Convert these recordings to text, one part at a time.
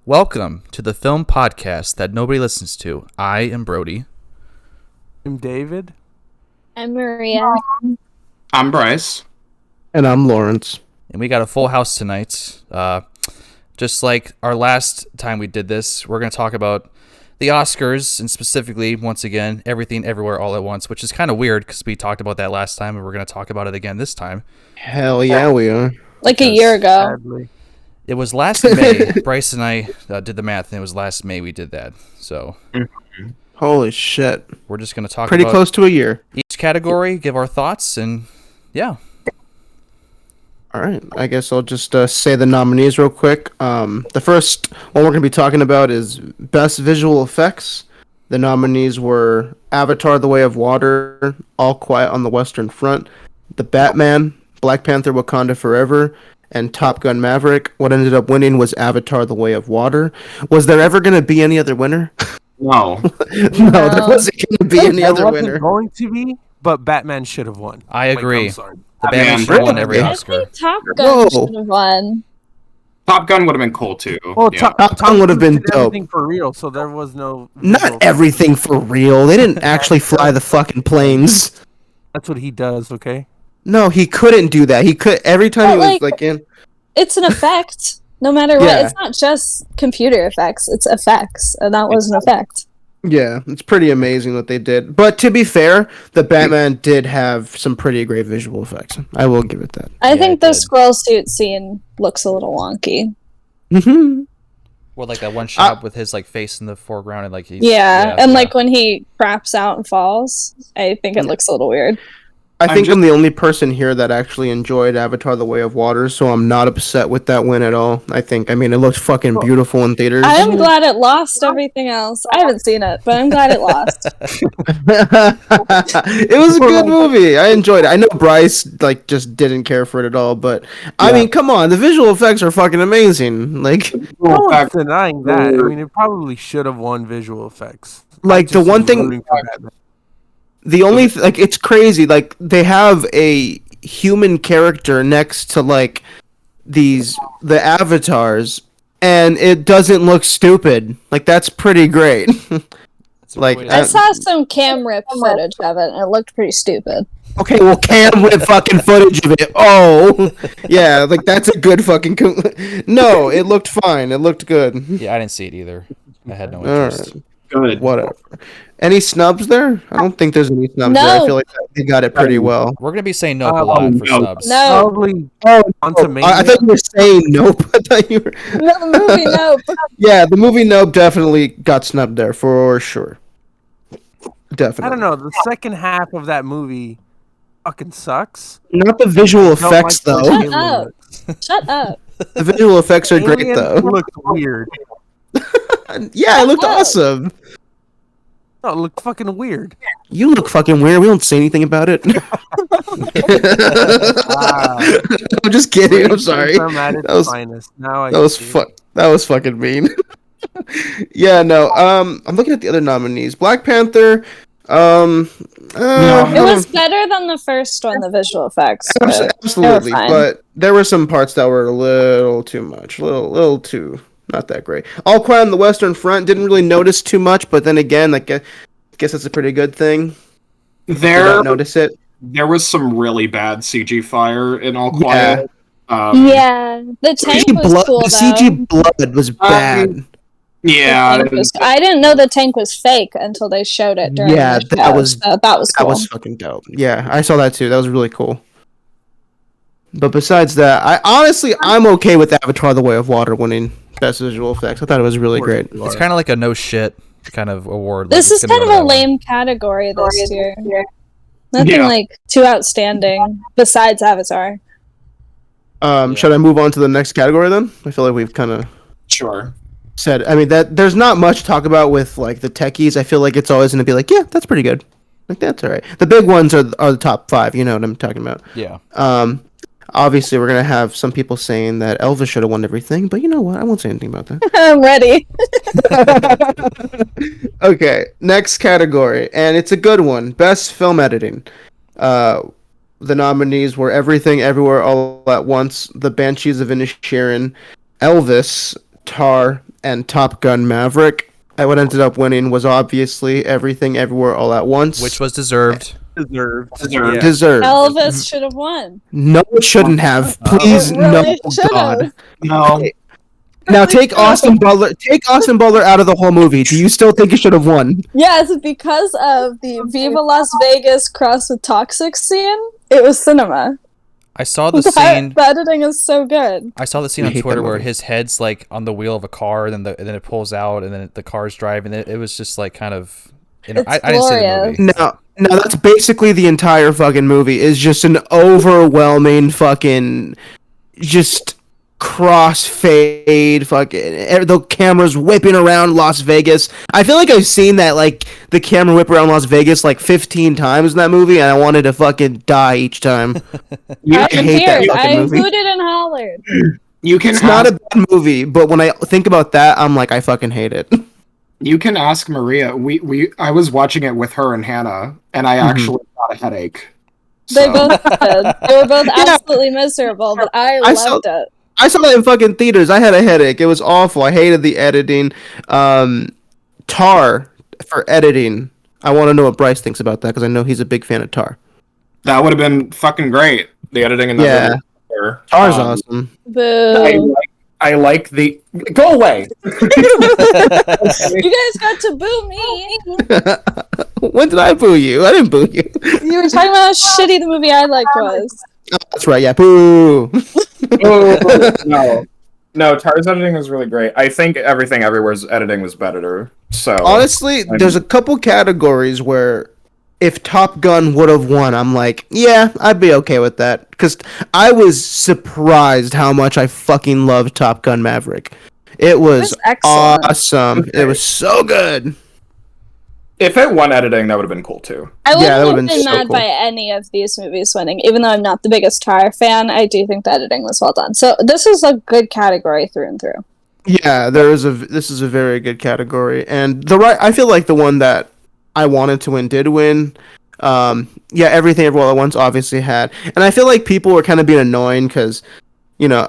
Welcome to the film podcast that nobody listens to. I am Brodey. I'm David. I'm Maria. I'm Bryce. And I'm Lawrence. And we got a full house tonight. Just like our last time we did this, we're going to talk about the Oscars and specifically, once again, Everything Everywhere All at Once, which is kind of weird because we talked about that last time and we're going to talk about it again this time. Hell yeah, we are. Like a year ago. Sadly. It was last May. Bryce and I did the math, and it was last May we did that. So, Holy shit. we're just going to talk Pretty about close to a year. each category, give our thoughts, and yeah. All right. I guess I'll just say the nominees real quick. The first one we're going to be talking about is Best Visual Effects. The nominees were Avatar: The Way of Water, All Quiet on the Western Front, The Batman, Black Panther: Wakanda Forever, and Top Gun: Maverick. What ended up winning was Avatar: The Way of Water. Was there ever going to be any other winner? No. No, there wasn't going to be any There other wasn't winner. going to be, but Batman should have won. I agree. I'm sorry. The Man, Batman should have won really? every I Oscar. think Top Whoa. Gun should have won. Top Gun would have been cool too. Well, Yeah. Top Gun would have been did dope. everything for real, so there was no. visual Not effects. everything for real. They didn't actually fly the fucking planes. That's what he does. Okay. No, he couldn't do that. He could every time he But, was like- like in. It's an effect. No matter what. Yeah. It's not just computer effects. It's effects. And that was an effect. Yeah, it's pretty amazing what they did. But to be fair, the Batman did have some pretty great visual effects. I will give it that. I Yeah, think it the did. squirrel suit scene looks a little wonky. Well, like that one shot with his like face in the foreground and like he's Yeah. And like when he craps out and falls, I think it looks a little weird. I think just- I'm the only person here that actually enjoyed Avatar: The Way of Water, so I'm not upset with that win at all. I mean, it looked fucking beautiful in theaters. I am glad it lost everything else. I haven't seen it, but I'm glad it lost. It was a good movie. I enjoyed it. I know Bryce like just didn't care for it at all, but I mean, come on, the visual effects are fucking amazing. Like, No one's denying that. I mean, it probably should have won visual effects. Like, the Just one thing- rooting for Batman. the only like it's crazy. Like they have a human character next to like the avatars, and it doesn't look stupid. Like that's pretty great. like, I saw some cam rip footage of it, and it looked pretty stupid. Okay, well, cam with fucking footage of it. Oh, yeah, like that's a good fucking. No, it looked fine. It looked good. yeah, I didn't see it either. I had no All interest. right, Good. whatever. Any snubs there? I don't think there's any snubs there. I No. feel like they got it pretty well. We're gonna be saying nope a lot for no. snubs. No, Probably Oh, onto I thought you were saying nope. I thought you were. the movie, no. Yeah, the movie Nope definitely got snubbed there for sure. Definitely. I don't know. The second half of that movie fucking sucks. Not the visual Don't effects like the though. alien up. looks. Shut up. The visual effects are great Alien though. looked weird. Yeah, it looked up. awesome. No, it looked fucking weird. You look fucking weird. We don't say anything about it. I'm just kidding. I'm sorry. At its That was- finest. Now I That was see. That was fucking mean. Yeah, no. I'm looking at the other nominees. Black Panther. It was better than the first one, the visual effects. but absolutely, fine. but there were some parts that were a little too much, little too not that great. All Quiet on the Western Front didn't really notice too much, but then again, like, I guess that's a pretty good thing. You There, don't notice it. there was some really bad CG fire in All Quiet. Yeah, the tank CG was blood, cool the though. CG blood was bad. Yeah. The tank was- I didn't know the tank was fake until they showed it during Yeah, the that show, was- so that was That cool. was fucking dope. Yeah, I saw that too. That was really cool. But besides that, I'm okay with Avatar: The Way of Water winning Best Visual Effects. I thought it was really great. It's kind of like a no shit kind of award. This like, is it's gonna kind go of to a that one. lame category this year. Nothing Yeah. like too outstanding besides Avatar. Should I move on to the next category then? I feel like we've kind of Sure. said. I mean, that there's not much to talk about with like the techies. I feel like it's always going to be like, yeah, that's pretty good. Like that's all right. The big ones are the top 5. You know what I'm talking about. Yeah. Obviously, we're gonna have some people saying that Elvis should have won everything, but you know what? I won't say anything about that. I'm ready. Okay, next category, and it's a good one. Best film editing. The nominees were Everything Everywhere All at Once, The Banshees of Inisherin, Elvis, Tar, and Top Gun Maverick. And what ended up winning was obviously Everything Everywhere All at Once. Which was deserved. Deserved. Deserved. Yeah. Deserved. Elvis should have won. No, it shouldn't have. Please, It really no, should've. God. No. Now take Austin Butler. Take Austin Butler out of the whole movie. Do you still think he should have won? Yes, because of the Viva Las Vegas cross with Toxic scene, it was cinema. I saw the scene. The editing is so good. I saw the scene I on hate Twitter that where movie. his head's like on the wheel of a car, and then it pulls out, and then the car's driving. It was just like kind of. You know, It's I didn't see the glorious. movie. No, that's basically the entire fucking movie. Is just an overwhelming fucking, just crossfade fucking. The camera's whipping around Las Vegas. I feel like I've seen that, like the camera whip around Las Vegas like 15 times in that movie, and I wanted to fucking die each time. I I hate that fucking I movie. hooted and hollered. You can It's not ask, a bad movie, but when I think about that, I'm like, I fucking hate it. you can ask Maria. I was watching it with her and Hannah, and I actually got a headache. They So- both did. They were both Yeah. absolutely miserable, but I I saw- loved it. I saw that in fucking theaters. I had a headache. It was awful. I hated the editing. Tar for editing. I want to know what Bryce thinks about that because I know he's a big fan of Tar. That would have been fucking great. The editing in that Yeah. movie. was better. Tar's awesome. Boo. I like the. Go away. You guys got to boo me. When did I boo you? I didn't boo you. You were talking about how shitty the movie I liked was. Oh, that's right. Yeah, boo. No, no. Tar's editing was really great. I think Everything Everywhere's editing was better. So Honestly, there's a couple categories where if Top Gun would have won, I'm like, yeah, I'd be okay with that. Because I was surprised how much I fucking loved Top Gun Maverick. It was excellent. awesome. Okay. It was so good. if it won editing, that would have been cool too. I Yeah, that wouldn't would've have been been so mad cool. by any of these movies winning, even though I'm not the biggest Tar fan. I do think the editing was well done. So this is a good category through and through. Yeah, this is a very good category, and I feel like the one that I wanted to win did win. Yeah, Everything Everywhere All at Once obviously had, and I feel like people were kind of being annoying because, you know,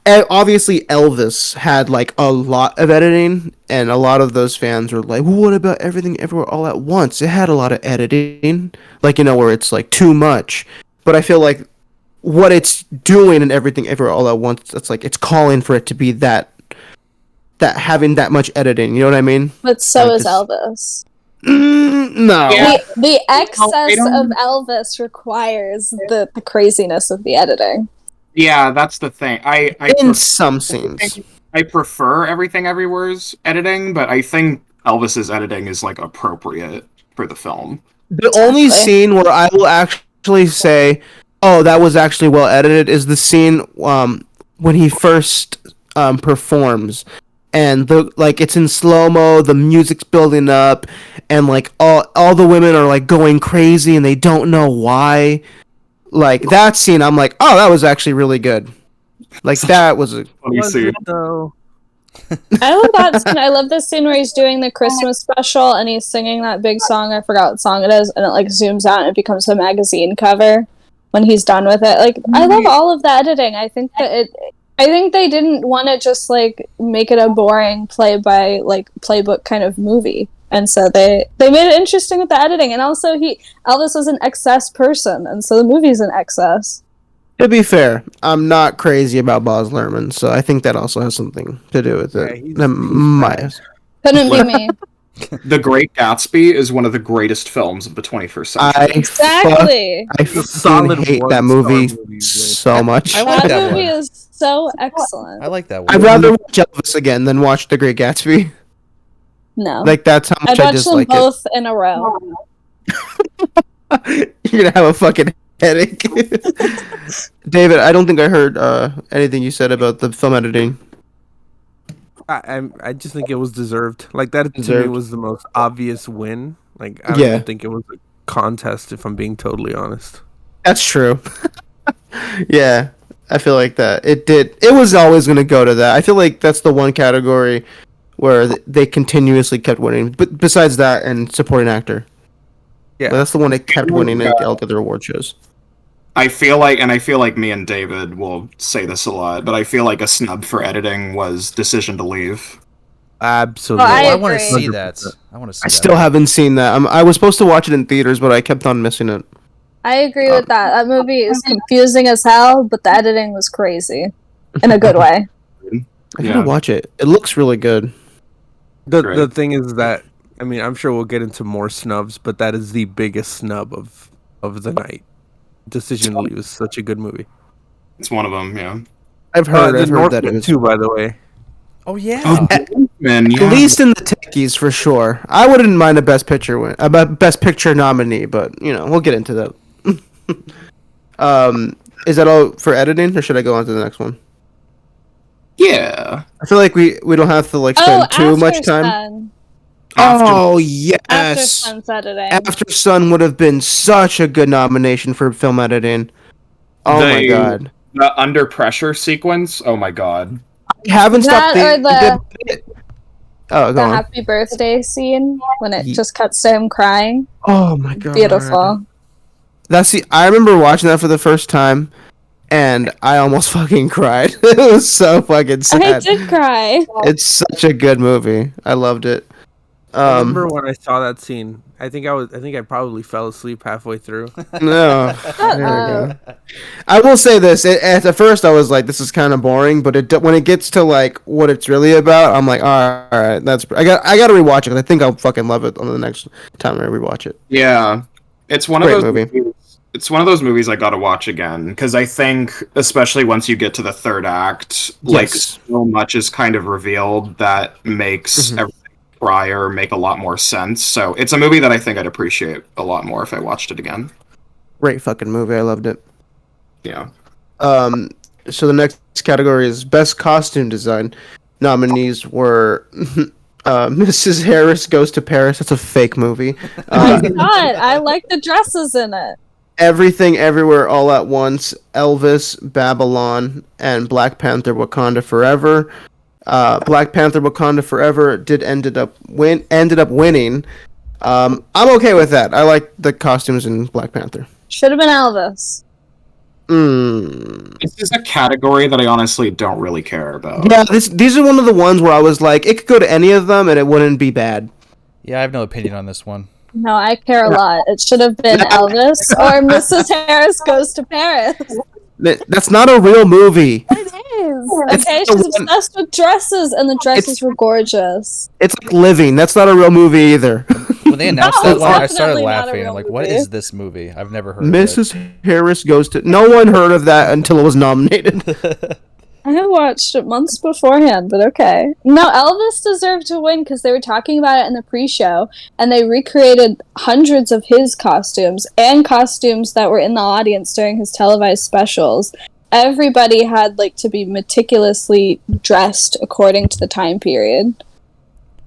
obviously Elvis had like a lot of editing, and a lot of those fans were like, well, "What about Everything Everywhere All at Once? It had a lot of editing, like, you know, where it's like too much." But I feel like what it's doing in Everything Everywhere All at Once, it's like it's calling for it to be that having that much editing. You know what I mean? But so Like is this- Elvis. No. Yeah. The excess don't- of Elvis requires the craziness of the editing. Yeah, that's the thing. I In some scenes. prefer Everything Everywhere's editing, but I think Elvis's editing is like appropriate for the film. The only Exactly. scene where I will actually say, "Oh, that was actually well edited," is the scene when he first performs, and it's in slow mo. The music's building up, and like all the women are like going crazy, and they don't know why. Like that scene, I'm like, "Oh, that was actually really good." Like that was a Funny scene. So, I love that scene. I love this scene where he's doing the Christmas special and he's singing that big song. I forgot what song it is, and it like zooms out and it becomes a magazine cover when he's done with it. Like I love all of the editing. I think they didn't want to just like make it a boring playbook kind of movie. And so they made it interesting with the editing. And also Elvis was an excess person, and so the movie's an excess. To be fair, I'm not crazy about Baz Luhrmann, so I think that also has something to do with yeah, it. he's My- Couldn't be me. The Great Gatsby is one of the greatest films of the 21st century. I Exactly. I a solid fucking hate that one-star movie movie with- so much. I like That that movie one. is so excellent. I like that one. I'd rather watch Elvis again than watch The Great Gatsby. No. Like that's how I'd much I watch them dislike both in a row. it. You're gonna have a fucking headache. David, I don't think I heard anything you said about the film editing. I just think it was deserved. Like that to me Deserved. was the most obvious win. Like I don't Yeah. even think it was a contest, if I'm being totally honest. That's true. Yeah, I feel like that. It was always gonna go to that. I feel like that's the one category where they continuously kept winning. But besides that, and supporting actor. Yeah. But that's the one that kept winning at all the other award shows. I feel like me and David will say this a lot, but I feel like a snub for editing was Decision to Leave. Absolutely. Well, I want to agree. see that. I want to see I that. still haven't seen that. I was supposed to watch it in theaters, but I kept on missing it. I agree with that. That movie is confusing as hell, but the editing was crazy. In a good way. I gotta watch it. It looks really good. The thing is that, I mean, I'm sure we'll get into more snubs, but that is the biggest snub of the night. Decision to Leave is such a good movie. It's one of them, yeah. I've heard that Northman it is. too, by the way. Oh yeah. Man, At least in the techies, for sure. I wouldn't mind a Best Picture Best Picture nominee, but we'll get into that. Is that all for editing, or should I go on to the next one? Yeah. I feel like we don't have to spend too much time. Sun. Oh After yes, Sun's editing. After Sun would have been such a good nomination for film editing. Oh my god, the Under Pressure sequence. Oh my god. I haven't stopped That or Oh, go the on. happy birthday scene when it just cuts to him crying. Oh my god, Beautiful. I remember watching that for the first time, and I almost fucking cried. It was so fucking sad. I did cry. It's such a good movie. I loved it. I remember when I saw that scene. I think I probably fell asleep halfway through. No, there we go. I will say this: at first, I was like, "This is kind of boring," but when it gets to what it's really about, I'm like, "All right, I got to rewatch it because I think I'll fucking love it on the next time I rewatch it." Yeah, it's one Great of those movie. movies. It's one of those movies I gotta watch again because I think, especially once you get to the third act, Yes. so much is kind of revealed that makes everything prior make a lot more sense. So it's a movie that I think I'd appreciate a lot more if I watched it again. Great fucking movie. I loved it. Yeah. So the next category is Best Costume Design. Nominees were Mrs. Harris Goes to Paris. That's a fake movie. Oh my god, I like the dresses in it. Everything Everywhere All at Once, Elvis, Babylon, and Black Panther Wakanda Forever. Black Panther Wakanda Forever ended up winning. I'm okay with that. I like the costumes in Black Panther. Should have been Elvis. This is a category that I honestly don't really care about. Yeah, these are one of the ones where I was like, it could go to any of them and it wouldn't be bad. Yeah, I have no opinion on this one. No, I care a lot. It should have been Elvis or Mrs. Harris Goes to Paris. That's not a real movie. It is. Okay, she's obsessed with dresses, and the dresses were gorgeous. It's like Living. That's not a real movie either. When they announced No, that it's one, I started definitely not a laughing. real I'm like, what movie. is this movie? I've never heard of it. Mrs. Harris Goes to... No one heard of that until it was nominated. I had watched it months beforehand, but okay. No, Elvis deserved to win because they were talking about it in the pre-show, and they recreated hundreds of his costumes and costumes that were in the audience during his televised specials. Everybody had to be meticulously dressed according to the time period.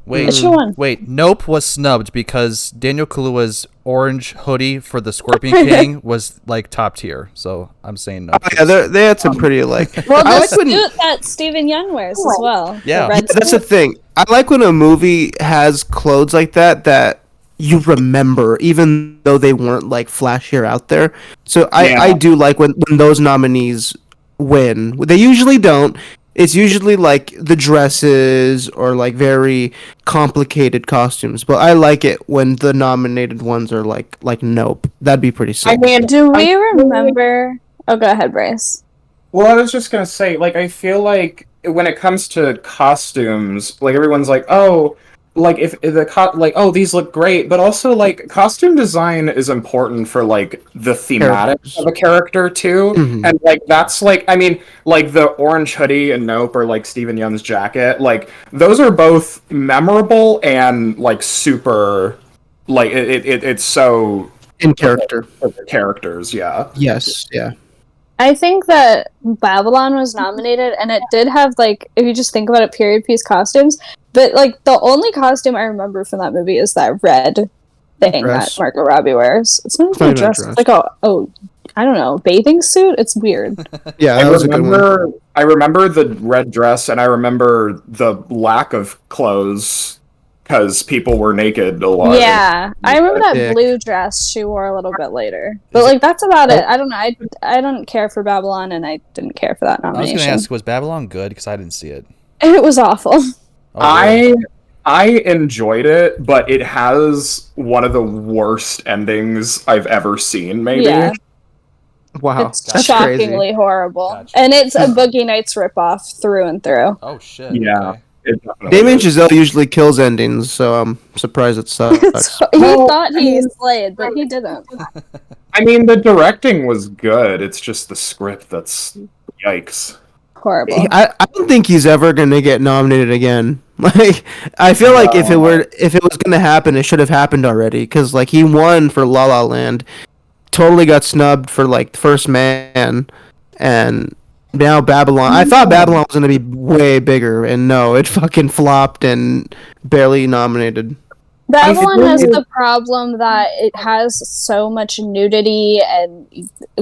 Which one? Wait, Nope was snubbed because Daniel Kaluuya's orange hoodie for the Scorpion King was top tier. So I'm saying no. Yeah, they had some pretty Well, I the like when- suit that Stephen Yeun wears as well. Yeah. The red That's the suit. thing. I like when a movie has clothes like that you remember, even though they weren't flashier out there. So I do like when those nominees win. They usually don't. It's usually the dresses or very complicated costumes. But I like it when the nominated ones are like Nope. That'd be pretty sick. Do we remember? Oh, go ahead, Bryce. Well, I was just gonna say, I feel like when it comes to costumes, everyone's like, oh, if the oh, these look great, but also costume design is important for the thematic of a character too, and that's I mean, the orange hoodie and Nope or Stephen Yeun's jacket, those are both memorable and super, it's so In character. for the characters, yeah. Yes, yeah. I think that Babylon was nominated, and it did have if you just think about it, period piece costumes. But the only costume I remember from that movie is that red thing Dress. that Margot Robbie wears. It's not It's even not a even a dress. dress. It's I don't know, bathing suit. It's weird. Yeah, that was a good one. I remember the red dress, and I remember the lack of clothes because people were naked a lot. Yeah, I remember that Dick. blue dress she wore a little bit later. But that's about it. I don't know. I don't care for Babylon, and I didn't care for that I was nomination. going to ask, was Babylon good? Because I didn't see it. It was awful. I enjoyed it, but it has one of the worst endings I've ever seen, maybe. Yeah. Wow, It's that's shockingly crazy. horrible. Gotcha. And it's a Boogie Nights ripoff through and through. Oh shit. Yeah. Okay. It definitely Damien is. Chazelle usually kills endings, so I'm surprised it sucks. So he thought he slayed, but he didn't. I mean, the directing was good. It's just the script that's yikes. Horrible. I don't think he's ever gonna get nominated again. Like, I feel like if it was gonna happen, it should have happened already. Because like he won for La La Land, totally got snubbed for like First Man, and now Babylon. I thought Babylon was gonna be way bigger, and no, it fucking flopped and barely nominated. Babylon has the problem that it has so much nudity and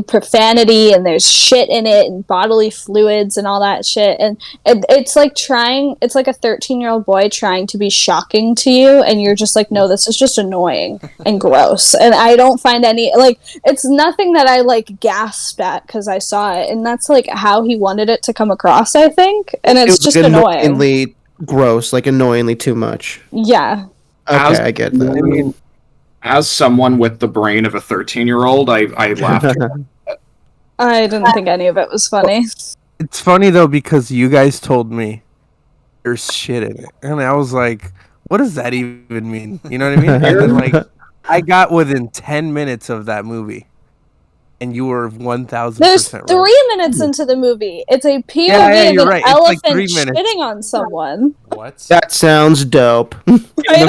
profanity, and there's shit in it, and bodily fluids and all that shit. And it's like it's like a 13-year-old boy trying to be shocking to you, and you're just like, no, this is just annoying and gross. And I don't find any, like, it's nothing that I like gasp at because I saw it, and that's like how he wanted it to come across, I think. And it's just annoying. Annoyingly gross, like annoyingly too much. Yeah. Okay, I get that. I mean, as someone with the brain of a 13-year-old, I laughed. I didn't think any of it was funny. It's funny though because you guys told me there's shit in it, and I was like, "What does that even mean?" You know what I mean? And then like, I got within 10 minutes of that movie, and you were 1,000%. There's right. 3 minutes into the movie. It's a POV Yeah, of you're an right. It's elephant like 3 minutes. shitting on someone What? That sounds dope. right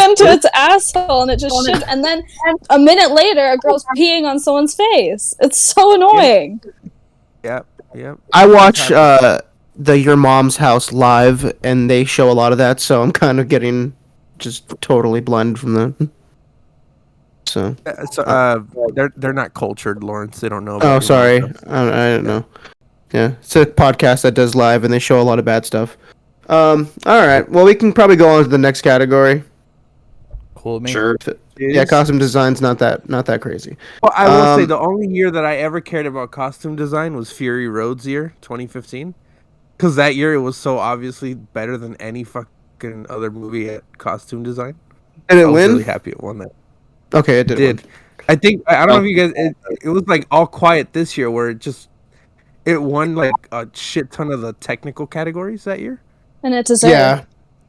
into its asshole, and it just shits. And then a minute later, a girl's peeing on someone's face. It's so annoying. Yep. I watch the Your Mom's House live, and they show a lot of that, so I'm kind of getting just totally blended from that. So. They're not cultured, Lawrence. They don't know. Oh, About sorry. Your Mom's House. I don't know. Yeah, it's a podcast that does live, and they show a lot of bad stuff. All right. Well, we can probably go on to the next category. Cool with me. Sure. Yeah, costume design's not that crazy. Well, I will say the only year that I ever cared about costume design was Fury Road's year, 2015, because that year it was so obviously better than any fucking other movie at costume design. Did it I was win? really happy it won that. Okay, it It did. did. I think I don't know if you guys. It was like All Quiet this year, where it won like a shit ton of the technical categories that year. And it deserved. Yeah.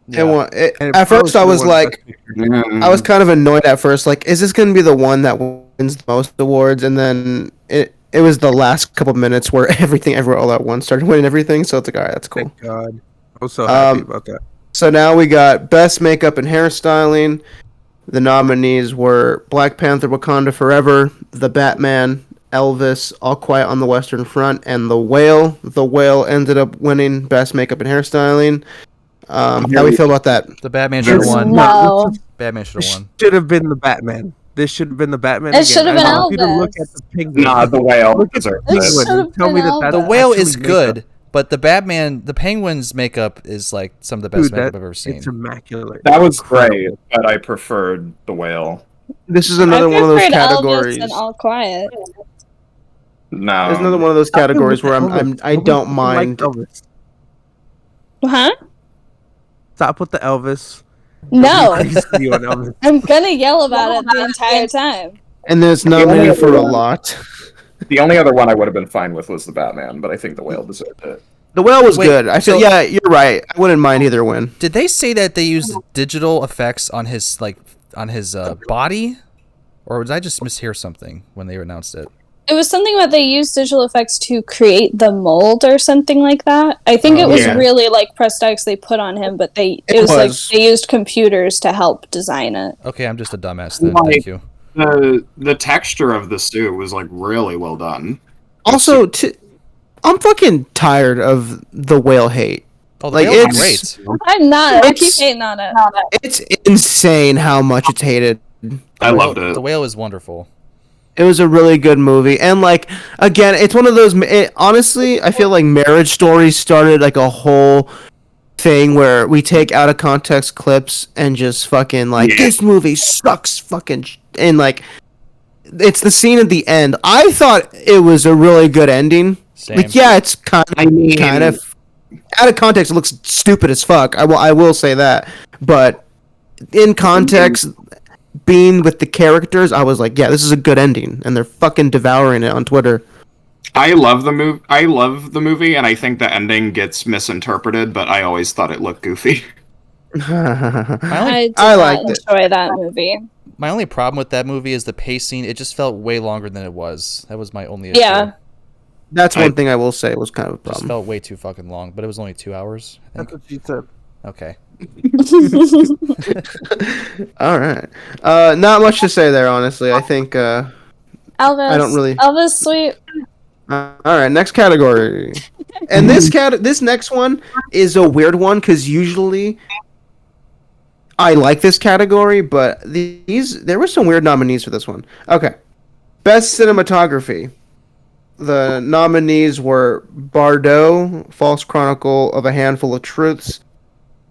Yeah. It won. And it At first, I probably was won like, Best Picture. I was kind of annoyed at first. Like, is this going to be the one that wins the most awards? And then it was the last couple minutes where everything, everywhere, all at once started winning everything. So it's like, all right, that's cool. Thank God. I was so happy about that. So now we got Best Makeup and Hairstyling. The nominees were Black Panther: Wakanda Forever, The Batman, Elvis, All Quiet on the Western Front, and The Whale. The Whale ended up winning Best Makeup and Hairstyling. How do we feel about that? The Batman should have won. No. Batman should have won. Should have been the Batman. This should have been the Batman. It should have been I want you to look Elvis. at the penguin. Nah, the whale Look at deserves the It it. should penguin. have Tell me been that The Elvis. whale actually is makeup. good, but the Penguin's makeup is like some of the best Dude, makeup that- I've ever seen. It's immaculate. That was great, Incredible. but I preferred the whale. This is another one of those I preferred categories. Elvis and All Quiet. No. There's another one of those categories where I Elvis. don't Elvis mind. like Elvis. Huh? Stop with the Elvis. No. You and Elvis. I'm gonna yell about it the entire time. And there's nominated for a lot. The only other one I would have been fine with was the Batman, but I think the whale deserved it. The Whale was Wait, good. I feel so- yeah, you're right. I wouldn't mind either win. Did they say that they used digital effects on his body, or did I just mishear something when they announced it? It was something about they used digital effects to create the mold or something like that. I think it was Yeah. really like prosthetics they put on him, but it was like they used computers to help design it. Okay, I'm just a dumbass then. Like- Thank you. The texture of the suit was like really well done. Also, I'm fucking tired of the Whale hate. Oh, the Like, whale's it's- great. I'm not. I keep It's- hating on it. It's insane how much it's hated. I loved it. The whale is wonderful. It was a really good movie, and like again, it's one of those. Honestly, I feel like Marriage Story started like a whole thing where we take out of context clips and just fucking like this movie sucks, fucking, and like it's the scene at the end. I thought it was a really good ending. Same. Like, yeah, it's kind I mean, of out of context, it looks stupid as fuck. I will say that, but in context, being with the characters, I was like, yeah, this is a good ending, and they're fucking devouring it on Twitter. I love the movie, and I think the ending gets misinterpreted, but I always thought it looked goofy. I liked it. enjoy that movie. My only problem with that movie is the pacing. It just felt way longer than it was. That was my only issue. Yeah. That's one thing I will say was kind of a It just problem. felt way too fucking long, but it was only 2 hours, I think. That's what she said. Okay. All right. Not much to say there, honestly. I think. Elvis. I don't really. Elvis, sweet. All right, next category. And this next one is a weird one because usually I like this category, but there were some weird nominees for this one. Okay, best cinematography. The nominees were Bardot, False Chronicle of a Handful of Truths,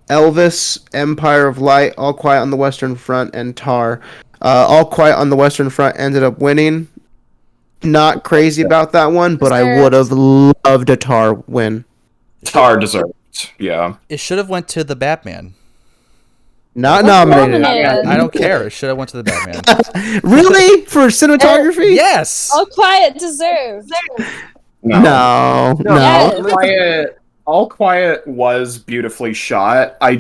Elvis, Empire of Light, All Quiet on the Western Front, and Tar. All Quiet on the Western Front ended up winning. Not crazy about that one, but I would have loved a Tar win. Tar deserved, yeah. It should have went to the Batman. Not What's nominated. nominated? I don't care. It should have went to the Batman. Really? For cinematography? Yes. All Quiet deserves. No. Yes. All Quiet was beautifully shot. I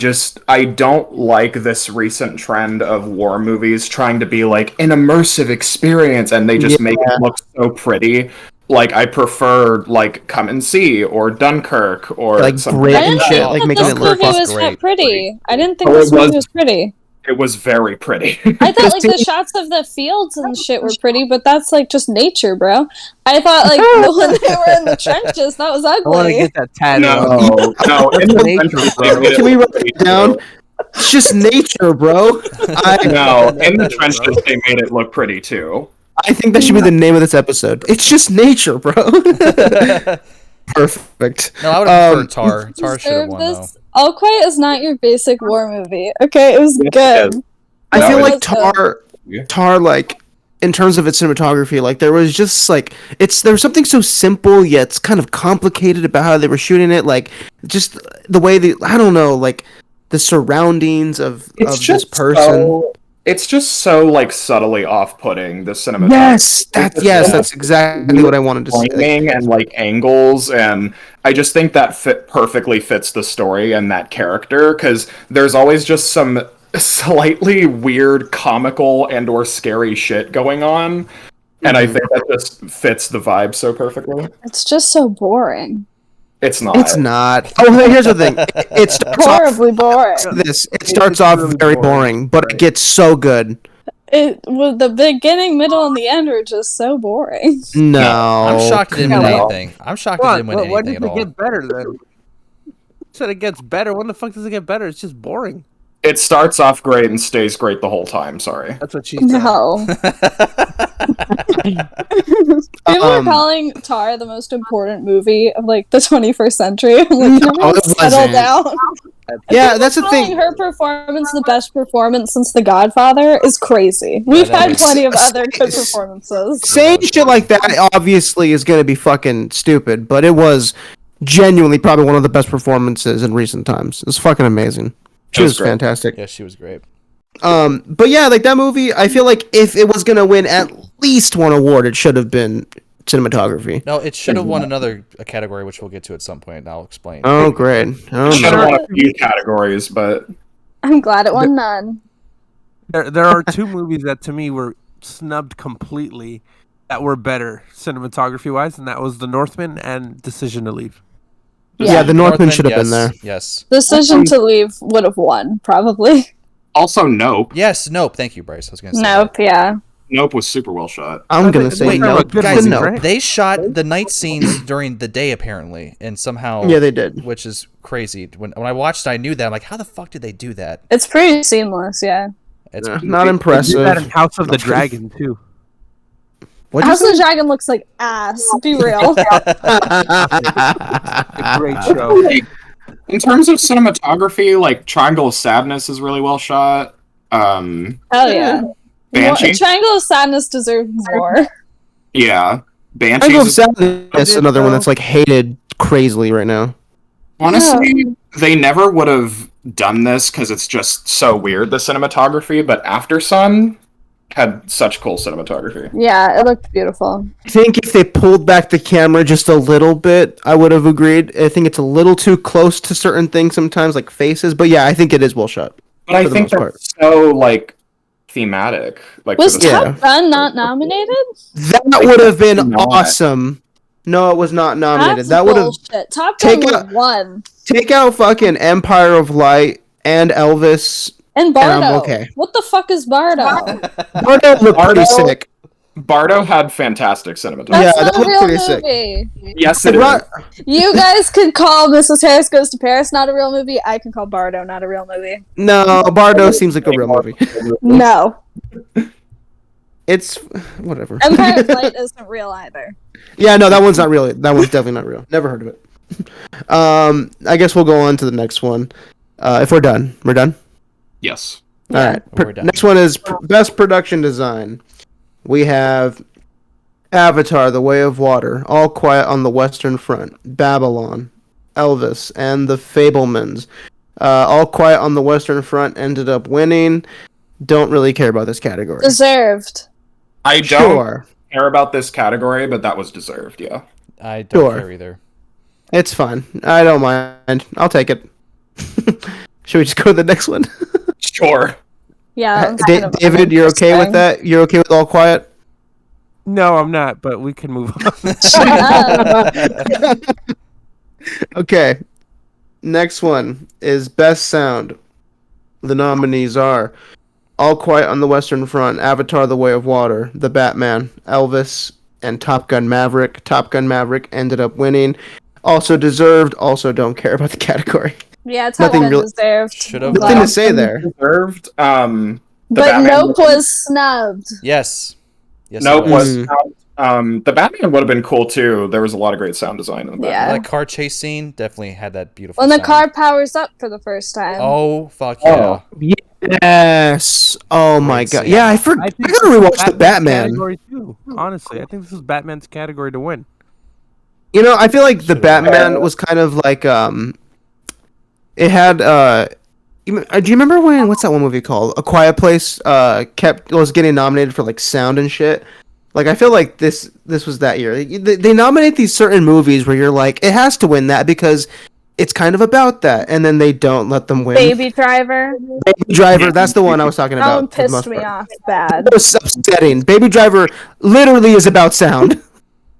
don't like this recent trend of war movies trying to be like an immersive experience, and they just make it look so pretty. Like, I prefer like Come and See or Dunkirk or like something grit I and didn't shit, think like that making this it look movie was great. that pretty. I didn't think Oh, this it was. movie was pretty. It was very pretty. I thought like the shots of the fields and shit were pretty, but that's like just nature, bro. I thought like when they were in the trenches, that was I want to ugly. get that tattoo. No. In the Nature, trenches, bro. they made it Can we look write pretty it down? too. It's just nature, bro. No, in the trenches, they made it look pretty too. I think that should be the name of this episode. It's just nature, bro. Perfect. No, I would have preferred Tar. Tar should have Deserve won, though. this. All Quiet is not your basic war movie. Okay, it was Yes, good. it is. I No, feel it like was Tar, like, in terms of its cinematography, like, there was just, like, there was something so simple, yet it's kind of complicated about how they were shooting it, like, just the way I don't know, like, the surroundings of this person. It's just so like subtly off-putting, the cinematography. That's exactly what I wanted to say. Framing and like angles, and I just think that perfectly fits the story and that character, because there's always just some slightly weird, comical and or scary shit going on, and I think that just fits the vibe so perfectly. It's just so boring. It's not. It's not. Oh, here's the thing. It starts Horribly boring. It starts off really very boring, boring, but right. it gets so good. The beginning, middle, and the end were just so boring. No, I'm shocked it didn't win Well, anything. I'm shocked it didn't win Why anything does at it all. get better then? You said it gets better. When the fuck does it get better? It's just boring. It starts off great and stays great the whole time. Sorry. That's what she said. No. People are calling Tar the most important movie of like the 21st century. I'm like, No, everyone it settle wasn't. down. Yeah, that's the Calling thing. her performance the best performance since The Godfather is crazy. We've that had is- plenty of other good performances. Saying shit like that obviously is gonna be fucking stupid, but it was genuinely probably one of the best performances in recent times. It's fucking amazing. She was was great. fantastic. Yeah, she was great. But yeah, like that movie, I feel like if it was gonna win at least one award, it should have been cinematography. No, it should have won another category, which we'll get to at some point, and I'll explain. Oh, great. Oh, Should have no. won a few categories, but I'm glad it won none. There are two movies that to me were snubbed completely that were better cinematography wise, and that was The Northman and Decision to Leave. Yeah, The Northman should have yes, been there. Yes. Decision to Leave would have won, probably. also Nope. Yes, nope. Thank you, Bryce. I was going to say Nope, yeah. Nope was super well shot. I'm gonna They say were no. good Guys, movies, no. right? They shot the night scenes during the day, apparently, and somehow... Yeah, they did. Which is crazy. When I watched it, I knew that. I'm like, how the fuck did they do that? It's pretty seamless, yeah. It's Not They did that in impressive. House of the Dragon too. What'd you House of say? the Dragon looks like ass. Be real. A great show. In terms of cinematography, like Triangle of Sadness is really well shot. Hell yeah. Banshee? Triangle of Sadness deserves more. Yeah. I Banshees. go Sadness, another one that's like hated crazily right now. Honestly, they never would have done this because it's just so weird, the cinematography, but After Sun had such cool cinematography. Yeah, it looked beautiful. I think if they pulled back the camera just a little bit, I would have agreed. I think it's a little too close to certain things sometimes, like faces. But yeah, I think it is well shot. But I think that's so, like, thematic. Like, Was for the Top Gun not nominated? That would have been Not. awesome. No, it was not nominated. That's That would have bullshit. Top Gun take would out- have won. take out fucking Empire of Light and Elvis. And Bardo. I'm okay. What the fuck is Bardo? Bardo looked pretty Bardo- sick. Bardo had fantastic cinematography. Yeah, That's that not a looked real pretty sick. movie. Yes, it is. You guys could call Mrs. Harris Goes to Paris not a real movie. I can call Bardo not a real movie. No, Bardo seems like a real movie. No. It's whatever. Empire of Light isn't real either. Yeah, no, that one's not real. That one's definitely not real. Never heard of it. I guess we'll go on to the next one. If we're done. We're done? Yes. All right. We're done. Next one is best production design. We have Avatar: The Way of Water, All Quiet on the Western Front, Babylon, Elvis, and The Fabelmans. All Quiet on the Western Front ended up winning. Don't really care about this category. Deserved. I don't Sure. care about this category, but that was deserved, yeah. I don't Sure. care either. It's fine. I don't mind. I'll take it. Should we just go to the next one? Sure. Yeah. I'm kind of David, you're okay with uninteresting. that? You're okay with All Quiet? No, I'm not, but we can move on. Shut up. Okay. Next one is Best Sound. The nominees are All Quiet on the Western Front, Avatar: The Way of Water, The Batman, Elvis, and Top Gun Maverick. Top Gun Maverick ended up winning. Also deserved, also don't care about the category. Yeah, Top Nothing Gun real- deserved. Should've- Nothing to say there. Deserved. The But Batman Nope was snubbed. Yes. Yes. Nope it was. Mm. The Batman would have been cool too. There was a lot of great sound design in the Yeah. That car chase scene definitely had that beautiful. When the sound. car powers up for the first time. Oh fuck yeah! Yes. Oh my Great god. scene. Yeah, I I gotta think this is rewatch the Batman's Batman. category too. Honestly, I think this is Batman's category to win. You know, I feel like the Should've- Batman was kind of like it had do you remember when what's that one movie called? A Quiet Place was getting nominated for like sound and shit. Like I feel like this was that year. They nominate these certain movies where you're like it has to win that because it's kind of about that, and then they don't let them win. Baby Driver. Baby Driver, that's the one I was talking That about. one for the most pissed me part. off bad. It was upsetting. Baby Driver literally is about sound.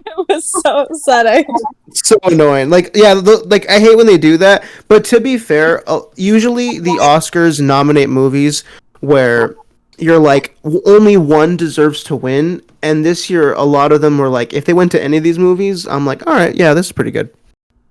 It was so upsetting. So annoying. Like, yeah, like I hate when they do that. But to be fair, usually the Oscars nominate movies where you're like only one deserves to win. And this year, a lot of them were like, if they went to any of these movies, I'm like, all right, yeah, this is pretty good.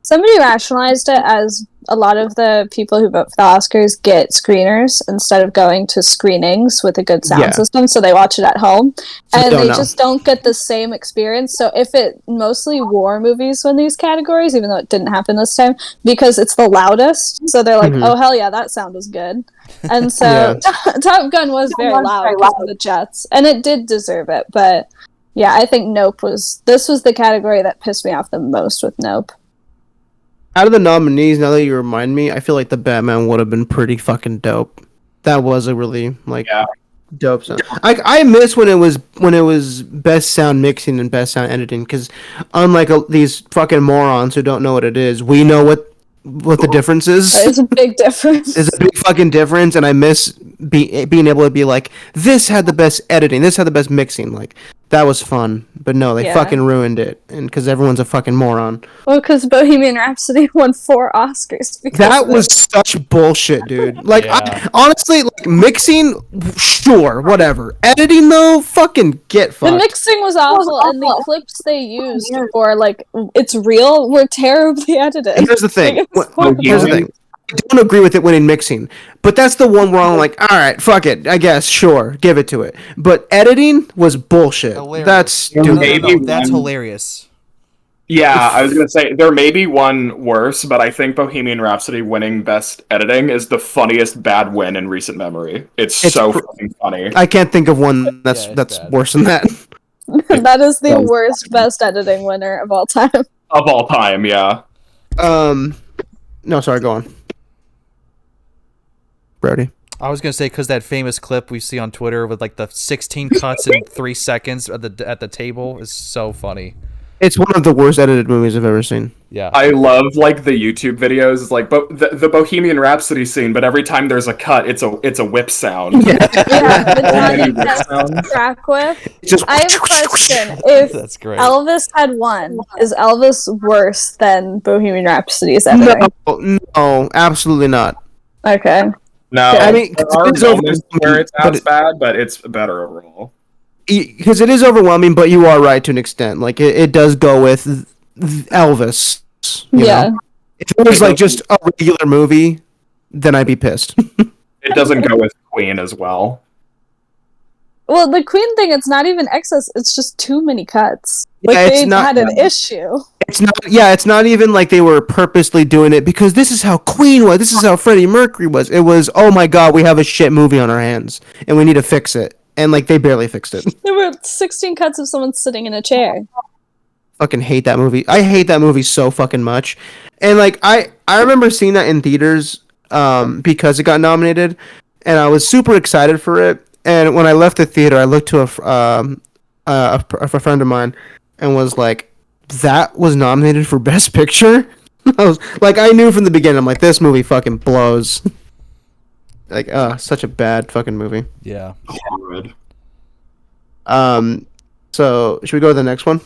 Somebody rationalized it as a lot of the people who vote for the Oscars get screeners instead of going to screenings with a good sound Yeah. system, so they watch it at home. So And don't they know. just don't get the same experience. So if it mostly war movies win these categories, even though it didn't happen this time, because it's the loudest, so they're like, Mhm. oh hell yeah, that sound was good. And so Yeah. Top Gun was very loud because of the jets, and it did deserve it. But yeah, I think Nope was the category that pissed me off the most with Nope. Out of the nominees, now that you remind me, I feel like the Batman would have been pretty fucking dope. That was a really Yeah. dope sound. I miss when it was best sound mixing and best sound editing because unlike these fucking morons who don't know what it is, we know what the difference is. There's a big difference. There's a big fucking difference, and I miss being able to be like, this had the best editing, this had the best mixing. Like that was fun, but no, they Yeah. fucking ruined it, and because everyone's a fucking moron. Well, because Bohemian Rhapsody won 4 Oscars. Because That of it. was such bullshit, dude. Like, Yeah. honestly, like mixing, sure, whatever. Editing though, fucking get The fucked. mixing was awful, and the clips they used for like it's real were terribly edited. Here's the thing. Like, it's Well, here's the horrible. thing. I don't agree with it winning mixing, but that's the one where I'm like, all right, fuck it, I guess, sure, give it to it. But editing was bullshit. Hilarious. That's No, stupid. no, no, Maybe that's one- hilarious. Yeah, I was gonna say there may be one worse, but I think Bohemian Rhapsody winning Best Editing is the funniest bad win in recent memory. It's It's so pr- fucking funny I can't think of one that's Yeah, it's that's bad. worse than that. That is the worst best editing winner of all time. of all time. Yeah, No, sorry, go on. Brodey. I was gonna say because that famous clip we see on Twitter with like the 16 cuts in 3 seconds at the table is so funny. It's one of the worst edited movies I've ever seen. Yeah, I love like the YouTube videos. It's like the Bohemian Rhapsody scene, but every time there's a cut, it's a whip sound. Yeah, the many Johnny whip Cash sounds. track whip. It's just I have a question. If that's great. Elvis had won, is Elvis worse than Bohemian Rhapsody's editing? no, absolutely not. Okay. No, I mean, there it's are overwhelming, moments where it's but as bad, but it's better overall. Because it is overwhelming, but you are right to an extent. Like it does go with Elvis. You Yeah. know? If it was like just a regular movie, then I'd be pissed. It doesn't go with Queen as well. Well, the Queen thing, it's not even excess. It's just too many cuts. Like, Yeah, it's they not- had an issue. It's not. Yeah, it's not even like they were purposely doing it because this is how Queen was. This is how Freddie Mercury was. It was, oh my god, we have a shit movie on our hands and we need to fix it. And like they barely fixed it. There were 16 cuts of someone sitting in a chair. Fucking hate that movie. I hate that movie so fucking much. And like I remember seeing that in theaters because it got nominated, and I was super excited for it. And when I left the theater, I looked to a friend of mine and was like, "That was nominated for Best Picture." I was like, I knew from the beginning. I'm like, this movie fucking blows. Like, such a bad fucking movie. Yeah. Horrid. So should we go to the next one?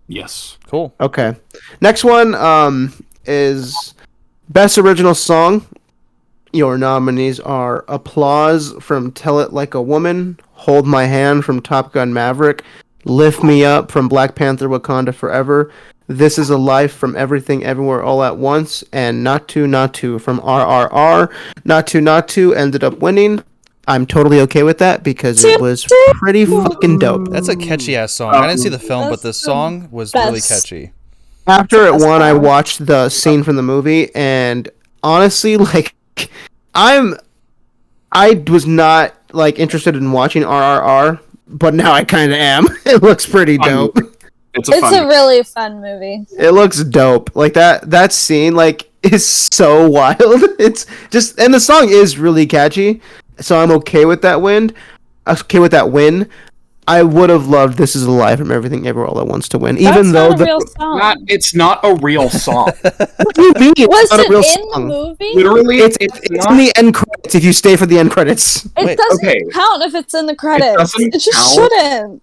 Yes. Cool. Okay. Next one is Best Original Song. Your nominees are Applause from Tell It Like a Woman, Hold My Hand from Top Gun Maverick, Lift Me Up from Black Panther Wakanda Forever, This Is a Life from Everything Everywhere All at Once, and Not To from RRR. Not To ended up winning. I'm totally okay with that because it was pretty fucking dope. That's a catchy ass song. I didn't see the film, but the song was really best. catchy. After it That's won, I fine. watched the scene from the movie, and honestly, like, I was not like interested in watching RRR, but now I kind of am. It looks pretty dope. It's a It's fun. a really fun movie. It looks dope. Like that scene, like, is so wild. It's just, and the song is really catchy, so I'm okay with that win. I would have loved This Is a Lie from Everything Everywhere All at Once to win, even That's though not a real song. It's not a real song. What do you mean? It's Was not a it real in song. the movie? Literally, It's in the end credits. If you stay for the end credits, It Wait, doesn't okay. count if it's in the credits. doesn't It just count. shouldn't.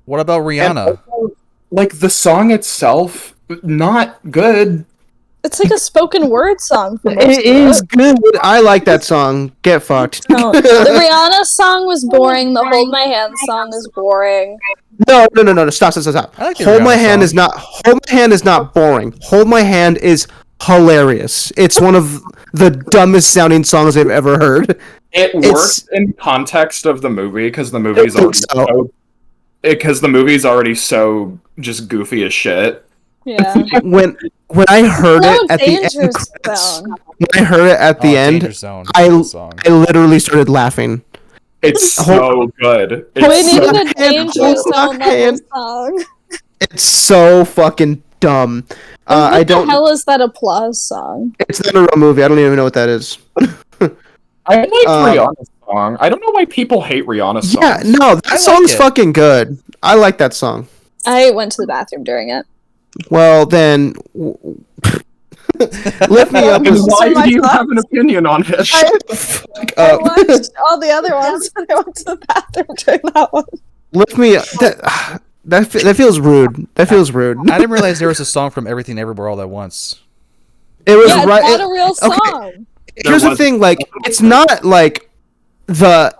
What about Rihanna? Like the song itself, not good. It's like a spoken word song. For most it of is good. I like that song. Get fucked. No, the Rihanna song was boring. The Hold My Hand song is boring. No. Stop. I like the Hold My Rihanna Hand song. is not. Hold My Hand is not boring. Hold My Hand is hilarious. It's one of the dumbest sounding songs I've ever heard. It It's- works in context of the movie because the movie's think already so. so. Because the movie's already so just goofy as shit. Yeah. When I heard No it at the danger end credits, zone. when I heard it at the end, Danger Zone. I Good song. literally started laughing. It's so good. We It's needed so a Hand, danger hold zone my level hand. song. It's so fucking dumb. And what I the don't. hell is that applause song? It's not a real movie. I don't even know what that is. I like Rihanna's song. I don't know why people hate Rihanna's songs. Yeah, no, that I like song's it. fucking good. I like that song. I went to the bathroom during it. Well, then, lift me up. Those Why are my do you thoughts. have an opinion on it? Fuck I up. watched all the other ones and I went to the bathroom during that one. Lift me up. That feels rude. That feels rude. I didn't realize there was a song from Everything Everywhere All at Once. It was Yeah, it's right. not a real okay. song. Here's the was- thing. Like, it's not like the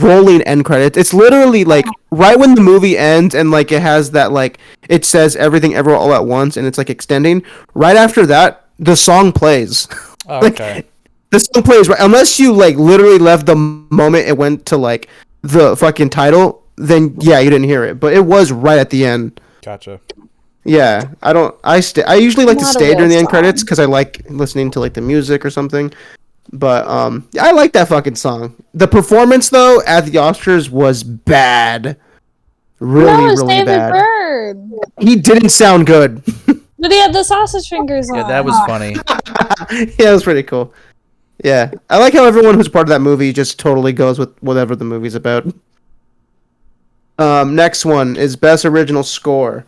rolling end credits. It's literally like right when the movie ends and like it has that like it says Everything Everywhere All at Once and it's like extending. Right after that, the song plays. Oh, Like, okay. The song plays right unless you like literally left the moment it went to like the fucking title. Then yeah, you didn't hear it, but it was right at the end. Gotcha. Yeah, I don't. I usually like to Not a stay real during the end song. credits because I like listening to like the music or something. But I like that fucking song. The performance though at the Oscars was bad, really no, it's really David bad. Byrne. He didn't sound good. But he had the sausage fingers on. Yeah, that was funny. Yeah, it was pretty cool. Yeah, I like how everyone who's part of that movie just totally goes with whatever the movie's about. Next one is Best Original Score.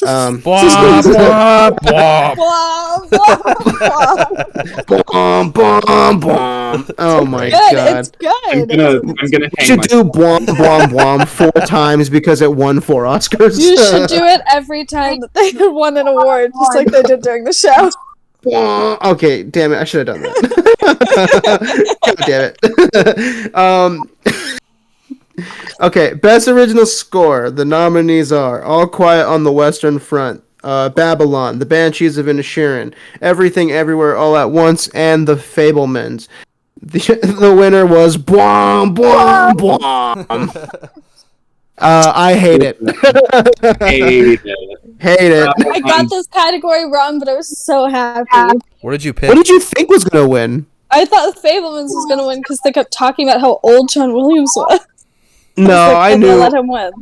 Blah, blah, blah. Blah, blah, blah. Bom, bom, bom. Oh my Good, god. it's good. I'm gonna We hang should my do Blom Blom Blom 4 times because it won 4 Oscars. You should do it every time that they won an award, just like they did during the show. Okay, damn it, I should have done that. God damn it. Okay, Best Original Score. The nominees are All Quiet on the Western Front, Babylon, The Banshees of Inisherin, Everything Everywhere All at Once, and The Fabelmans. The winner was Blom Blom Blom. I hate it. Hate it. Hate it. I got this category wrong, but I was so happy. What did you pick? What did you think was gonna win? I thought the Fablemans was going to win because they kept talking about how old John Williams was. No, I I'm gonna knew. let him win.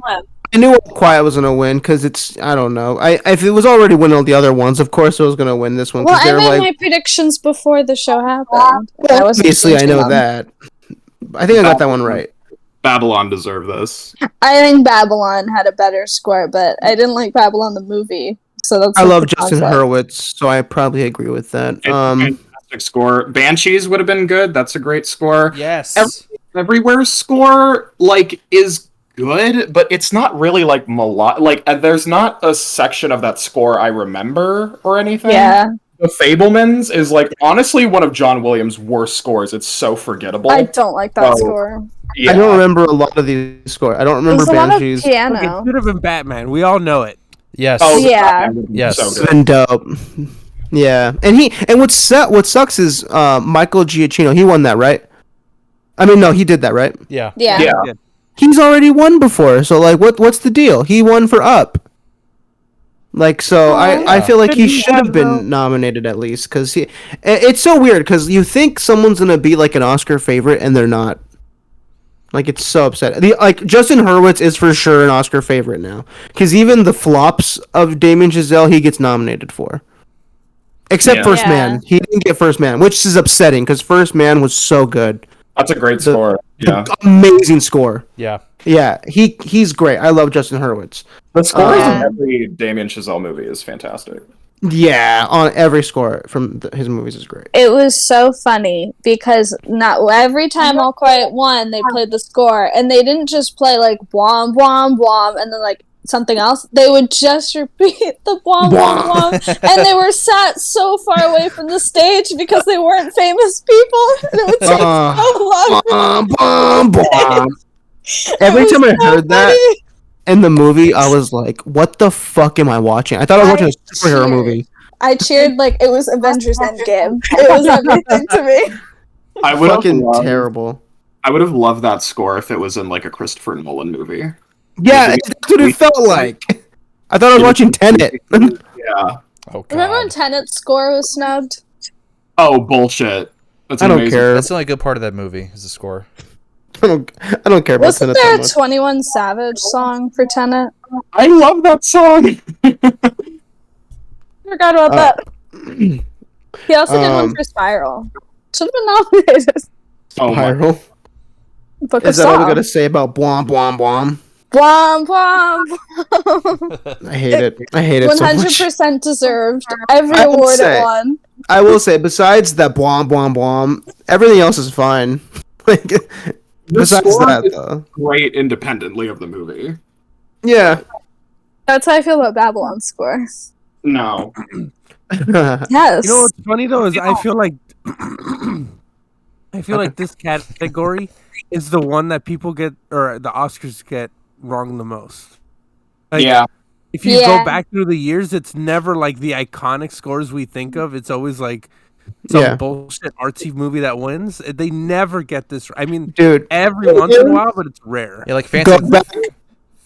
I knew All Quiet was gonna win because it's. I don't know. If it was already winning all the other ones, of course it was gonna win this one. Well, Because I they're made like. my predictions before the show happened. I wasn't Obviously, I changing know them. that. I think I got that one right. Babylon deserved this. I think Babylon had a better score, but I didn't like Babylon the movie, so that's. I like love the Justin conflict. Hurwitz, so I probably agree with that. Fantastic score. Banshees would have been good. That's a great score. Yes. Everywhere's score is good, but it's not really there's not a section of that score I remember or anything. Yeah, The Fablemans is honestly one of John Williams' worst scores. It's so forgettable. I don't like that Oh. score. Yeah. I don't remember a lot of these scores. I don't remember There's a lot of Banshees. Look, it piano. should have been Batman. We all know it. Yes. Oh, Yeah. Yes. So It's good. been dope. Yeah, and what sucks is Michael Giacchino. He won that, right? I mean, no, he did that, right? Yeah. Yeah. Yeah. He's already won before, so what's the deal? He won for Up. So I feel like he should have been nominated at least because it's so weird because you think someone's gonna be an Oscar favorite and they're not. It's so upsetting. Justin Hurwitz is for sure an Oscar favorite now because even the flops of Damien Chazelle he gets nominated for. Except Yeah. First Yeah. Man, he didn't get First Man, which is upsetting because First Man was so good. That's a great score. Yeah. Amazing score. Yeah. Yeah, he's great. I love Justin Hurwitz. The scores Yeah. in every Damien Chazelle movie is fantastic. Yeah, on every score from his movies is great. It was so funny because not every time All Quiet won, they played the score, and they didn't just play bwom bwom bwom and then something else. They would just repeat the bwom bwom bwom, and they were sat so far away from the stage because they weren't famous people, and it would take so long. Every It time was I so heard that funny. in the movie, I was like, "What the fuck am I watching?" I thought I was watching a superhero cheered. movie. I cheered like it was Avengers Endgame. It was everything to me. I would have Fucking loved, terrible. I would have loved that score if it was in a Christopher Nolan movie. Yeah, that's what it felt like. I thought I was watching Tenet. Yeah. Oh god. Remember when Tenet's score was snubbed? Oh bullshit. That's I don't amazing. care. That's the only good part of that movie is the score. I don't care about Wasn't Tenet there that a much. 21 Savage song for Tenet? I love that song. Forgot about that. He also did one Um, for Spiral. Should have been nominated. Oh my. Spiral. Book Is of that all we Song. gotta say about Blom Blom Blom? Blom, blom. I hate it. I hate it so much. 100% deserved. Every I would award say- it won. I will say, besides that Blom Blom Blom, everything else is fine. The Besides score that, is though. great independently of the movie. Yeah. That's how I feel about Babylon's score. No. Yes. You know what's funny though is I feel like this category is the one that people get or the Oscars get wrong the most. Yeah. If you Yeah. go back through the years, it's never the iconic scores we think of. It's always some Yeah. bullshit artsy movie that wins. They never get this. I mean, Dude, every once in a while, but it's rare. Yeah, like go Phantom, back.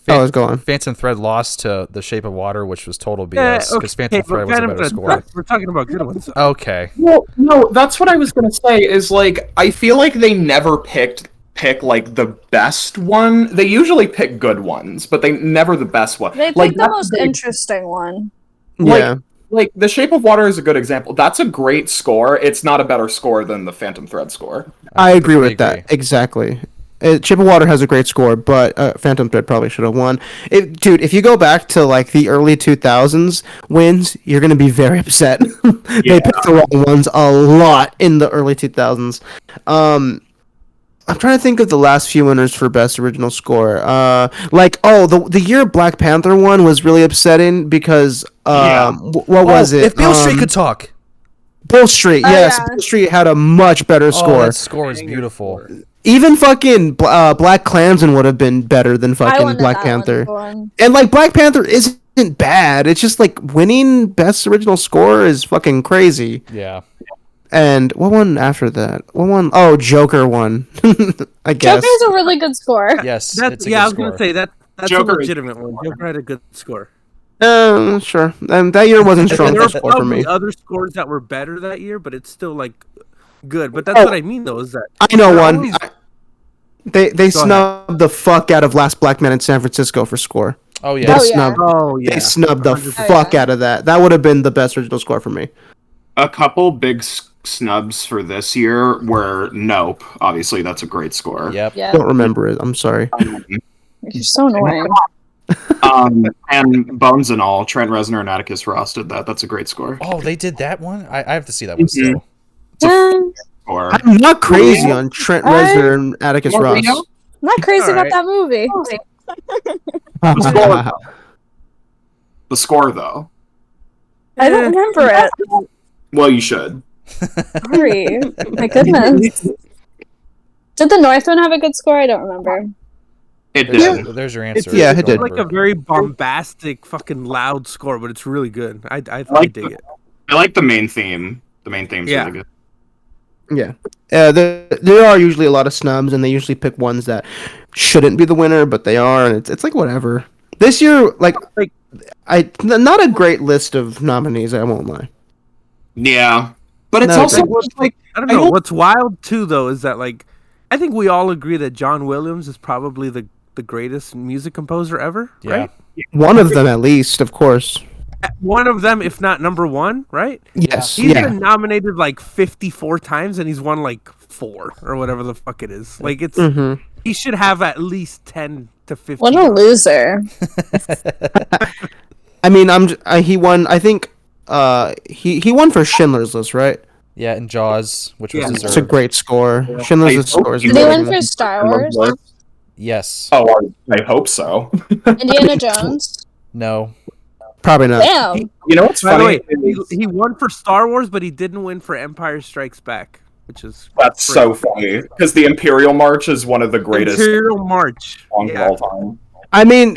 I was going. Phantom Thread lost to The Shape of Water, which was total Yeah, BS because Phantom but Thread was a better Thread- score. We're talking about good ones. Okay. Well, no, that's what I was gonna say. Is I feel like they never pick the best one. They usually pick good ones, but they never the best one. They picked the that's most the- interesting one. Yeah. like The Shape of Water is a good example. That's a great score. It's not a better score than the Phantom Thread score. I agree with that. Exactly. Shape of Water has a great score, but Phantom Thread probably should have won. Dude, if you go back to like the early 2000s wins, you're gonna be very upset. They picked the wrong ones a lot in the early 2000s. I'm trying to think of the last few winners for best original score. The year Black Panther won was really upsetting because what was it? If Beale Street could talk. Beale Street, yes, Beale Street had a much better score. That score is beautiful. Even fucking Black Klansman would have been better than fucking Black Panther. And like Black Panther isn't bad. It's just like winning best original score is fucking crazy. Yeah. And what won after that? What won? Oh, Joker won. I guess. Joker's a really good score. Yes. I was gonna say that's Joker a legitimate one. Joker had a good score. Sure. And that year wasn't strong There were score for me. probably other scores that were better that year, but it's still like good. But that's what I mean, though, is that I know one. They snubbed the fuck out of Last Black Man in San Francisco for score. Oh yeah. They snubbed the fuck out of that. That would have been the best original score for me. A couple big snubs for this year were Nope. Obviously, that's a great score. Yep. Yeah. Don't remember it. I'm sorry. You're so annoying. And Bones and All, Trent Reznor and Atticus Ross did that. That's a great score. Oh, they did that one? I have to see that one still. Score. I'm not crazy on Trent Reznor and Atticus Ross. I'm not crazy about that movie. The score, though. I don't remember it. Well, you should. Sorry. My goodness. Did the Northman have a good score? I don't remember. It did. There's your answer. It did. It's like a very bombastic, fucking loud score, but it's really good. I dig it. I like the main theme. The main theme's really good. Yeah. There are usually a lot of snubs, and they usually pick ones that shouldn't be the winner, but they are, and it's like whatever. This year, not a great list of nominees, I won't lie. Yeah. But it's also like I don't know. What's wild too, though, is that like I think we all agree that John Williams is probably the greatest music composer ever, right? One of them, at least, of course. One of them, if not number one, right? Yes. He's been nominated like 54 times, and he's won like 4 or whatever the fuck it is. Like it's he should have at least 10 to 15. What a loser! I mean, he won. I think he won for Schindler's List, right? Yeah, and Jaws, which was deserved. It's a great score. Schindler's List score is Did he win for Star Wars? Yes. Oh, I hope so. Indiana Jones? No. Probably not. Damn. You know what's By the funny? way, he won for Star Wars, but he didn't win for Empire Strikes Back, which is That's so funny because the Imperial March is one of the greatest Imperial March songs of all time. I mean,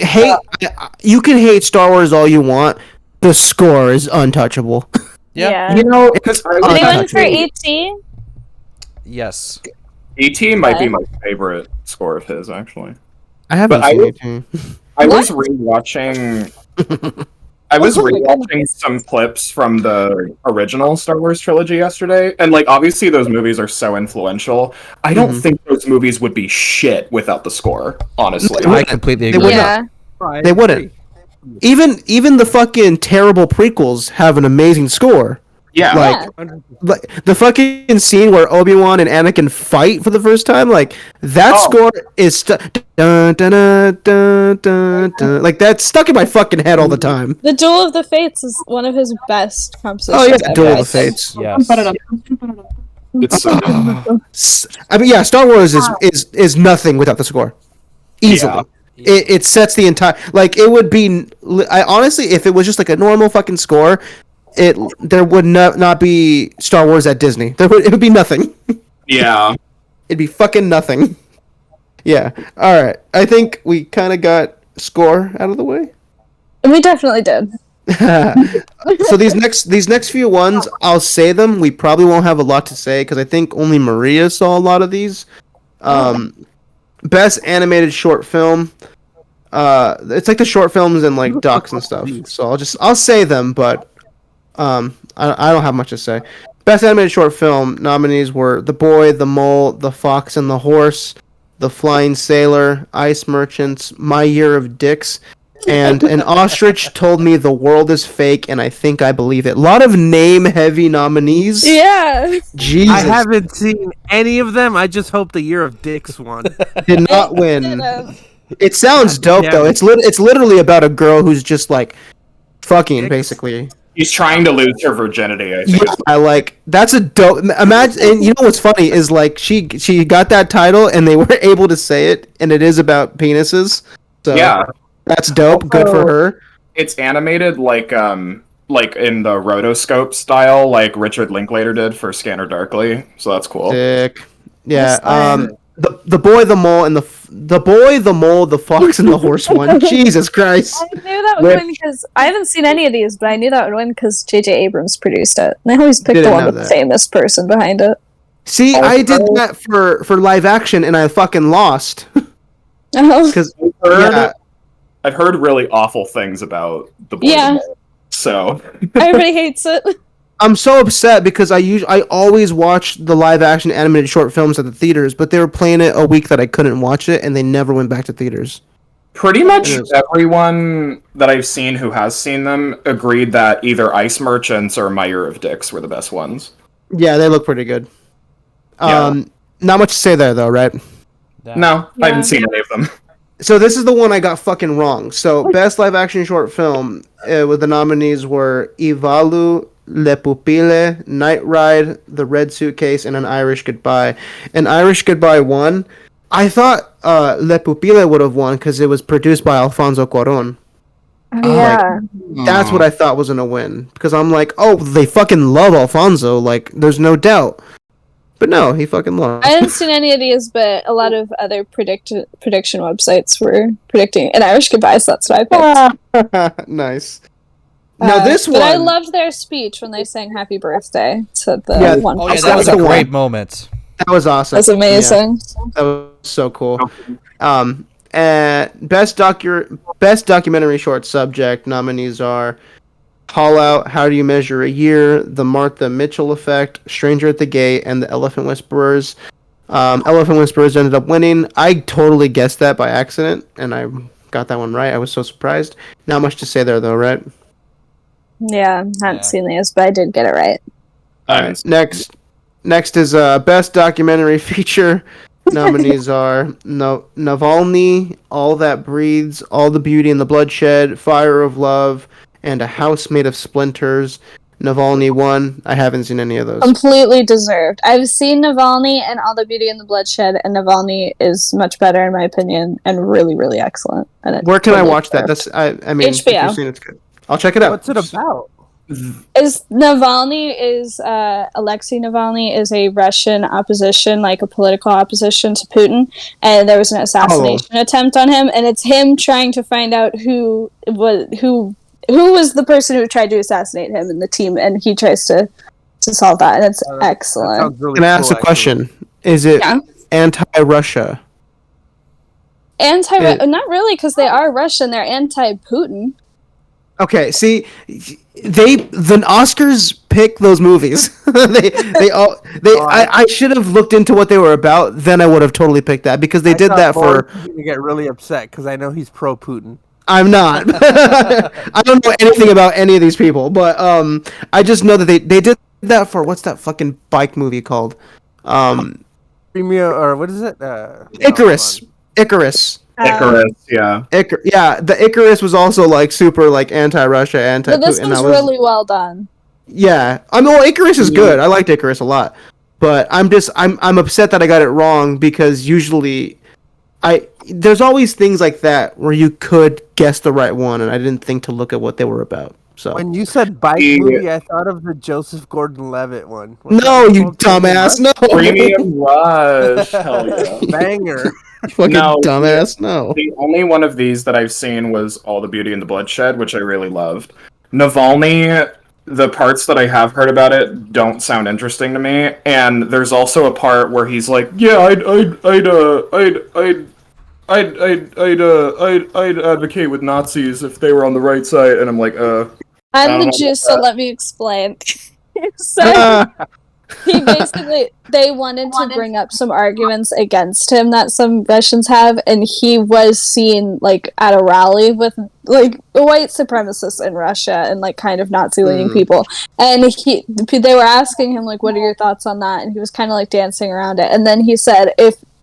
you can hate Star Wars all you want. The score is untouchable. Yeah. You know, because Did he win for E.T.? Yes. E.T. might be my favorite score of his, actually. I haven't But seen it. I was rewatching. I was rewatching some clips from the original Star Wars trilogy yesterday, and like obviously those movies are so influential. I don't think those movies would be shit without the score. Honestly, I completely agree. Yeah. They wouldn't. Even the fucking terrible prequels have an amazing score. yeah. Like the fucking scene where Obi-Wan and Anakin fight for the first time, like that score is dun, dun, dun, dun, dun, dun. Like that's stuck in my fucking head all the time. The Duel of the Fates is one of his best compositions. Oh yeah, ever, Duel of I the think. Fates. Yes. It's so good. I mean, yeah, Star Wars is nothing without the score. Easily. Yeah. It sets the entire, like, it would be, I honestly, if it was just like a normal fucking score, there would not be Star Wars at Disney. It would be nothing. Yeah. It'd be fucking nothing. Yeah. All right. I think we kind of got score out of the way. We definitely did. So these next few ones, I'll say them. We probably won't have a lot to say because I think only Maria saw a lot of these. Best animated short film. It's like the short films and like docs and stuff. So I'll say them, but I don't have much to say. Best animated short film nominees were The Boy, The Mole, The Fox and the Horse, The Flying Sailor, Ice Merchants, My Year of Dicks, And an ostrich told me the world is fake, and I think I believe it. A lot of name-heavy nominees. Yeah. Jesus. I haven't seen any of them. I just hope the Year of Dicks won. Did not win. Didn't. It sounds dope, though. Yeah. It's literally about a girl who's just, like, fucking, Dicks. basically. He's trying to lose her virginity, I think. Yeah, like, that's a dope... Imagine... And you know what's funny is, like, she got that title, and they were able to say it, and it is about penises. So, Yeah. that's dope. Good for her. It's animated like in the rotoscope style, like Richard Linklater did for Scanner Darkly. So that's cool. Sick. Yeah. That's The boy, the mole, and the boy, the mole, the fox, and the horse one. Jesus Christ. I knew that would win because I haven't seen any of these, but I knew that would win because J.J. Abrams produced it. And I always pick Didn't the one know with the that. famous person behind it. See, I did that for live action, and I fucking lost. Oh. Because I've heard really awful things about the boy. Yeah. So Everybody hates it. I'm so upset because I always watch the live action animated short films at the theaters, but they were playing it a week that I couldn't watch it, and they never went back to theaters. pretty much Yes. everyone that I've seen who has seen them agreed that either Ice Merchants or My Year of Dicks were the best ones. Yeah, they look pretty good. Yeah. Not much to say there, though, right? No, I haven't Yeah. seen any of them. So this is the one I got fucking wrong. So best live action short film with the nominees were Ivalu, Le Pupille, Night Ride, The Red Suitcase, and An Irish Goodbye. An Irish Goodbye won. I thought Le Pupille would have won because it was produced by Alfonso Cuarón. Yeah. That's what I thought was gonna win because I'm like, oh, they fucking love Alfonso. Like, there's no doubt. But no, he fucking lost. I haven't seen any of these, but a lot of other prediction websites were predicting an Irish Goodbye, so that's what I picked. Nice. Now this one. But I loved their speech when they sang "Happy Birthday" to the Yeah. one. Oh yeah, person. that was a the one. great moment. That was awesome. That's amazing. Yeah, that was so cool. And best documentary short subject nominees are Call Out, How Do You Measure a Year, The Martha Mitchell Effect, Stranger at the Gate, and The Elephant Whisperers. Elephant Whisperers ended up winning. I totally guessed that by accident, and I got that one right. I was so surprised. Not much to say there, though, right? Yeah, haven't seen these, but I did get it right. Alright, next is best documentary feature. Nominees are Navalny, All That Breathes, All the Beauty and the Bloodshed, Fire of Love, and A House Made of Splinters. Navalny won. I haven't seen any of those. Completely deserved. I've seen Navalny and All the Beauty and the Bloodshed, and Navalny is much better in my opinion, and really, really excellent. And Where can I watch that? That's I mean, if HBO. you've seen it, it's good. I'll check it out. What's it about? Navalny is Alexei Navalny is a Russian opposition, like a political opposition to Putin, and there was an assassination attempt on him, and it's him trying to find out who was the person who tried to assassinate him in the team, and he tries to solve that, and it's excellent. Really Can I ask a question? Is it anti-Russia? Not really, because they are Russian. They're anti-Putin. Okay, see, the Oscars pick those movies. I should have looked into what they were about. Then I would have totally picked that because they did that for. I'm gonna get really upset because I know he's pro Putin. I'm not. I don't know anything about any of these people, but I just know that they did that for what's that fucking bike movie called? Premium or what is it? Icarus. Icarus. Icarus, yeah. Yeah, the Icarus was also like super like anti-Russia, anti-Putin. But this was really well done. Yeah, I mean, well, Icarus is good. I liked Icarus a lot, but I'm upset that I got it wrong because usually, there's always things like that where you could guess the right one, and I didn't think to look at what they were about. So when you said bike movie, I thought of the Joseph Gordon-Levitt one. No, you dumbass! No, Premium Rush, hell yeah, banger. Fucking dumbass! No. The only one of these that I've seen was All the Beauty and the Bloodshed, which I really loved. Navalny, the parts that I have heard about it don't sound interesting to me, and there's also a part where he's like, "Yeah, I'd advocate with Nazis if they were on the right side," and I'm like, I'm the Jew, so let me explain. So he basically they wanted to bring up some arguments against him that some Russians have, and he was seen like at a rally with like white supremacists in Russia and like kind of Nazi leaning people, and they were asking him like, what are your thoughts on that, and he was kind of like dancing around it, and then he said,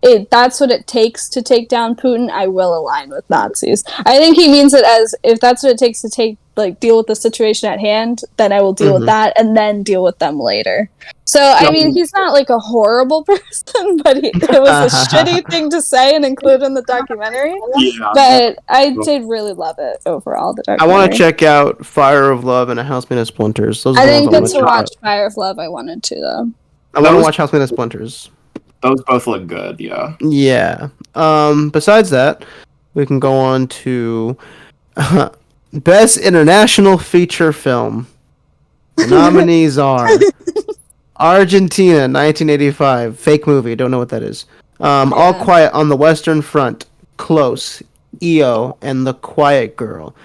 if that's what it takes to take down Putin, I will align with Nazis. I think he means it as, if that's what it takes to deal with the situation at hand, then I will deal with that and then deal with them later. So, I mean, he's not like a horrible person, but it was a shitty thing to say and include in the documentary. Yeah, but I did really love it overall, the documentary. I want to check out Fire of Love and A House Made of Splinters. I didn't get to watch Fire of Love. I wanted to, though. I want to watch House Made of Splinters. Those both look good, yeah. Yeah. Besides that, we can go on to Best International Feature Film. The nominees are Argentina, 1985, fake movie, don't know what that is. All Quiet on the Western Front, Close, EO, and The Quiet Girl.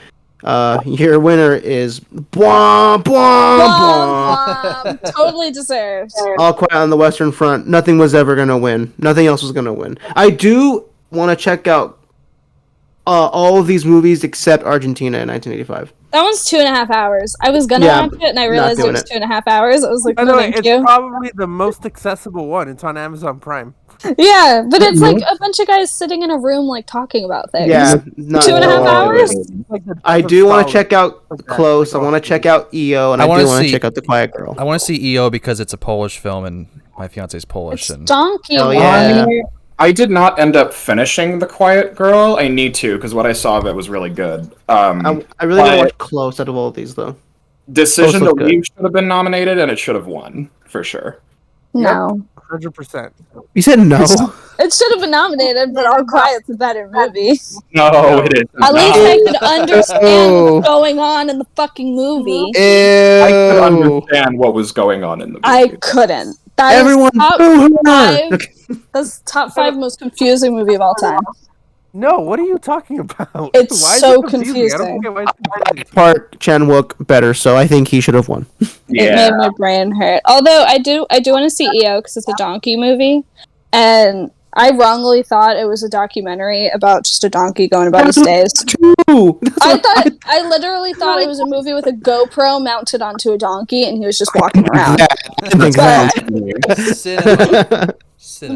Your winner is Bwah, Bwah, Bwah. Totally deserved. All Quiet on the Western Front. Nothing was ever going to win. Nothing else was going to win. I do want to check out all of these movies except Argentina in 1985. That one's 2.5 hours. I was gonna watch it, and I realized it was 2.5 hours. I was like, by the way, it's probably the most accessible one. It's on Amazon Prime. Yeah, but it's like a bunch of guys sitting in a room, like talking about things. Yeah, 2.5 hours. I do want to check out Close. I want to check out EO, and I do want to check out The Quiet Girl. I want to see EO because it's a Polish film, and my fiance's Polish. It's donkey. Oh yeah. I did not end up finishing The Quiet Girl. I need to, because what I saw of it was really good. I really want to watch Close out of all of these, though. Decision to Leave should have been nominated, and it should have won, for sure. No. 100%. You said no? It should have been nominated, but All Quiet's a better movie. No, it is. At least I could understand what's going on in the fucking movie. I could understand what was going on in the movie. I couldn't. Everyone That's top 5 most confusing movie of all time. No, what are you talking about? It's so confusing. Park Chan-wook better, so I think he should have won. It made my brain hurt. Although I do want to see EO because it's a donkey movie, and I wrongly thought it was a documentary about just a donkey going about his days. I literally thought it was a movie with a GoPro mounted onto a donkey, and he was just walking around.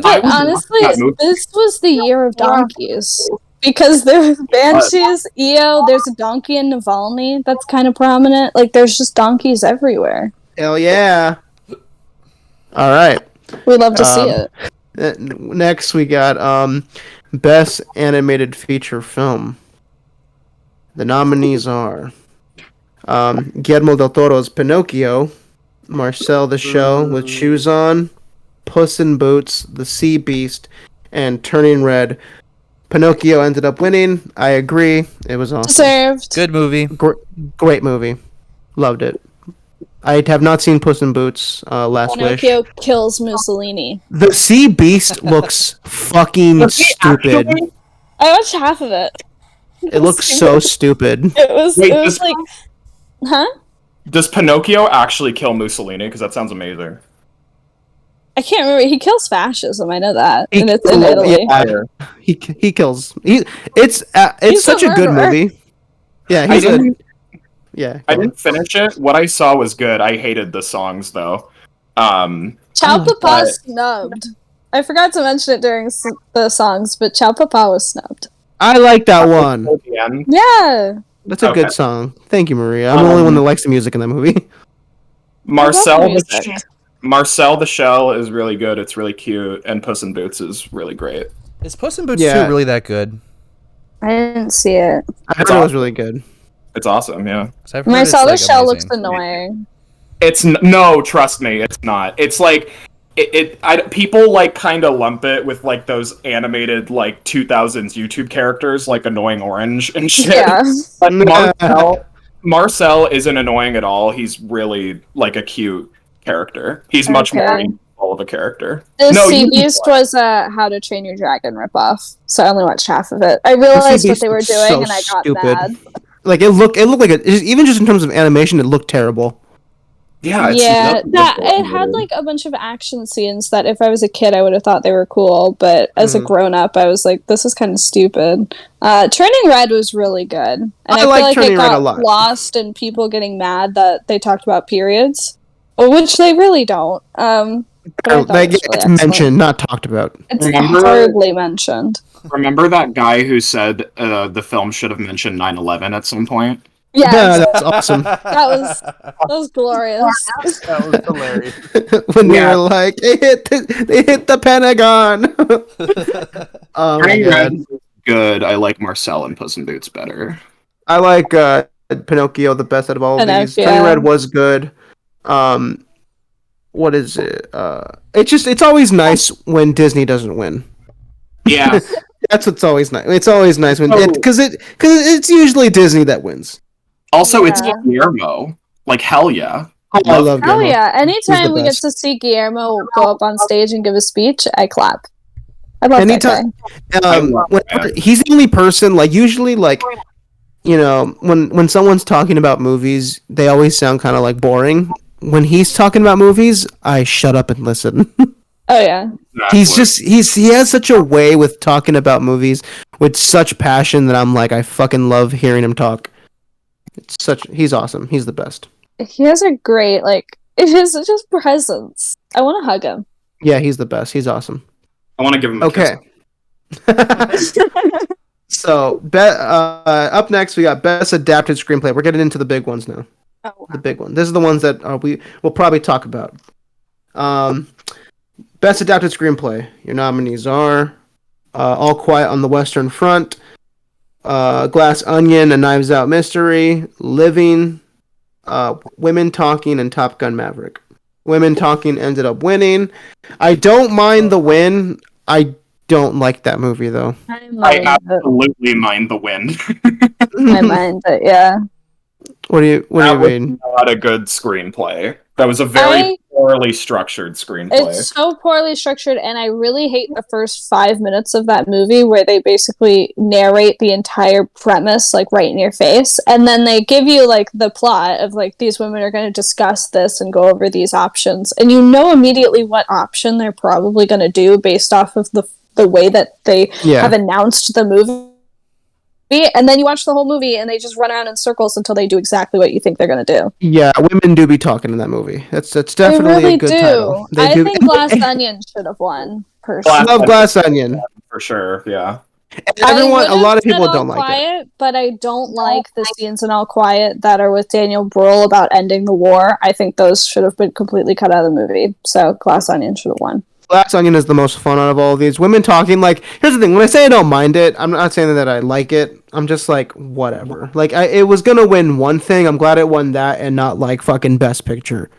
But honestly, this was the year of donkeys. Because there's Banshees, EO, there's a donkey in Navalny that's kind of prominent. Like, there's just donkeys everywhere. Hell yeah. All right. We love to see it. Next, we got Best Animated Feature Film. The nominees are Guillermo del Toro's Pinocchio, Marcel the Shell with Shoes On, Puss in Boots, The Sea Beast, and Turning Red. Pinocchio ended up winning. I agree. It was awesome. Deserved. Good movie. Great movie. Loved it. I have not seen Puss in Boots. Last Wish. Pinocchio kills Mussolini. The Sea Beast looks fucking stupid. I watched half of it. It looks so stupid. It was like, huh? Does Pinocchio actually kill Mussolini? Because that sounds amazing. I can't remember. He kills fascism. I know that, and it's in Italy. Yeah, he kills. It's such a good movie. Yeah, I didn't finish it. What I saw was good. I hated the songs though. Ciao Papa snubbed. I forgot to mention it during the songs, but Ciao Papa was snubbed. I like that one. Yeah, that's a good song. Thank you, Maria. I'm the only one that likes the music in that movie. Marcel the Shell is really good. It's really cute, and Puss in Boots is really great. Is Puss in Boots 2 really that good? I didn't see it. I heard it was really good. It's awesome, yeah. Marcel the Shell looks annoying. No, trust me, it's not. It's like people like kind of lump it with like those animated like 2000s YouTube characters like Annoying Orange and shit. Yeah. But Marcel isn't annoying at all. He's really like a cute character. He's much more meaningful of a character. The Sea Beast was a How to Train Your Dragon ripoff, so I only watched half of it. I realized what they were doing, and I got mad. Like it looked like even just in terms of animation, it looked terrible. Yeah, Yeah, that it had like a bunch of action scenes that if I was a kid I would have thought they were cool, but as a grown up I was like, this is kind of stupid. Turning Red was really good, and I feel like like Turning it Red a got lot. lost in people getting mad that they talked about periods, which they really don't. But I thought it was really It's excellent. mentioned, not talked about. It's Remember- hardly mentioned. Remember that guy who said the film should have mentioned 9/11 at some point? Yeah, That's awesome. that was glorious. That was hilarious. When they Yeah. were like, they hit the Pentagon. Oh my Turning god. Red is good. I like Marcel and Puss in Boots better. I like Pinocchio the best out of all of these. Pinocchio. Turning Red was good. What is it? It's always nice when Disney doesn't win. Yeah, That's what's always nice. It's always nice when Oh. because it's usually Disney that wins. also it's Yeah. Guillermo. Like hell yeah. Oh, I love Oh Guillermo. yeah! Anytime we get best. to see Guillermo go up on stage and give a speech, I clap. I love Anytime- that guy. Whenever, he's the only person, like usually, like when someone's talking about movies, they always sound kind of like boring. When he's talking about movies, I shut up and listen. Oh yeah, He has such a way with talking about movies with such passion that I'm like, I fucking love hearing him talk. He's awesome. He's the best. he has a great it is just presence. I want to hug him. Yeah, he's the best. He's awesome. I want to give him a kiss. Okay. So, up next we got best adapted screenplay. We're getting into the big ones now. Oh, The big one. This is the ones that we will probably talk about. Best adapted screenplay. Your nominees are All Quiet on the Western Front, Glass Onion, A Knives Out Mystery, Living, Women Talking, and Top Gun Maverick. Women Talking ended up winning. I don't mind the win. I don't like that movie though. I absolutely mind the win. I mind it. Yeah. What do you That was mean? not a good screenplay. That was a very poorly structured screenplay. It's so poorly structured, and I really hate the first 5 minutes of that movie where they basically narrate the entire premise like right in your face, and then they give you like the plot of like these women are going to discuss this and go over these options, and you know immediately what option they're probably going to do based off of the way that they have announced the movie. And then you watch the whole movie and they just run around in circles until they do exactly what you think they're going to do. Yeah, women do be talking in that movie. That's definitely really a good do. title. I think Glass Onion should have won. Personally, I love Glass Onion. For sure, yeah. A lot of said people All don't like it. Quiet, but I don't like the scenes in All Quiet that are with Daniel Bruhl about ending the war. I think those should have been completely cut out of the movie. So Glass Onion should have won. Glass Onion is the most fun out of all of these. Women talking, like, here's the thing. When I say I don't mind it, I'm not saying that I like it. I'm just like, whatever. Like, it was going to win one thing. I'm glad it won that and not, like, fucking Best Picture.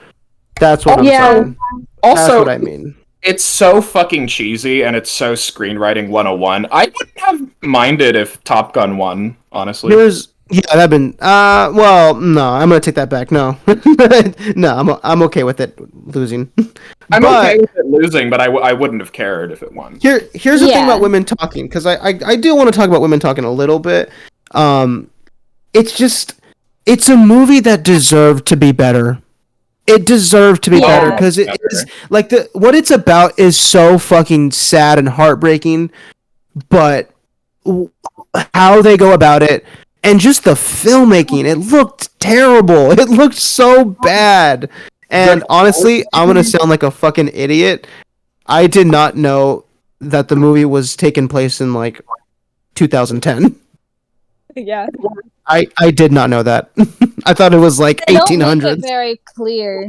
That's what I'm saying. Also, That's what I mean. It's so fucking cheesy and it's so screenwriting 101. I wouldn't have minded if Top Gun won, honestly. That'd been, well, no, I'm going to take that back. No. No, I'm okay with it losing. I'm okay with it losing, but I wouldn't have cared if it won. Here's the thing about women talking, because I do want to talk about women talking a little bit. It's a movie that deserved to be better. It deserved to be better because it is like what it's about is so fucking sad and heartbreaking, but how they go about it and just the filmmaking, it looked terrible. It looked so bad. And honestly, I'm gonna sound like a fucking idiot. I did not know that the movie was taking place in like 2010. Yeah. I did not know that. I thought it was like They don't 1800s. make it very clear.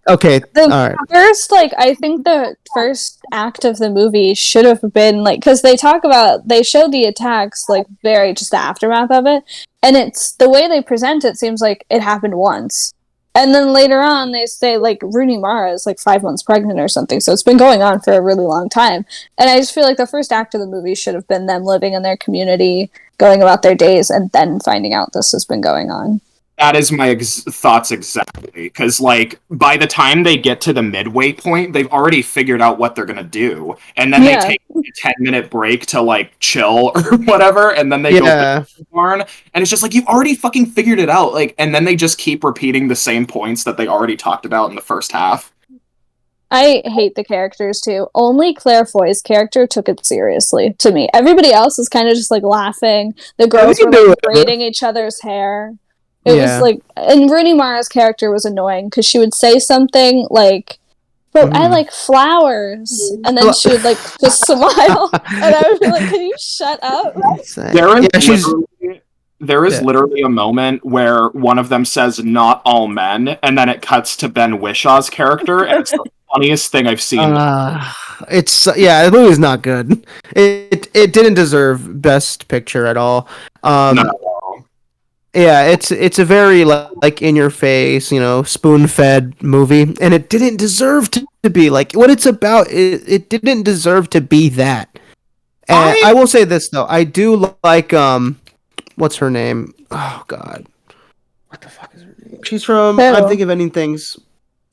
Okay, all right. First, I think the first act of the movie should have been because they show the attacks very just the aftermath of it, and it's the way they present it seems like it happened once, and then later on they say Rooney Mara is 5 months pregnant or something, so it's been going on for a really long time, and I just feel like the first act of the movie should have been them living in their community, going about their days, and then finding out this has been going on. That is my thoughts exactly. Because, like, by the time they get to the midway point, they've already figured out what they're going to do. And then they take a 10-minute break to, like, chill or whatever. And then they go back to the barn. And it's just like, you've already fucking figured it out. Like, and then they just keep repeating the same points that they already talked about in the first half. I hate the characters too. Only Claire Foy's character took it seriously to me. Everybody else is kind of just like laughing. The girls were like braiding each other's hair. It was like, and Rooney Mara's character was annoying because she would say something like, "But I like flowers," and then she would like just smile, and I would be like, "Can you shut up?" There is literally a moment where one of them says "not all men," and then it cuts to Ben Wishaw's character, and it's the funniest thing I've seen. The movie's not good. It didn't deserve Best Picture at all. Yeah, it's a very like in your face, spoon-fed movie, and it didn't deserve to be like what it's about. It didn't deserve to be that. And I will say this though, I do like what's her name? Oh God, what the fuck is her name? She's from I'm Thinking of Ending Things.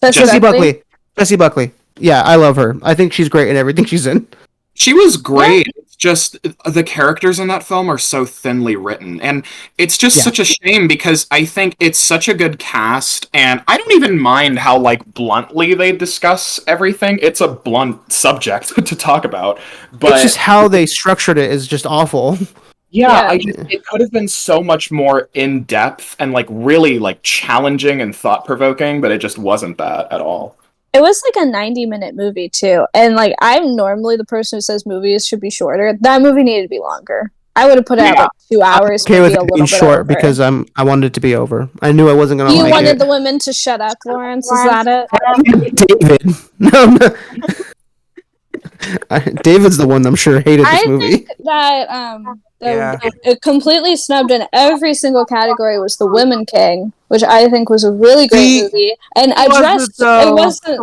Jessie Buckley. Jessie Buckley. Yeah, I love her. I think she's great in everything she's in. She was great. Yeah. It's just the characters in that film are so thinly written, and it's just such a shame because I think it's such a good cast, and I don't even mind how like bluntly they discuss everything. It's a blunt subject to talk about, but it's just how they structured it is just awful. Yeah, it could have been so much more in depth and like really like challenging and thought provoking, but it just wasn't that at all. It was like a 90-minute movie too, and like I'm normally the person who says movies should be shorter. That movie needed to be longer. I would have put it at like 2 hours. Okay, with it being short because I wanted it to be over. I knew I wasn't gonna. You wanted the women to shut up, Lawrence. Is that it? David, no. David's the one I'm sure hated this movie. I think that it completely snubbed in every single category was The Women King, which I think was a really great movie. And addressed it wasn't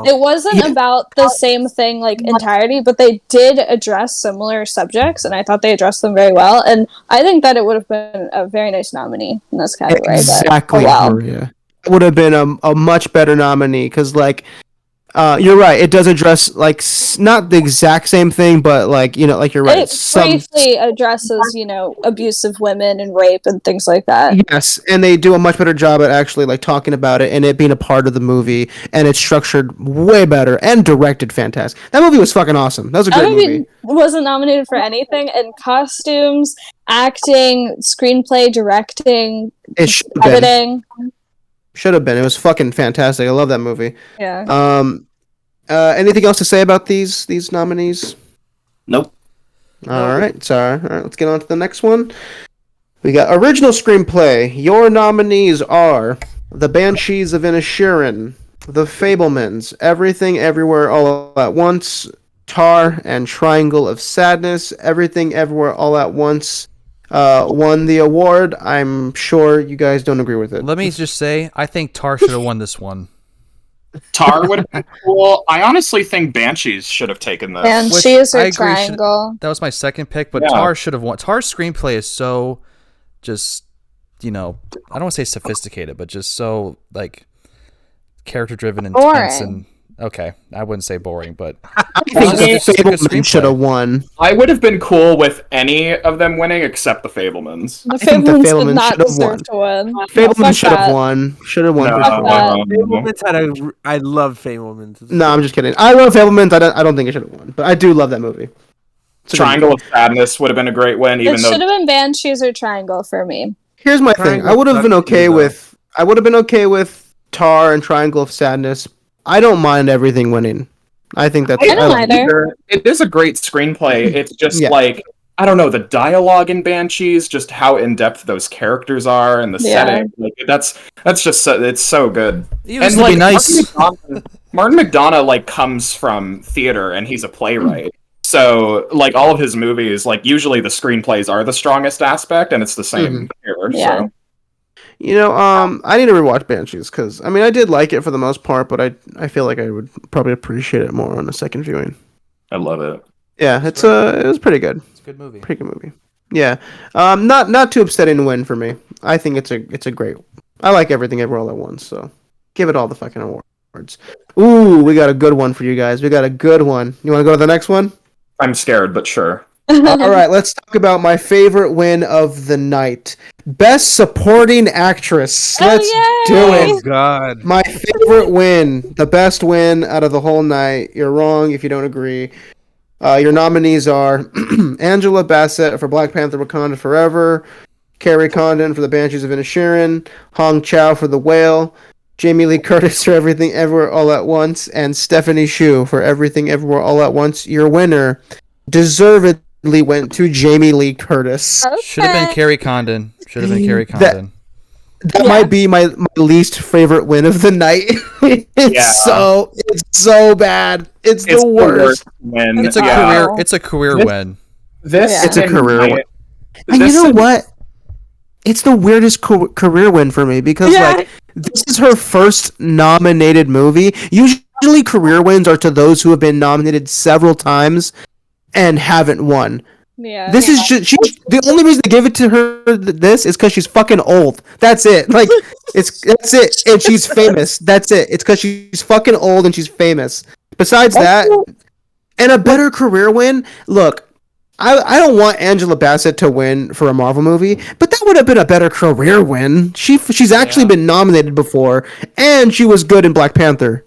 It wasn't about the same thing like entirety, but they did address similar subjects, and I thought they addressed them very well. And I think that it would have been a very nice nominee in this category. Exactly, Maria. It would have been a much better nominee because like. You're right. It does address like not the exact same thing, but like like you're right. It briefly addresses abusive women and rape and things like that. Yes, and they do a much better job at actually like talking about it and it being a part of the movie, and it's structured way better and directed fantastic. That movie was fucking awesome. That was a great movie. Wasn't nominated for anything, and costumes, acting, screenplay, directing, editing. Should have been. It was fucking fantastic. I love that movie. Yeah. Anything else to say about these nominees? Nope. All right. Let's get on to the next one. We got original screenplay. Your nominees are The Banshees of Inisherin, The Fabelmans, Everything Everywhere All at Once, Tar, and Triangle of Sadness. Everything Everywhere All at Once won the award. I'm sure you guys don't agree with it. Let me just say, I think Tar should have won this one. Tar would have been cool. I honestly think Banshees should have taken this. Banshees or Triangle. That was my second pick, but Tar should have won. Tar's screenplay is so just, I don't want to say sophisticated, but just so like character driven and intense and okay, I wouldn't say boring, but I think the Fabelmans should have won. I would have been cool with any of them winning except the Fabelmans. The Fabelmans did not deserve to win. Fabelmans should have won. Should have won. Fabelmans I love Fabelmans. No, I'm just kidding. I love Fabelmans. I don't think it should have won, but I do love that movie. Triangle of Sadness would have been a great win. It should have been Banshees or Triangle for me. Here's my thing. I would have been okay with Tar and Triangle of Sadness. I don't mind Everything winning. I think that's. I don't either. It is a great screenplay. It's just like I don't know, the dialogue in Banshees, just how in depth those characters are and the setting. Like that's just it's so good. And like nice. Martin McDonagh like comes from theater and he's a playwright. So like all of his movies, like usually the screenplays are the strongest aspect, and it's the same here. Yeah. So. I need to rewatch Banshees because I did like it for the most part, but I feel like I would probably appreciate it more on a second viewing. I love it. Yeah, it was pretty good. It's a good movie. Pretty good movie. Yeah, not too upsetting win for me. I think it's a great. I like Everything Everywhere All at Once, so give it all the fucking awards. Ooh, we got a good one for you guys. We got a good one. You want to go to the next one? I'm scared, but sure. All right, let's talk about my favorite win of the night. Best Supporting Actress. Let's do Oh it. God. My favorite win, the best win out of the whole night. You're wrong if you don't agree. Your nominees are Angela Bassett for Black Panther Wakanda Forever, Carrie Condon for The Banshees of Inisherin, Hong Chow for The Whale, Jamie Lee Curtis for Everything Everywhere All at Once, and Stephanie Hsu for Everything Everywhere All at Once. Your winner deservedly went to Jamie Lee Curtis. Should have been Okay. Carrie Condon. Should have been Carrie That- Condon. That might be my least favorite win of the night. It's so bad. It's the worst. win. It's a Yeah. career. It's a career This- win. This Yeah. It's a and career my- win. And you this know and- what? It's the weirdest career win for me because like this is her first nominated movie. Usually career wins are to those who have been nominated several times and haven't won. Yeah. This is just the only reason they give it to her this is because she's fucking old. That's it. Like that's it. And she's famous. That's it. It's because she's fucking old and she's famous. Besides that, and a better career win. Look, I don't want Angela Bassett to win for a Marvel movie, but that would have been a better career win. She's actually been nominated before, and she was good in Black Panther.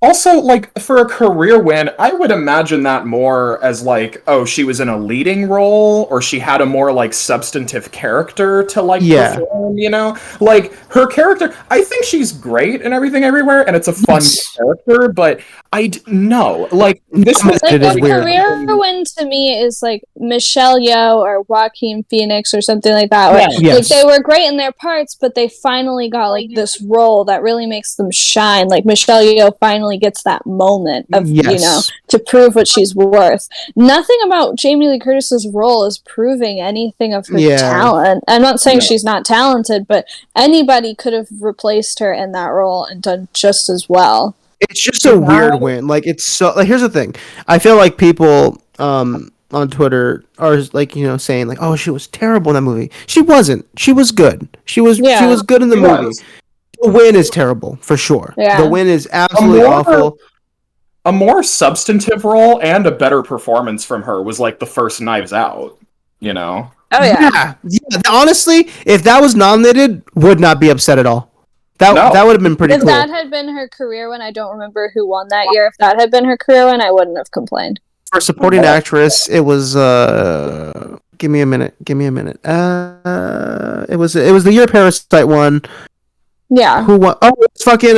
Also, like, for a career win, I would imagine that more as, like, oh, she was in a leading role, or she had a more, like, substantive character to, like, Yeah. perform, you know? Like, her character, I think she's great in Everything Everywhere, and it's a fun character, but no. Like, this is... Like, It is a weird. career win to me is like Michelle Yeoh or Joaquin Phoenix or something like that. Where, Yes. like, they were great in their parts, but they finally got like this role that really makes them shine. Like Michelle Yeoh finally gets that moment of Yes. to prove what she's worth. Nothing about Jamie Lee Curtis's role is proving anything of her Yeah. talent. I'm not saying she's not talented, but anybody could have replaced her in that role and done just as well. It's just a weird win. Like it's so. Like here's the thing. I feel like people on Twitter are like saying like, oh, she was terrible in that movie. She wasn't. She was good. She was good in the movie. was. The win is terrible for sure. Yeah. The win is absolutely more- awful. A more substantive role and a better performance from her was, like, the first Knives Out, you know? Oh yeah. Yeah. Honestly, if that was nominated, would not be upset at all. That No. would have been pretty If cool. that had been her career win, I don't remember who won that year. If that had been her career win, I wouldn't have complained. For supporting actress, it was give me a minute. It was the year Parasite won. Yeah. Who won? Oh, it's fucking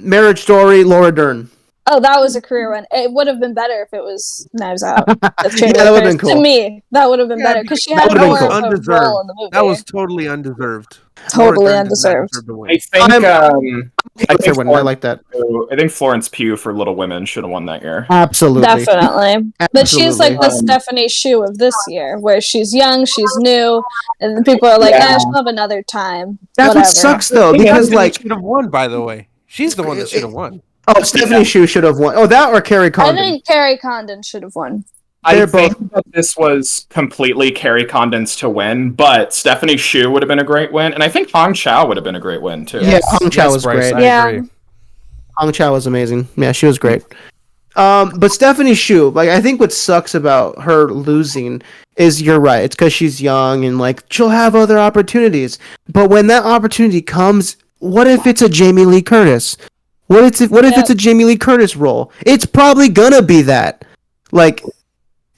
Marriage Story, Laura Dern. Oh, that was a career win. It would have been better if it was Knives Out. Yeah, that would've been cool. To me, that would have been better because she that had would've been more cool. of a Undeserved. role in the movie. That was totally undeserved. Totally Laura Dern did not undeserved. deserve to win. I think, I like that. I think Florence Pugh for Little Women should have won that year. Absolutely. Definitely. But she's like the Absolutely. Stephanie Hsu of this year, where she's young, she's new, and then people are like, she'll have another time. That's Whatever. what sucks though, Stephanie because like, should have won. By the way, she's the one that should have won. oh, Stephanie Hsu should have won. Oh, that or Carrie I Condon. think Carrie Condon should have won. I They're think that this was completely Carrie Condon's to win, but Stephanie Hsu would have been a great win, and I think Hong Chow would have been a great win too. Yeah, Hong Chow was Bryce, great. I Yeah. agree. Hong Chow was amazing. Yeah, she was great. But Stephanie Hsu, like, I think what sucks about her losing is you're right. It's because she's young and like she'll have other opportunities. But when that opportunity comes, what if it's a Jamie Lee Curtis? What if it's a Jamie Lee Curtis role? It's probably gonna be that. Like,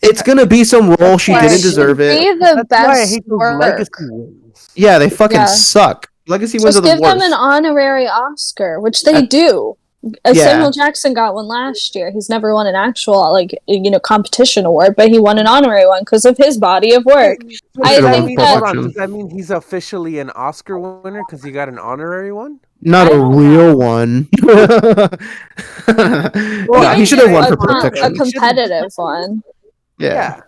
it's gonna be some role she Why didn't should deserve it. Be the That's why I best hate those work. legacy wins. Yeah, they fucking Yeah. suck. Legacy wins are Just the give worst. them an honorary Oscar, which they do. Yeah. Samuel Jackson got one last year. He's never won an actual competition award, but he won an honorary one because of his body of work. I Should've think won that Hold on, production. does that mean he's officially an Oscar winner because he got an honorary one? Not I a don't real one. No, he should have won for a protection. competitive one. Yeah.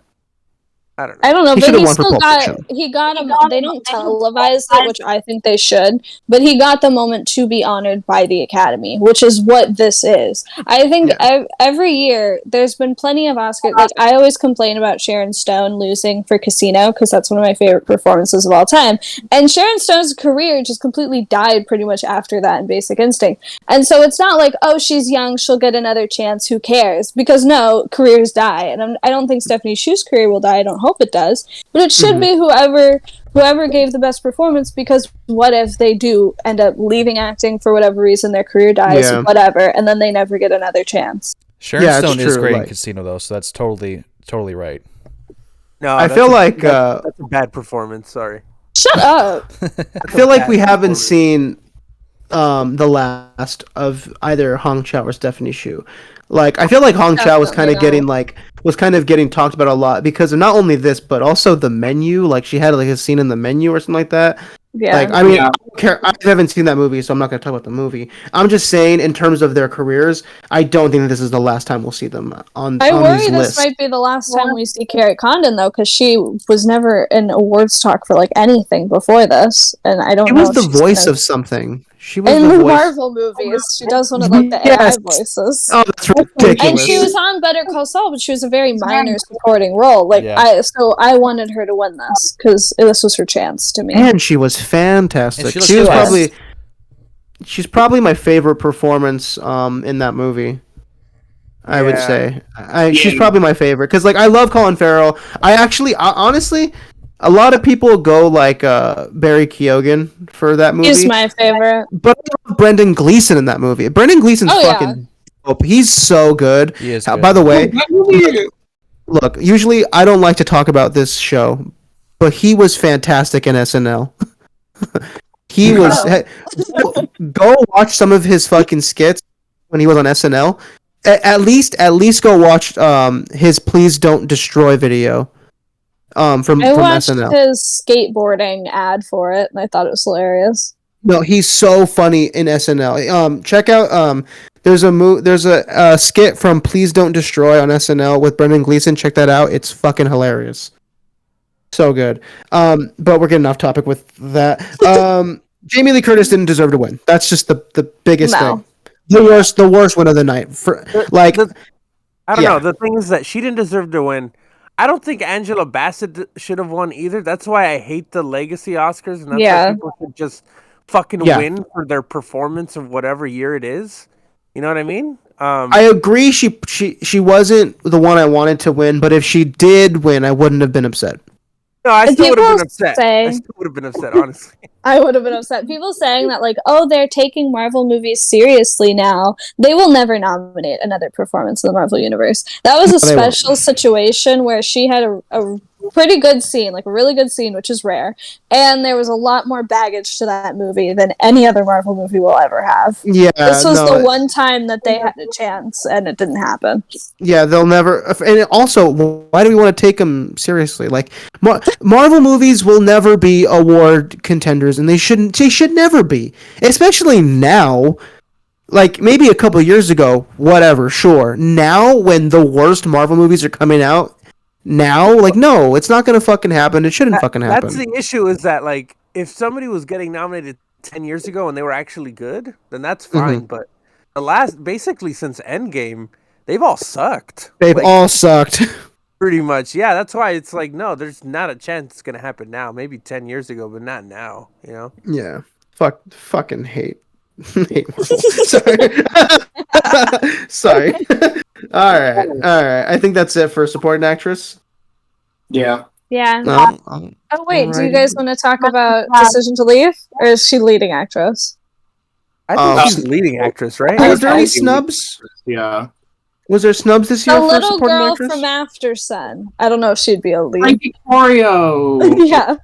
I don't know. I don't know, He but should've he won for still Pulp got Fiction. he got him. They don't televise it, which I think they should. But he got the moment to be honored by the Academy, which is what this is. I think every year there's been plenty of Oscars. Like I always complain about Sharon Stone losing for Casino because that's one of my favorite performances of all time. And Sharon Stone's career just completely died pretty much after that in Basic Instinct. And so it's not like, oh, she's young, she'll get another chance. Who cares? Because no, careers die, and I don't think Stephanie Shu's career will die. I don't hope it does, but it should be whoever gave the best performance, because what if they do end up leaving acting for whatever reason, their career dies, whatever, and then they never get another chance. Sharon Stone is true, great in like- Casino, though, so that's totally right. No, I feel like that's a bad performance. Sorry. Shut up. I feel like we haven't seen the last of either Hong Chau or Stephanie Shu. Like I feel like Hong Chau was kind of getting talked about a lot because of not only this but also the menu. Like she had like a scene in the menu or something like that. Yeah. Like I mean, I don't care. I haven't seen that movie, so I'm not going to talk about the movie. I'm just saying, in terms of their careers, I don't think that this is the last time we'll see them on. I worry these this lists. might be the last time we see Carrie Condon, though, because she was never in awards talk for like anything before this, and I don't She know. was if the she's voice gonna... of something. She was in the the voice. Marvel movies. She does one of like the Yes. AI voices. Oh, that's ridiculous. And she was on Better Call Saul, but she was a very minor supporting role. Like Yeah. I wanted her to win this because this was her chance to me. And she was fantastic. And she She looks was good. she's probably my favorite performance in that movie. I would say she's probably my favorite because like I love Colin Farrell. Honestly, a lot of people go like Barry Keoghan for that movie. He's my favorite. But I love Brendan Gleeson in that movie. Brendan Gleeson's Yeah. fucking dope. He's so good. He is good. By the way, look, usually I don't like to talk about this show, but he was fantastic in SNL. He was. Go watch some of his fucking skits when he was on SNL. At least go watch his "Please Don't Destroy" video. From I watched SNL. his skateboarding ad for it, and I thought it was hilarious. No, he's so funny in SNL. Check out there's a skit from Please Don't Destroy on SNL with Brendan Gleeson. Check that out. It's fucking hilarious. So good. But we're getting off topic with that. Jamie Lee Curtis didn't deserve to win. That's just the biggest thing. The worst win of the night. I don't know. The thing is that she didn't deserve to win. I don't think Angela Bassett should have won either. That's why I hate the Legacy Oscars, and that's why people should just fucking win for their performance of whatever year it is. You know what I mean? I agree. She wasn't the one I wanted to win, but if she did win, I wouldn't have been upset. No, I still would have People been upset. say- I still would have been upset, honestly. I would have been upset. People saying that, like, oh, they're taking Marvel movies seriously now. They will never nominate another performance in the Marvel Universe. That was a they won't. special situation where she had a pretty good scene, like a really good scene, which is rare. And there was a lot more baggage to that movie than any other Marvel movie will ever have. Yeah, This was the one time that they had a chance, and it didn't happen. Yeah, they'll never. And also, why do we want to take them seriously? Like, Marvel movies will never be award contenders, and they shouldn't. They should never be, especially now. Like maybe a couple years ago, whatever. Sure. Now, when the worst Marvel movies are coming out, now, like, no, it's not gonna fucking happen. It shouldn't fucking happen. That's the issue. Is that like if somebody was getting nominated 10 years ago and they were actually good, then that's fine. But basically since Endgame, they've all sucked. They've all sucked. Pretty much, yeah. That's why it's like, no, there's not a chance it's gonna happen now. Maybe 10 years ago, but not now. You know? Yeah. Fucking hate. Hate Marvel. Sorry. All right. I think that's it for supporting actress. Yeah. Yeah. Oh, Wait, do you alrighty. guys want to talk about Decision to Leave? Or is she leading actress? I think she's leading actress, right? Was there any snubs? Yeah. Was there snubs this year The for little supporting girl actress? from After Sun. I don't know if she'd be a lead. Frankie Corio. Yeah.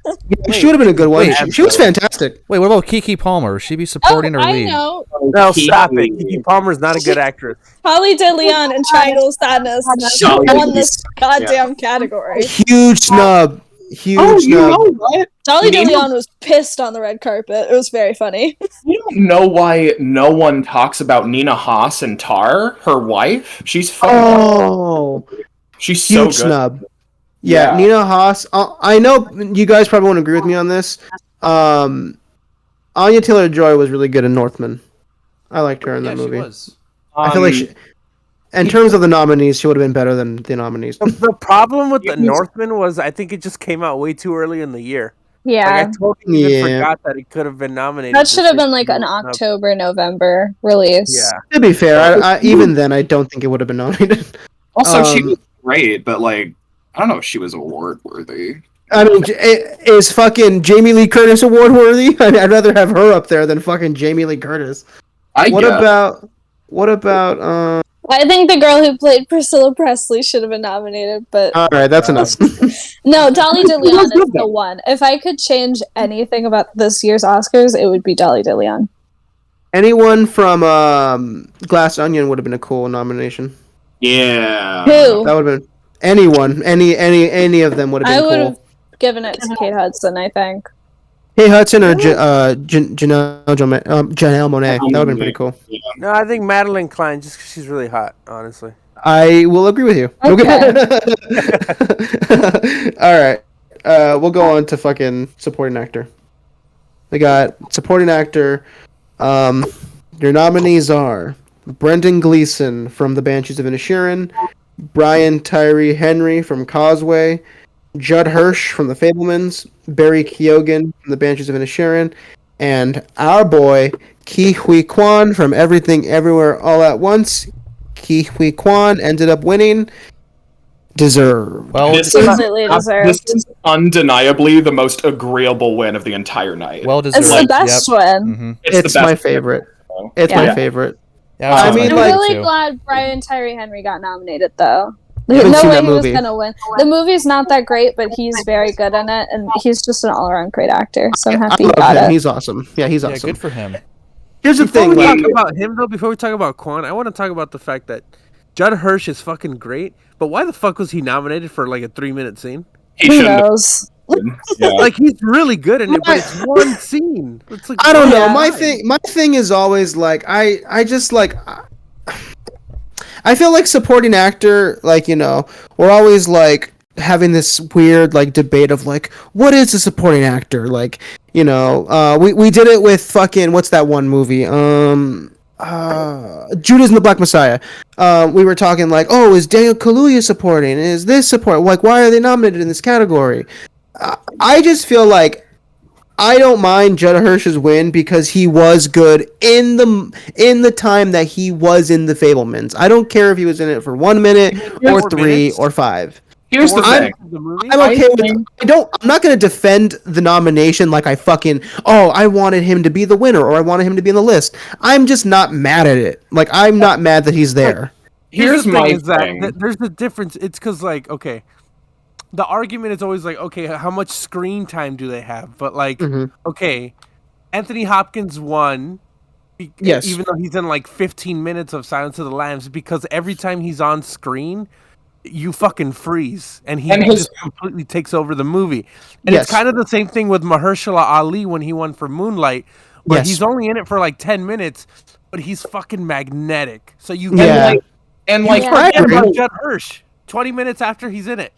Yeah, she would have been a good one. Wait, She was fantastic. Wait, what about Kiki Palmer? Would she be supporting or I lead? know. No, stop it. Kiki Palmer's not a good actress. Holly De Leon in Triangle of Sadness Charlie won this goddamn category. Huge snub. Huge Oh, you snub. know what? Holly De Leon was pissed on the red carpet. It was very funny. You don't know why no one talks about Nina Haas and Tar, her wife? She's fucking. Oh, She's so huge good. snub. Yeah, Yeah. Nina Haas. I know you guys probably won't agree with me on this. Anya Taylor-Joy was really good in Northman. I liked her in Yeah, that she movie. was. I feel like in terms of the nominees, she would have been better than the nominees. The problem with the It was- Northman was I think it just came out way too early in the year. Like Yeah. I totally even Yeah. forgot that it could have been nominated. That this should have year. been like an October, November release. Yeah. To be fair, even then, I don't think it would have been nominated. Also, she Um, was great, but like, I don't know if she was award worthy. I mean, is fucking Jamie Lee Curtis award worthy? I mean, I'd rather have her up there than fucking Jamie Lee Curtis. What about? I think the girl who played Priscilla Presley should have been nominated, but All right, that's enough. no, Dolly DeLeon is the one. If I could change anything about this year's Oscars, it would be Dolly DeLeon. Anyone from Glass Onion would have been a cool nomination. Yeah. Who? That would have been anyone, any of them would have I been would cool. have given it to Kate Hudson, I think. Hey Hudson or Janelle Monáe. That would have been pretty cool. No, I think Madeline Klein just 'cause she's really hot, honestly. I will agree with you. Okay. All right. We'll go on to fucking supporting actor. We got supporting actor. Your nominees are Brendan Gleeson from The Banshees of Inisherin, Brian Tyree Henry from Causeway, Judd Hirsch from The Fablemans, Barry Keoghan from The Banshees of Inisherin, and our boy Ke Huy Quan from Everything Everywhere All at Once. Ke Huy Quan ended up winning. Deserved. Well, This Completely this deserved. is undeniably the most agreeable win of the entire night. well deserved. It's the best one. hmm It's the my best. favorite. It's Yeah. my favorite. Yeah, I was mean, I'm my like- favorite really too. glad Brian Tyree Henry got nominated, though. Haven't No seen way that he was movie. gonna win. The movie's not that great, but he's very good in it, and he's just an all-around great actor. So I'm I happy he love got him. it. He's awesome. Yeah, he's Yeah, awesome. good for him. Here's the Before thing. we Like, talk about him, though, before we talk about Quan, I want to talk about the fact that Judd Hirsch is fucking great, but why the fuck was he nominated for like a 3-minute scene? He Who shouldn't have knows? been. Yeah. Like he's really good in it, but it's one scene. It's like I don't know. Yeah. My thing is always like I just like I feel like supporting actor, like, you know, we're always like having this weird like debate of like what is a supporting actor? Like, you know, we did it with fucking what's that one movie? Judas and the Black Messiah. We were talking like, oh, is Daniel Kaluuya supporting? Is this support? Like, why are they nominated in this category? I just feel like I don't mind Judd Hirsch's win because he was good in the time that he was in The Fablemans. I don't care if he was in it for 1 minute or 4 3 minutes. or 5. Here's the I'm- thing. The movie? I'm okay I with. think- I'm not going to defend the nomination like I fucking. Oh, I wanted him to be the winner or I wanted him to be in the list. I'm just not mad at it. Like I'm not mad that he's there. Here's the my thing is that thing. there's a difference. It's because like okay, the argument is always like okay, how much screen time do they have? But like Mhm. okay, Anthony Hopkins won. Yes. Even though he's in like 15 minutes of Silence of the Lambs, because every time he's on screen, you fucking freeze, and he And his- just completely takes over the movie. And Yes. it's kind of the same thing with Mahershala Ali when he won for Moonlight, where Yes. he's only in it for like 10 minutes, but he's fucking magnetic. So you Yeah. And like, Yeah. forget agree. about Judd Hirsch 20 minutes after he's in it.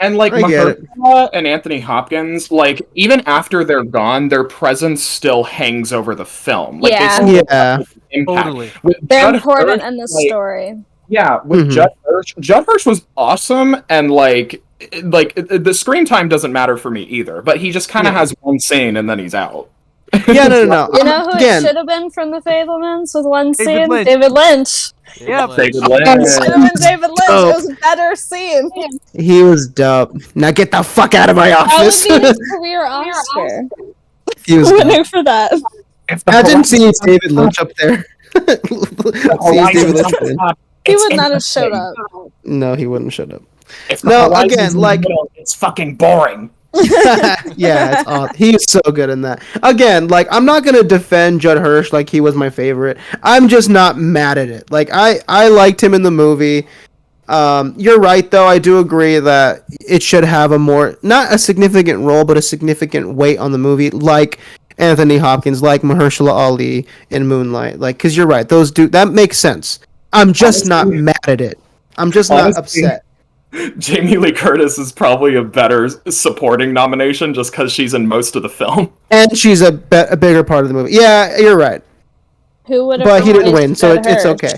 And like I get it. Mahershala and Anthony Hopkins, like even after they're gone, their presence still hangs over the film. Like Yeah. they still Yeah. have impact. Totally. With They're Judd important Hirsch, in the like, story. Yeah, with Mhm. Judd Hirsch was awesome, and like the screen time doesn't matter for me either. But he just kind of Yeah. has one scene and then he's out. Yeah, no. You know who Again, it should have been from the Fablemans with one David scene? Lynch. David Lynch. Yeah, David It Lynch. should have been David Lynch. Oh. It was a better scene. he was dope. Now get the fuck out of my That office. would be his career Oscar. he was dope. Winning for that. If the Imagine seeing horizon- David Lynch up there. Seeing David Lynch win. He It's would not have showed up. No, he wouldn't shut up. If the No, horizon's again, in the like- middle, it's fucking boring. Yeah, it's odd. He's so good in that. Again, like I'm not gonna defend Judd Hirsch like he was my favorite. I'm just not mad at it. Like I liked him in the movie. You're right though. I do agree that it should have a more not a significant role, but a significant weight on the movie, like Anthony Hopkins, like Mahershala Ali in Moonlight. Like, cause you're right. Those do that makes sense. I'm just not Honestly- mad at it. I'm just not Honestly, upset. Jamie Lee Curtis is probably a better supporting nomination just because she's in most of the film. And she's a bigger part of the movie. Yeah, you're right. Who would have? But he didn't win, so her? it's okay.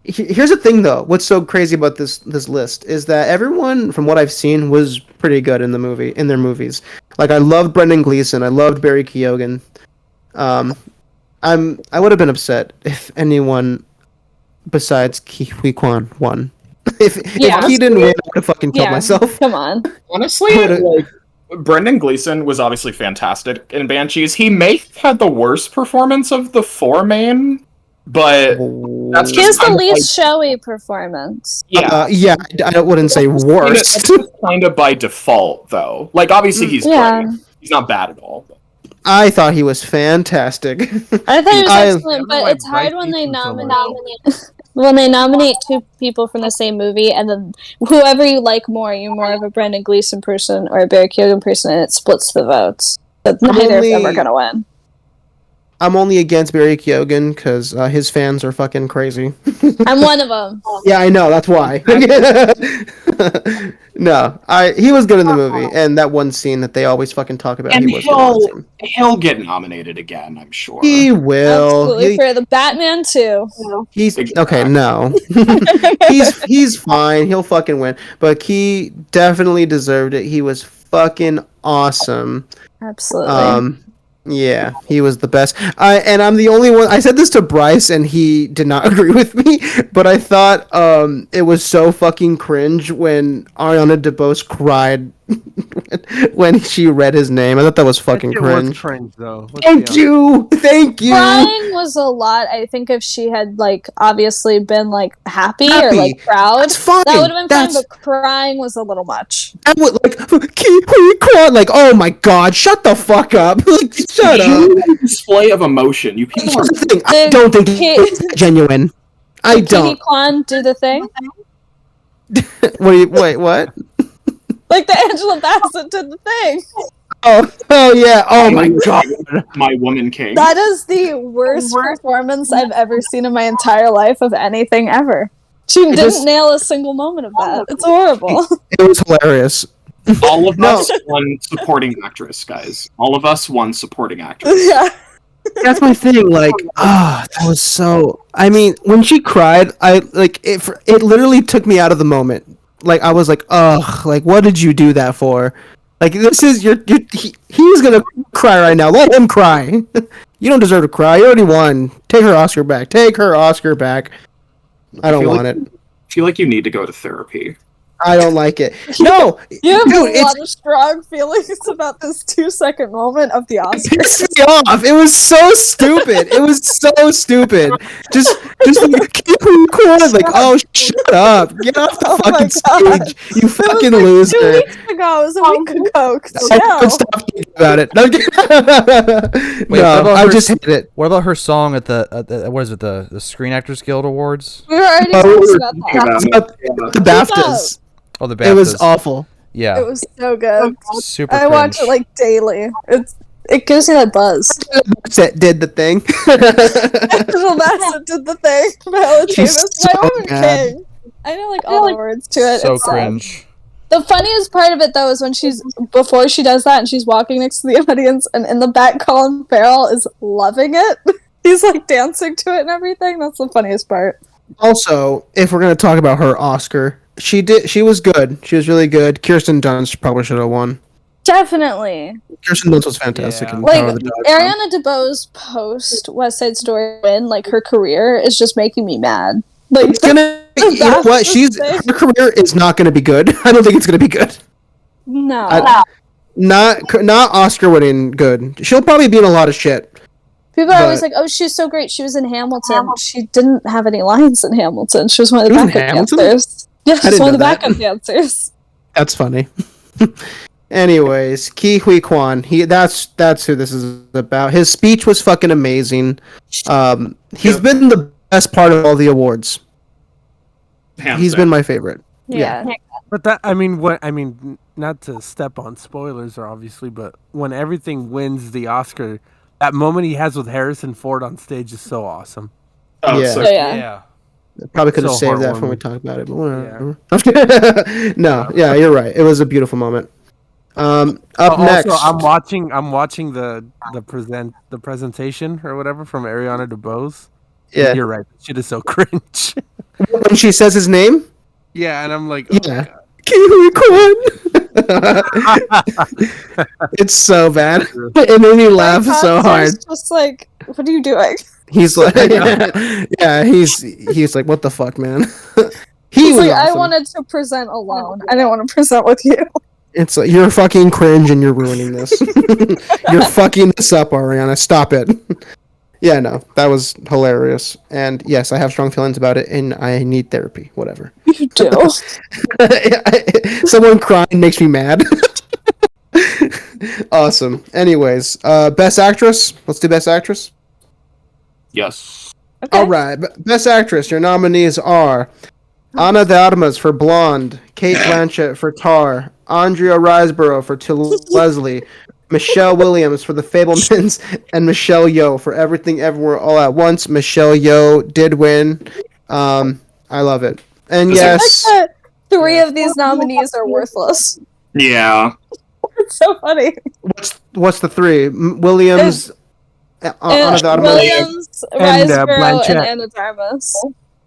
Here's the thing, though. What's so crazy about this list is that everyone, from what I've seen, was pretty good in their movies. Like, I loved Brendan Gleeson. I loved Barry Keoghan. I would have been upset if anyone besides Ke Huy Quan won. If he didn't win, I would have fucking killed myself. Come on. Honestly, like, Brendan Gleeson was obviously fantastic in Banshees. He may have had the worst performance of the four main, but that's He has just the least showy performance. Yeah, I wouldn't say worst. Kind of by default, though. Like, obviously he's great. He's not bad at all. I thought he was fantastic. I thought he was excellent, but it's hard when they nominate two people from the same movie, and then whoever you like more, you're more of a Brendan Gleeson person or a Barry Keoghan person, and it splits the votes. But neither of them are gonna win. I'm only against Barry Keoghan because his fans are fucking crazy. I'm one of them. Yeah, I know. That's why. No, he was good in the movie, and that one scene that they always fucking talk about. And he was he'll get nominated again, I'm sure. He will. Absolutely, for the Batman too. He's okay. No, he's fine. He'll fucking win. But he definitely deserved it. He was fucking awesome. Absolutely. Yeah, he was the best. And I'm the only one. I said this to Bryce, and he did not agree with me. But I thought it was so fucking cringe when Ariana DeBose cried when she read his name. I thought that was fucking cringe. Was cringe though. Thank you. Crying was a lot. I think if she had obviously been happy or proud, that would have been fine. But crying was a little much. I would oh my god, shut the fuck up. Shut up. Display of emotion. You people are. I don't think it's genuine. I don't. Did Kwan do the thing? Wait, what? Like the Angela Bassett did the thing. Oh yeah. Oh my god. My Woman King. That is the worst performance I've ever seen in my entire life of anything ever. She didn't nail a single moment of that. It's horrible. It was hilarious. All of us won supporting actress, guys. All of us won supporting actress. Yeah. That's my thing. That was so. I mean, when she cried, it literally took me out of the moment. I was like, ugh, what did you do that for? This is he's gonna cry right now. Let him cry. You don't deserve to cry. You already won. Take her Oscar back. Take her Oscar back. I don't want it. I feel like you need to go to therapy. I don't like it. No, you have a lot of strong feelings about this 2-second moment of the Oscars. It pissed me off. It was so stupid. It was so stupid. Just oh, shut up. Get off the fucking stage. You fucking loser. 2 weeks ago. It was a week ago. I could stop thinking about it. No, I just hate it. What about her song at the what is it, the Screen Actors Guild Awards? We were already talking about that. The BAFTAs. Oh, the BAFTAs. It was awful. Yeah. It was so good. Super I watch it daily. It gives me that buzz. Did the thing. Angela Bassett did the thing. Viola Davis, my Woman King. I know all the words to it. So cringe. The funniest part of it though is when before she does that and she's walking next to the audience and in the back Colin Farrell is loving it. He's dancing to it and everything. That's the funniest part. Also, if we're gonna talk about her Oscar, she was good. She was really good. Kirsten Dunst probably should have won. Definitely. Kirsten Dunst was fantastic. Yeah. In Power of the Dog. Ariana DeBose post West Side Story win, her career is just making me mad. It's gonna. You know what? Her career is not gonna be good. I don't think it's gonna be good. No. Not Oscar winning good. She'll probably be in a lot of shit. People are always oh, she's so great. She was in Hamilton. She didn't have any lines in Hamilton. She was one of the backup dancers. Yeah, she was one of the backup dancers. That's funny. Anyways, Ke Huy Quan. That's who this is about. His speech was fucking amazing. He's been the best part of all the awards. He's been my favorite. Yeah. But not to step on spoilers, obviously, but when everything wins the Oscar, that moment he has with Harrison Ford on stage is so awesome. Oh, yeah. so Yeah. Probably could have So saved that for when we heartwarming. talk about it, but whatever. No, yeah, you're right. It was a beautiful moment. Up next, Also, I'm watching the presentation or whatever from Ariana DeBose. yeah, You're right. Shit is so cringe. when she says his name, Yeah, and I'm like, oh yeah, my god. Kiwi Kwan. It's so bad. It made me laugh so hard. Just like, what are you doing? He's like, yeah, he's like, what the fuck, man? He He's was like, I awesome. wanted to present alone. I didn't want to present with you. It's like, you're fucking cringe and you're ruining this. You're fucking this up, Ariana. Stop it. Yeah, no, that was hilarious. And yes, I have strong feelings about it, and I need therapy. Whatever. You do. Someone crying makes me mad. Awesome. Anyways, best actress. Let's do best actress. Yes. Okay. All right, best actress. Your nominees are Ana de Armas for Blonde, Kate Blanchett for Tar, Andrea Riseborough for To Leslie, Michelle Williams for The Fablemans, and Michelle Yeoh for Everything Everywhere All at Once. Michelle Yeoh did win. I love it. And yes, I like that 3 of these nominees are worthless. Yeah. It's so funny. what's the 3? Williams, Ana de Armas. Williams, And, Riseborough, and Blanchett. Anna Darmus.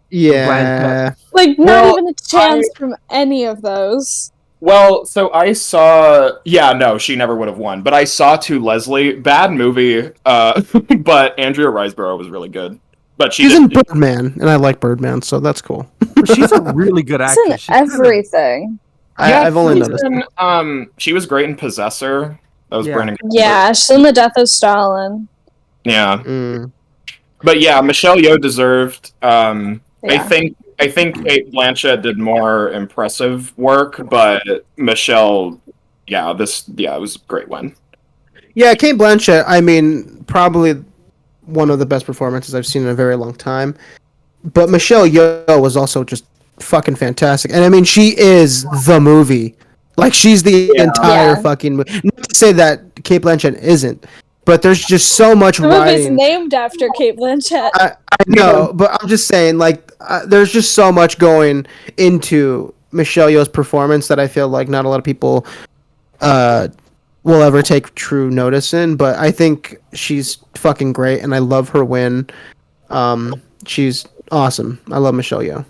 Yeah. Like, not Well, even a chance from any of those. Well, so I saw. Yeah, no, she never would have won. But I saw To Leslie. Bad movie. But Andrea Riseborough was really good. But She's in Birdman, and I like Birdman, so that's cool. She's a really good It's actress. in She's kind of- everything. I've only she's noticed. she was great in Possessor. That was Yeah. Brandon. Yeah, she's in The Death of Stalin. Yeah, Mm. but yeah, Michelle Yeoh deserved. I Yeah. think Kate Blanchett did more impressive work, but Michelle, it was a great win. Yeah, Kate Blanchett, I mean, probably one of the best performances I've seen in a very long time. But Michelle Yeoh was also just fucking fantastic. And I mean, she is the movie. Like, she's the entire Yeah. fucking movie. Not to say that Kate Blanchett isn't, but there's just so much The movie's writing. named after Kate Blanchett. I know, but I'm just saying, like, there's just so much going into Michelle Yeoh's performance that I feel like not a lot of people will ever take true notice in. But I think she's fucking great, and I love her win. She's awesome. I love Michelle Yeoh.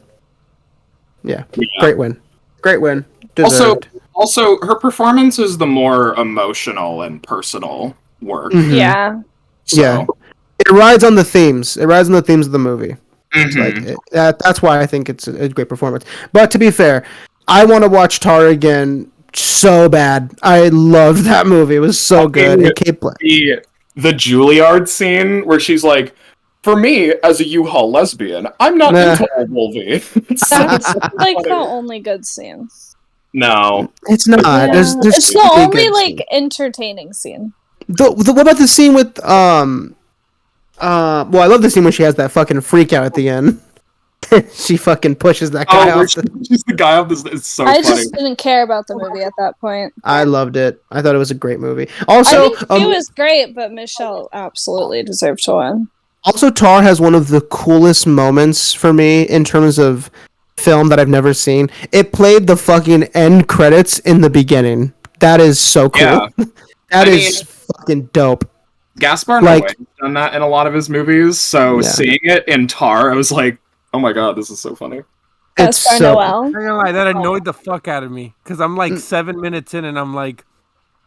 Yeah, great win. Great win. Deserved. Also, her performance is the more emotional and personal work. Mhm. Yeah. So, Yeah. It rides on the themes. It rides on the themes of the movie. mhm. Like that's why I think it's a great performance. But to be fair, I want to watch Tar again so bad. I loved that movie. It was so good. And Kate the Juilliard scene where she's like, "For me, as a U-Haul lesbian, I'm not Nah. into Wolvie." That's like the only good scene. No. It's not. Yeah. There's It's the really only good like scene. entertaining scene. What about the scene with well, I love the scene when she has that fucking freak out at the end. She fucking pushes that guy Oh, off. she's the guy off this. It's so I funny. just didn't care about the movie at that point. I loved it. I thought it was a great movie. I Also, think she was great, but Michelle absolutely deserved to win. Also, Tar has one of the coolest moments for me in terms of film that I've never seen. It played the fucking end credits in the beginning. That is so cool. Yeah. That I is fucking dope. Gaspar Like- Noé has done that in a lot of his movies, so Yeah. seeing it in Tar, I was like, "Oh my god, this is so funny." It's Gaspar so Noel. I'm not gonna lie, that annoyed the fuck out of me because I'm like 7 minutes in and I'm like,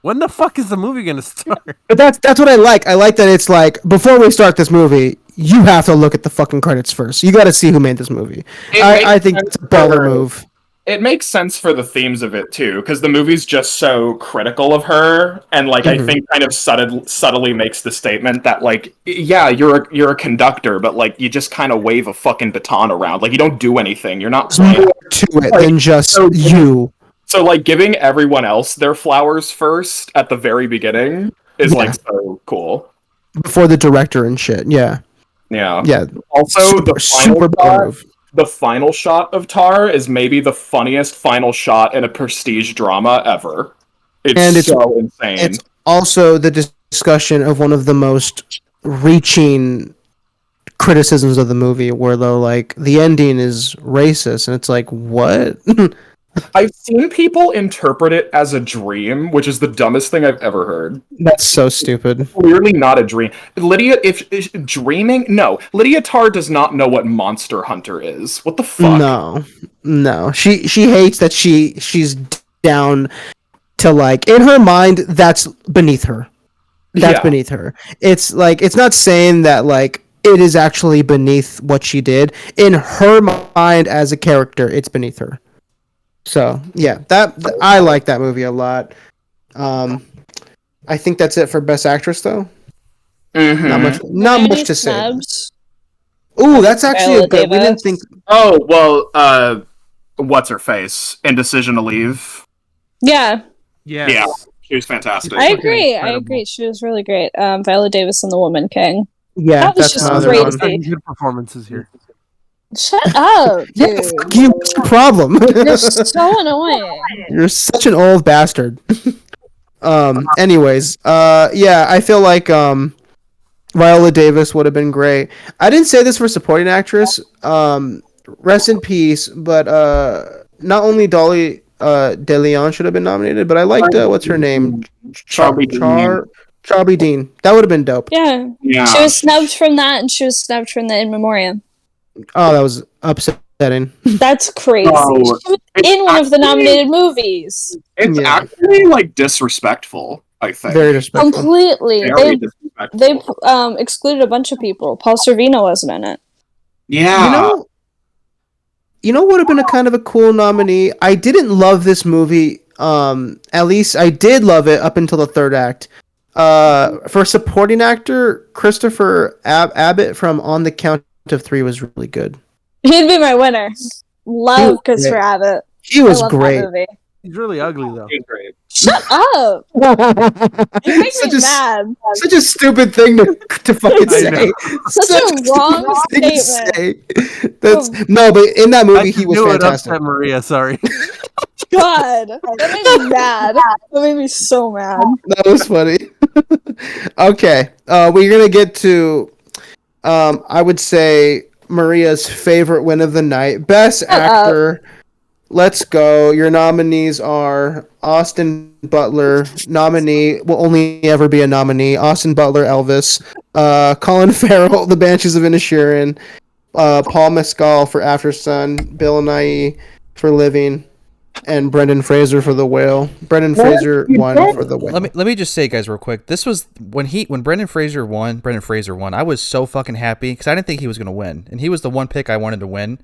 when the fuck is the movie gonna start? But that's what I like. I like that it's like before we start this movie, you have to look at the fucking credits first. You got to see who made this movie. I think it's a baller move. It makes sense for the themes of it too, because the movie's just so critical of her, and like I think kind of subtly makes the statement that like, yeah, you're a conductor, but like you just kind of wave a fucking baton around, like you don't do anything. You're not There's playing. more to it than just you. So like giving everyone else their flowers first at the very beginning is Yeah. like so cool. Before the director and shit. Yeah. Yeah. Yeah. Also, the super final baller shot, move. the final shot of Tar is maybe the funniest final shot in a prestige drama ever. It's so insane. It's also the discussion of one of the most reaching criticisms of the movie where though like the ending is racist and it's like what? I've seen people interpret it as a dream, which is the dumbest thing I've ever heard. That's so stupid. Clearly not a dream. Lydia, if dreaming, no. Lydia Tarr does not know what Monster Hunter is. What the fuck? No. She hates that she's down to like in her mind that's beneath her. That's beneath her. It's like it's not saying that like it is actually beneath what she did. In her mind as a character, it's beneath her. So yeah, I like that movie a lot. I think that's it for Best Actress though. Mm-hmm. Not much to say. Snubs? Ooh, that's actually a good. Viola We didn't think. Oh well, what's her face? Indecision to Leave. Yeah, Yeah, she was fantastic. I agree. incredible. She was really great. Viola Davis and The Woman King. Yeah, That was that's just another crazy. one. Good performances here. Shut up, Yeah, dude. fuck you. What's your problem? You're so annoying. You're such an old bastard. Anyways, yeah, I feel like Viola Davis would have been great. I didn't say this for supporting actress. Rest in peace, but not only Dolly De Leon should have been nominated, but I liked what's her name? Charlie Dean. Charlie Dean. That would have been dope. Yeah. Yeah. She was snubbed from that, and she was snubbed from the In Memoriam. Oh, that was upsetting. That's crazy. Oh, She was it's in one of the actually- nominated movies. It's Yeah. actually like disrespectful. I think Very disrespectful. Completely. Very disrespectful. They excluded a bunch of people. Paul Sorvino wasn't in it. Yeah. You know what would have been a kind of a cool nominee? I didn't love this movie. At least I did love it up until the third act. For supporting actor, Christopher Abbott from On the Count of Three was really good. He'd be my winner. Love Christopher great. Abbott. He was I love great. That movie. He's really ugly though. He's great. Shut up! You make such me a mad. such a stupid thing to fucking I say. know. Such a wrong stupid thing to statement. say. That's no, but in that movie he was knew it fantastic. upset Maria. Sorry. God, that made me mad. That made me so mad. That was funny. Okay, we're gonna get to, I would say Maria's favorite win of the night, Best Actor. Let's go. Your nominees are Austin Butler, nominee, will only ever be a nominee. Austin Butler, Elvis. Colin Farrell, The Banshees of Inisherin. Paul Mescal for After Sun. Bill Nighy for Living. And Brendan Fraser for The Whale. Brendan Fraser won for The Whale. Let me just say, guys, real quick. This was when Brendan Fraser won. I was so fucking happy because I didn't think he was gonna win, and he was the one pick I wanted to win,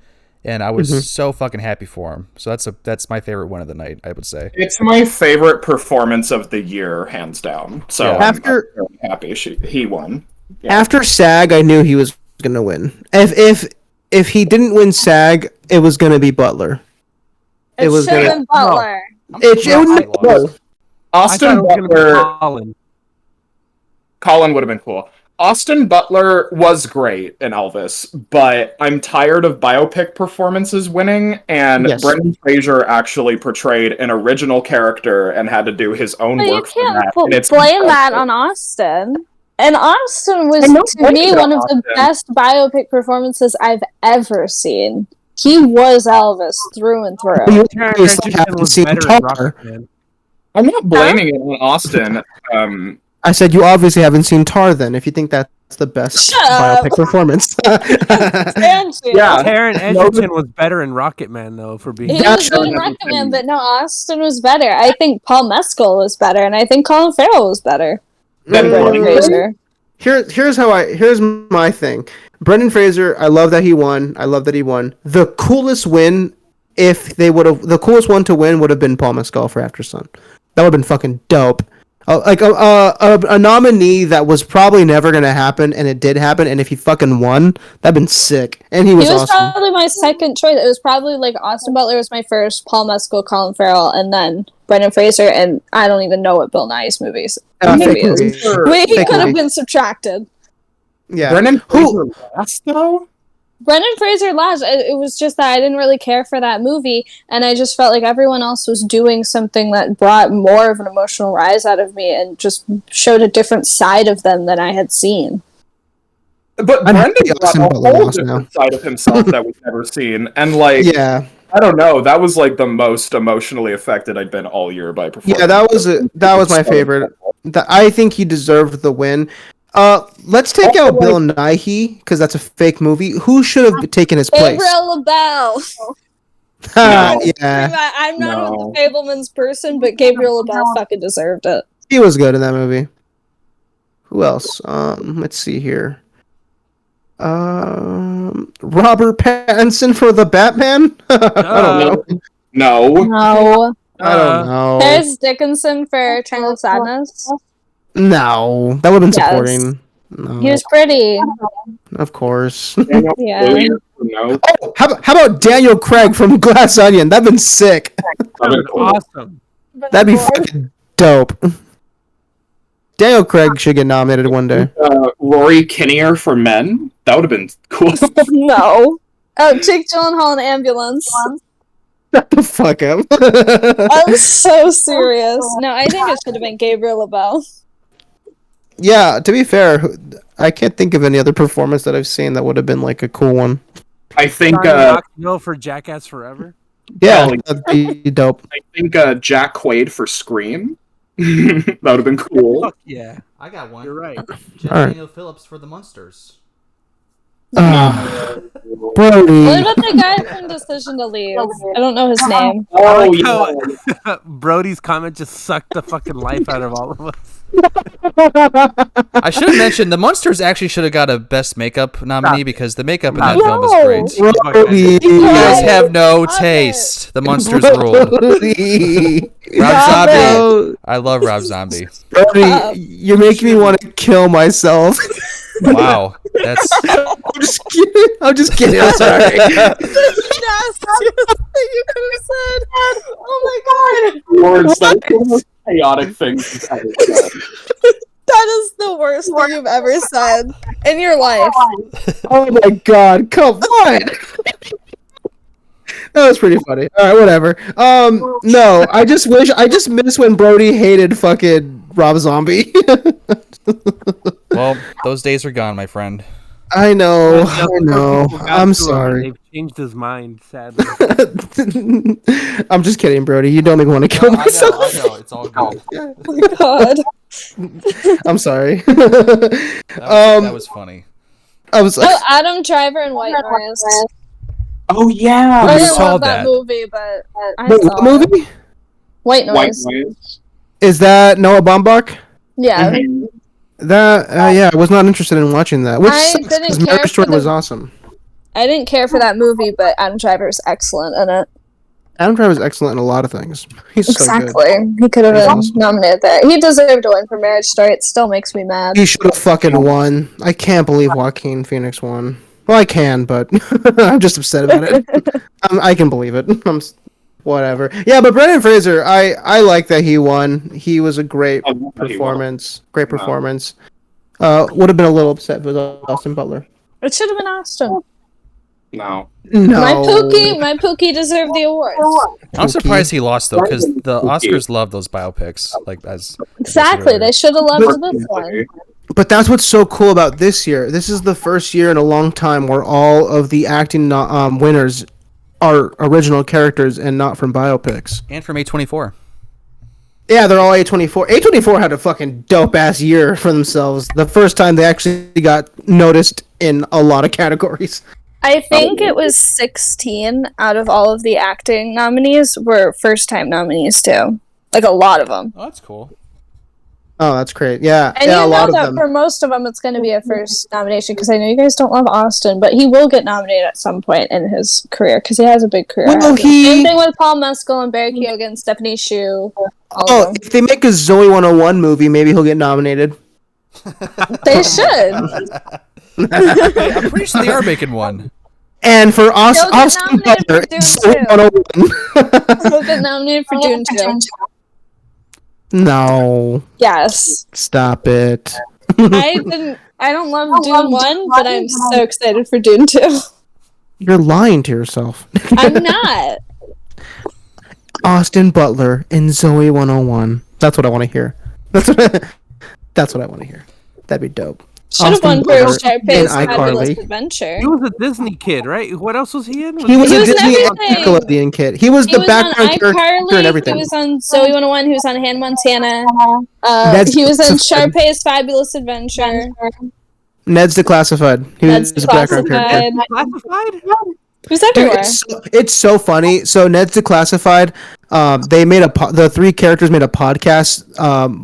and I was so fucking happy for him. So that's my favorite one of the night, I would say. It's my favorite performance of the year, hands down. So Yeah. I'm very happy he won. Yeah. After SAG, I knew he was gonna win. If he didn't win SAG, it was gonna be Butler. It was should have gonna- been Butler. Austin Butler. Colin. Colin would have been cool. Austin Butler was great in Elvis, but I'm tired of biopic performances winning, and Yes. Brendan Fraser actually portrayed an original character and had to do his own But you work for can't that. And it's blame that on Austin. And Austin was, I'm not to me, blaming it one on of the Austin. best biopic performances I've ever seen. He was Elvis through and through. You Karen obviously Edgerton haven't was seen better in Tar. Rocketman. I'm not blaming it on Austin. I said you obviously haven't seen Tar then, if you think that's the best Shut up. biopic performance. Stand you. Yeah. Taron Egerton was better in Rocketman though for being. He Yeah, was good in sure. Rocketman, but no, Austin was better. I think Paul Mescal was better, and I think Colin Farrell was better than Then Brendan Brendan Fraser. Here's my thing. Brendan Fraser, I love that he won. The coolest win, the coolest one to win would have been Paul Mescal for After Sun. That would have been fucking dope. A nominee that was probably never gonna happen, and it did happen. And if he fucking won, that'd been sick. And he was He was awesome. probably my second choice. It was probably like Austin Butler was my first, Paul Mescal, Colin Farrell, and then Brendan Fraser. And I don't even know what Bill Nye's movie is. Fake is. movie. Wait, he Fake could have movie. been subtracted. Yeah. Brendan Who- Fraser last though? Brendan Fraser last. It was just that I didn't really care for that movie, and I just felt like everyone else was doing something that brought more of an emotional rise out of me and just showed a different side of them than I had seen. But I'm Brendan happy got Austin a Butler whole lost now. different side of himself that we've never seen, and like, Yeah, I don't know, that was like the most emotionally affected I'd been all year by performance. yeah, that was my favorite. I think he deserved the win. Let's take out Bill Nighy because that's a fake movie. Who should have taken his place? Gabriel LaBelle. Ha, No. yeah, I'm not No. a Fableman's person, but Gabriel LaBelle fucking deserved it. he was good in that movie. Who else? Let's see here. Robert Pattinson for the Batman. I don't know. No. No. I don't know. There's Dickinson for Train of Sadness. No, that would have been Yes. supporting. No, He was pretty. of course. Daniel Yeah. Kaluuya, no. Oh, how about Daniel Craig from Glass Onion? That'd been sick. That was awesome. That'd be fucking dope. Daniel Craig should get nominated one day. Rory Kinnear for Men. That would have been cool. No. Oh, Jake Gyllenhaal in Ambulance. Shut the fuck up. I'm so serious. No, I think it should have been Gabriel LaBelle. Yeah, to be fair, I can't think of any other performance that I've seen that would have been like a cool one. I think No for Jackass Forever. Yeah, Oh, that'd be dope. Jack Quaid for Scream. That would have been cool. Fuck yeah, I got one. you're right. Jeff Alright. Daniel Phillips for the Munsters. Brody. What about the guy from Decision to Leave? I don't know his name. Oh, I like yeah. how Brody's comment just sucked the fucking life out of all of us. I should have mentioned the Munsters actually should have got a Best Makeup nominee because the makeup in that No. film is great. Brody. You guys Yeah. have no Love taste. The Munsters ruled. Brody. Rob Love Zombie. I love Rob Zombie. Brody, you're making me want to kill myself. Wow, that's I'm just kidding. I'm just kidding. I'm sorry. You could have said. Oh my god. Lawrence, that's the most chaotic thing you've ever said. That is the worst thing you've ever said in your life. Oh my god, come on. That was pretty funny. Alright, whatever. No, I just miss when Brody hated fucking Rob Zombie. well, those days are gone, my friend. I know. Got I'm to him, sorry. They've changed his mind, sadly. I'm just kidding, Brody. You don't even want to kill myself. I know. It's all good. Oh my god. I'm sorry. That was funny. I was like, Oh, Adam Driver and White Noise. Oh, yeah. I You didn't saw love that that. movie, but I wait, saw what it. movie? White White Noise. Noise. Is that Noah Baumbach? Yeah. That yeah, I was not interested in watching that. Which I sucks, didn't 'cause care Marriage Story for the- was awesome. I didn't care for that movie, but Adam Driver's excellent in it. Adam Driver is excellent in a lot of things. He's so good. Exactly. He could have He's been awesome. nominated there. He deserved to win for Marriage Story. It still makes me mad. He should have fucking won. I can't believe Joaquin Phoenix won. Well, I can, but I'm just upset about it. I can believe it. Whatever. Yeah, but Brendan Fraser, I like that he won. He was a great I love that he won. performance. Great performance. Would have been a little upset if it was Austin Butler. It should have been Austin. No. No. My Pookie deserved the award. I'm surprised he lost though, because the Oscars love those biopics. Like as Exactly. They should have loved this one. But that's what's so cool about this year. This is the first year in a long time where all of the acting winners are original characters and not from biopics. and from A24. Yeah, they're all A24. A24 had a fucking dope ass year for themselves. The first time they actually got noticed in a lot of categories. I think it was 16 out of all of the acting nominees were first-time nominees too. Like a lot of them. Oh, that's cool. Oh, that's great. Yeah, And yeah, a you know lot of that them. for most of them it's going to be a first nomination because I know you guys don't love Austin, but he will get nominated at some point in his career because he has a big career. Well, ahead of him. he- Same thing with Paul Mescal and Barry Keoghan, Stephanie Hsu. All Oh, of them. if they make a Zoe 101 movie, maybe he'll get nominated. They should. I'm pretty sure they are making one. And for He'll get Austin nominated Butler, for Dune it's Zoe 101. He'll get nominated for Dune too. No, Yes. stop it. I don't love Dune 1, but I'm so excited for Dune 2. You're lying to yourself. I'm not. Austin Butler in Zoe 101. That's what I want to hear. That's what I want to hear. That'd be dope. Should have won for Butler Sharpay's in Fabulous iCarly. Adventure. He was a Disney kid, right? What else was he in? He was He a was in Disney and everything. Nickelodeon kid. He was He the was on background character and iCarly. everything. He was on Zoe 101. He was on Hannah Montana. Ned's He was in Declassified. Sharpay's Fabulous Adventure. Ned's Declassified. He Ned's was a background character. Declassified. Classified? He was Dude, everywhere. it's so funny. So Ned's Declassified. They made the three characters made a podcast.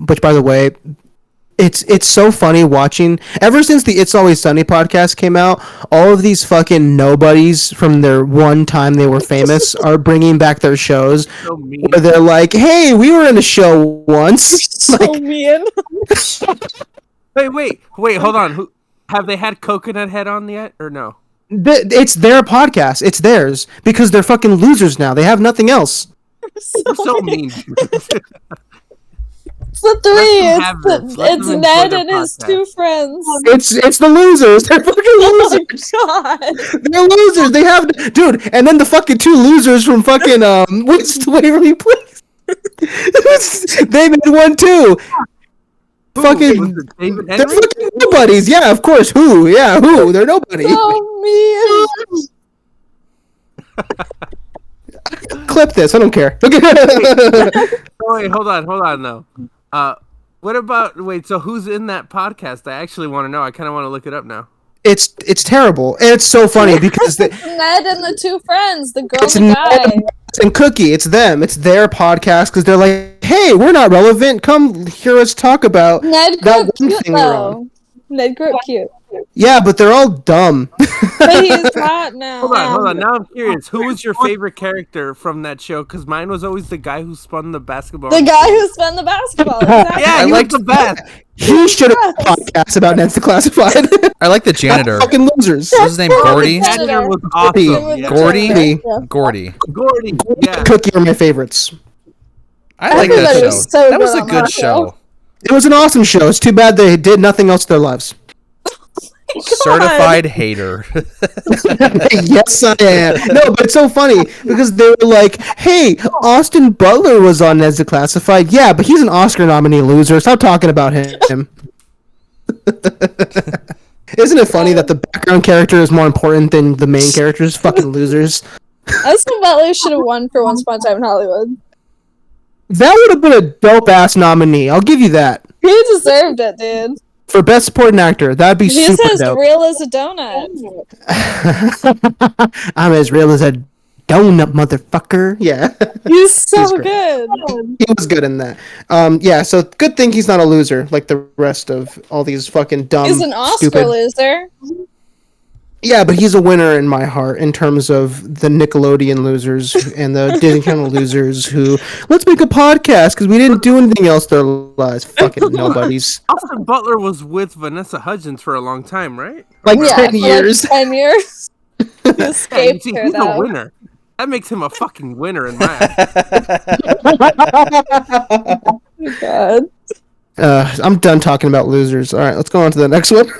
Which, by the way, it's so funny watching. Ever since the It's Always Sunny podcast came out, all of these fucking nobodies from their one time they were famous are bringing back their shows. So mean. Where they're like, "Hey, we were in a show once." So mean. Wait, hold on. Have they had Coconut Head on yet, or no? It's their podcast. It's theirs because they're fucking losers now. They have nothing else. You're so mean. It's the three. Let them have this. Let It's them enjoy Ned their and his podcast. two friends. It's the losers. They're fucking Oh losers. my god. They're losers. They have dude, and then the fucking two losers from fucking what's the Waverly Place? They made one too. Fucking, Was it David they're Henry? fucking nobodies. Yeah, of course. Who? Yeah, who? They're nobody. So mean. Clip this. I don't care. Okay. Oh, wait, hold on though. What about so who's in that podcast? I actually want to know. I kind of want to look it up now. It's terrible, and it's so funny because Ned and the two friends, the girl it's and the guy. Ned and Cookie. It's them. It's their podcast because they're like, hey, we're not relevant. Come hear us talk about Ned grew that up one cute thing we're on. though. Ned grew up cute. Yeah, but they're all dumb. But he's hot now. Hold on. Now I'm curious. Who was your favorite character from that show? Because mine was always the guy who spun the basketball. The guy who spun the basketball. Exactly. Yeah, he was the best. He should have a podcast about Ned's Declassified. I like the janitor. Fucking losers. What was his name? Gordy? Janitor was Gordy. awesome. Yeah. Gordy? Yeah. Gordy. Gordy. Yeah. Cookie are my favorts. I like that Everybody show. was so That was good a on good that show. It was an awesome show. It's too bad they did nothing else to their lives. Certified hater. Yes, I am. No, but it's so funny because they were like, hey, Austin Butler was on Ned's Declassified. Yeah, but he's an Oscar nominee loser. Stop talking about him. Isn't it funny that the background character is more important than the main characters? Fucking losers. Austin Butler should have won for Once Upon a Time in Hollywood. That would have been a dope-ass nominee. I'll give you that. He deserved it, dude. For Best Supporting Actor, that'd be He's super as dope. real as a donut. I'm as real as a donut, motherfucker. Yeah. He's so great. good. He was good in that. Yeah, so good thing he's not a loser like the rest of all these fucking dumb, He's an Oscar stupid. loser. Yeah, but he's a winner in my heart in terms of the Nickelodeon losers and the Disney Channel losers who, let's make a podcast because we didn't do anything else their lives. Fucking nobodies. Austin Butler was with Vanessa Hudgens for a long time, right? Like Yeah, 10 for years. Like 10 years. He Yeah, you escaped see, her, he's a though. winner. That makes him a fucking winner in my eyes. God. I'm done talking about losers. All right, let's go on to the next one.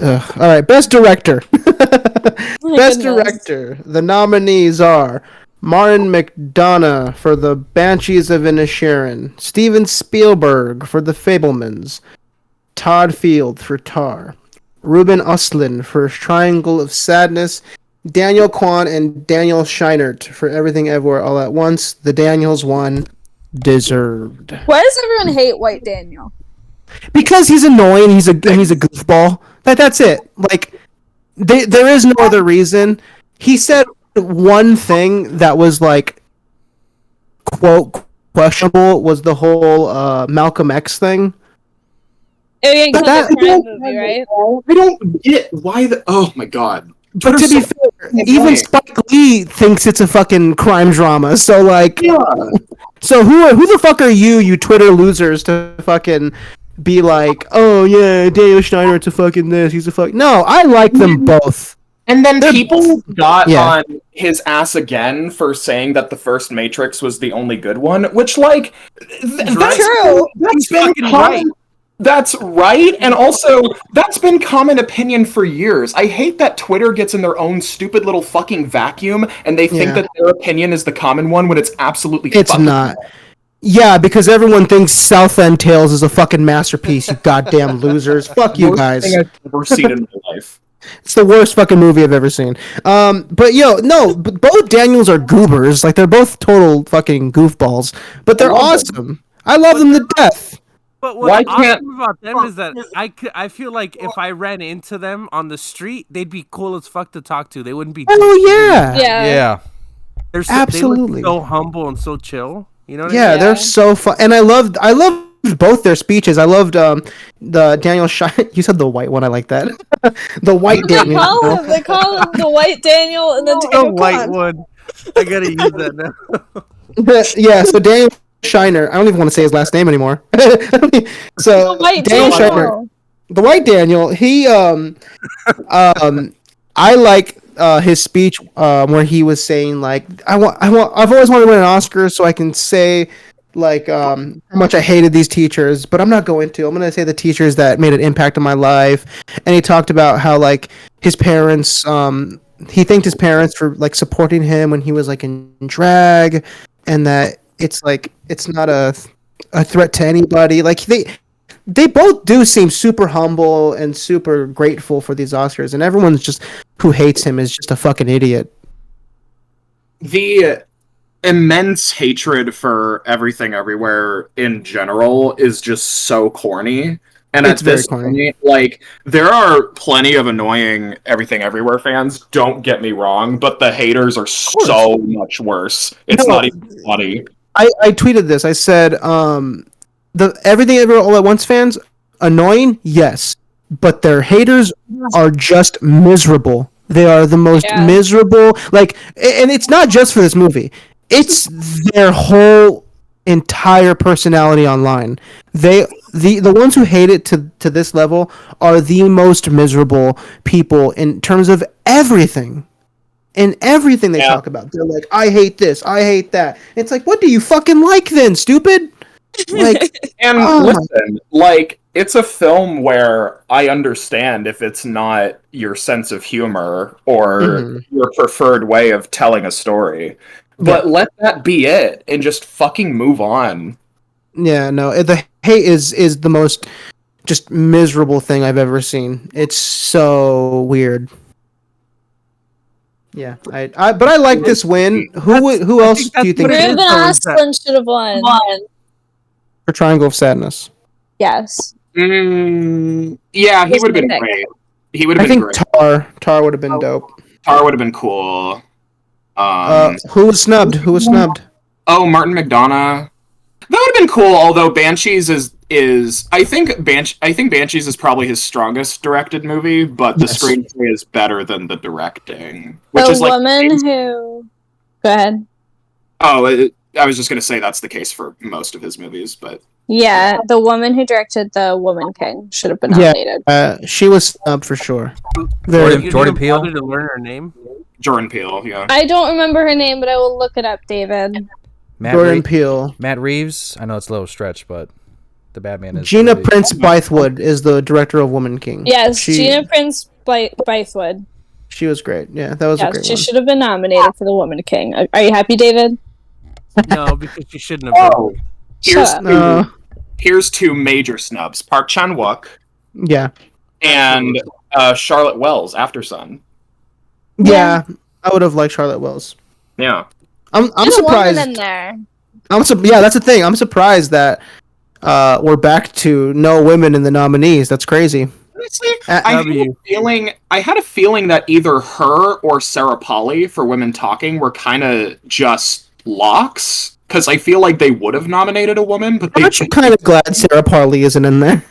All right, Best Director. My Best goodness. Director. The nominees are Martin McDonagh for The Banshees of Inisherin, Steven Spielberg for The Fabelmans, Todd Field for Tar, Ruben Östlund for Triangle of Sadness, Daniel Kwan and Daniel Scheinert for Everything Everywhere All at Once. The Daniels won. Deserved. Why does everyone hate White Daniel? Because he's annoying. He's a goofball. That's it. Like, there is no other reason. He said one thing that was like, quote, questionable was the whole Malcolm X thing. Oh, yeah, But because that- it's a crime movie, right? I don't get why the. Oh my god. But to be fair, even Spike Lee thinks it's a fucking crime drama. So like, Yeah. so who the fuck are you Twitter losers to fucking be like, oh yeah, Daniel Scheinert's a fucking this, he's a fuck. No, I like them both. And then people got Yeah. on his ass again for saying that the first Matrix was the only good one, which, like, that's True. That's been fucking common. right. That's right, and also that's been common opinion for years. I hate that Twitter gets in their own stupid little fucking vacuum, and they think Yeah. that their opinion is the common one when it's absolutely It's fucking not. Yeah, because everyone thinks Southend Tales is a fucking masterpiece. You goddamn losers! Fuck you Worst guys. thing I've ever seen in my life. It's the worst fucking movie I've ever seen. But both Daniels are goobers. Like they're both total fucking goofballs. But they're awesome. I love them to death. But Why what's can't- awesome about them is that I feel like if I ran into them on the street, they'd be cool as fuck to talk to. They wouldn't be. Oh yeah. Yeah. They're Absolutely. They look so humble and so chill. You know what I Yeah, mean? they're so fun, and I loved both their speeches. I loved the Daniel You said the white one. I like that. The white Daniel. They call him the White Daniel and the The Daniel white Khan. one. I gotta use that now. Yeah, so Daniel Shiner. I don't even want to say his last name anymore. So The White Daniel Shiner, Daniel. the white Daniel. He I like his speech where he was saying like I've always wanted to win an Oscar so I can say like how much I hated these teachers, but I'm not going to. I'm going to say the teachers that made an impact on my life. And he talked about how like his parents he thanked his parents for like supporting him when he was like in drag, and that it's like it's not a threat to anybody. Like they both do seem super humble and super grateful for these Oscars, and everyone's just who hates him is just a fucking idiot. The immense hatred for everything everywhere in general is just so corny. And It's at very this corny. point, like, there are plenty of annoying Everything Everywhere fans, don't get me wrong, but the haters are so much worse. It's No. not even funny. I tweeted this. I said, the Everything Everywhere All at Once fans, annoying, yes, but their haters are just miserable. They are the most miserable. Like, and it's not just for this movie. It's their whole entire personality online. The ones who hate it to this level are the most miserable people in terms of everything. In everything they talk about, they're like, I hate this, I hate that. It's like, what do you fucking like then, stupid? Like, And listen, like, it's a film where I understand if it's not your sense of humor or your preferred way of telling a story. But let that be it and just fucking move on. yeah, no, the hate is the most just miserable thing I've ever seen. It's so weird. Yeah, but I like this win. Who else do you think Ruben Ostlund should have won. for Triangle of Sadness? Yes. Yeah, he Who's would have been my pick? great. He would I have been think great. Tar would have been dope. Tar would have been cool. Who was snubbed? Oh, Martin McDonough. That would have been cool. Although Banshees is I think Banshees is probably his strongest directed movie, but the screenplay is better than the directing. Which The is like woman who. Go ahead. Oh, I was just gonna say that's the case for most of his movies, but Yeah, the woman who directed The Woman King should have been nominated. She was snubbed for sure. Jordan Peele. To learn her name. Jordan Peele, yeah. I don't remember her name, but I will look it up, David. Jordan Peele. Matt Reeves. I know it's a little stretch, but the Batman is. Gina really- Prince Bythewood is the director of Woman King. Yes, Gina Prince Bythewood. She was great. Yeah, that was a Yes, great she one. should have been nominated for The Woman King. Are you happy, David? No, because she shouldn't have. Oh, Shut here's here's two major snubs: Park Chan Wook Yeah. and Charlotte Wells, After Sun. Yeah, I would have liked Charlotte Wells. Yeah. I'm There's a woman surprised. in there. Yeah, that's the thing. I'm surprised that we're back to no women in the nominees. That's crazy. Honestly, I had a feeling that either her or Sarah Polley for Women Talking were kind of just locks, because I feel like they would have nominated a woman, but they Aren't you kind of glad Sarah Parley isn't in there?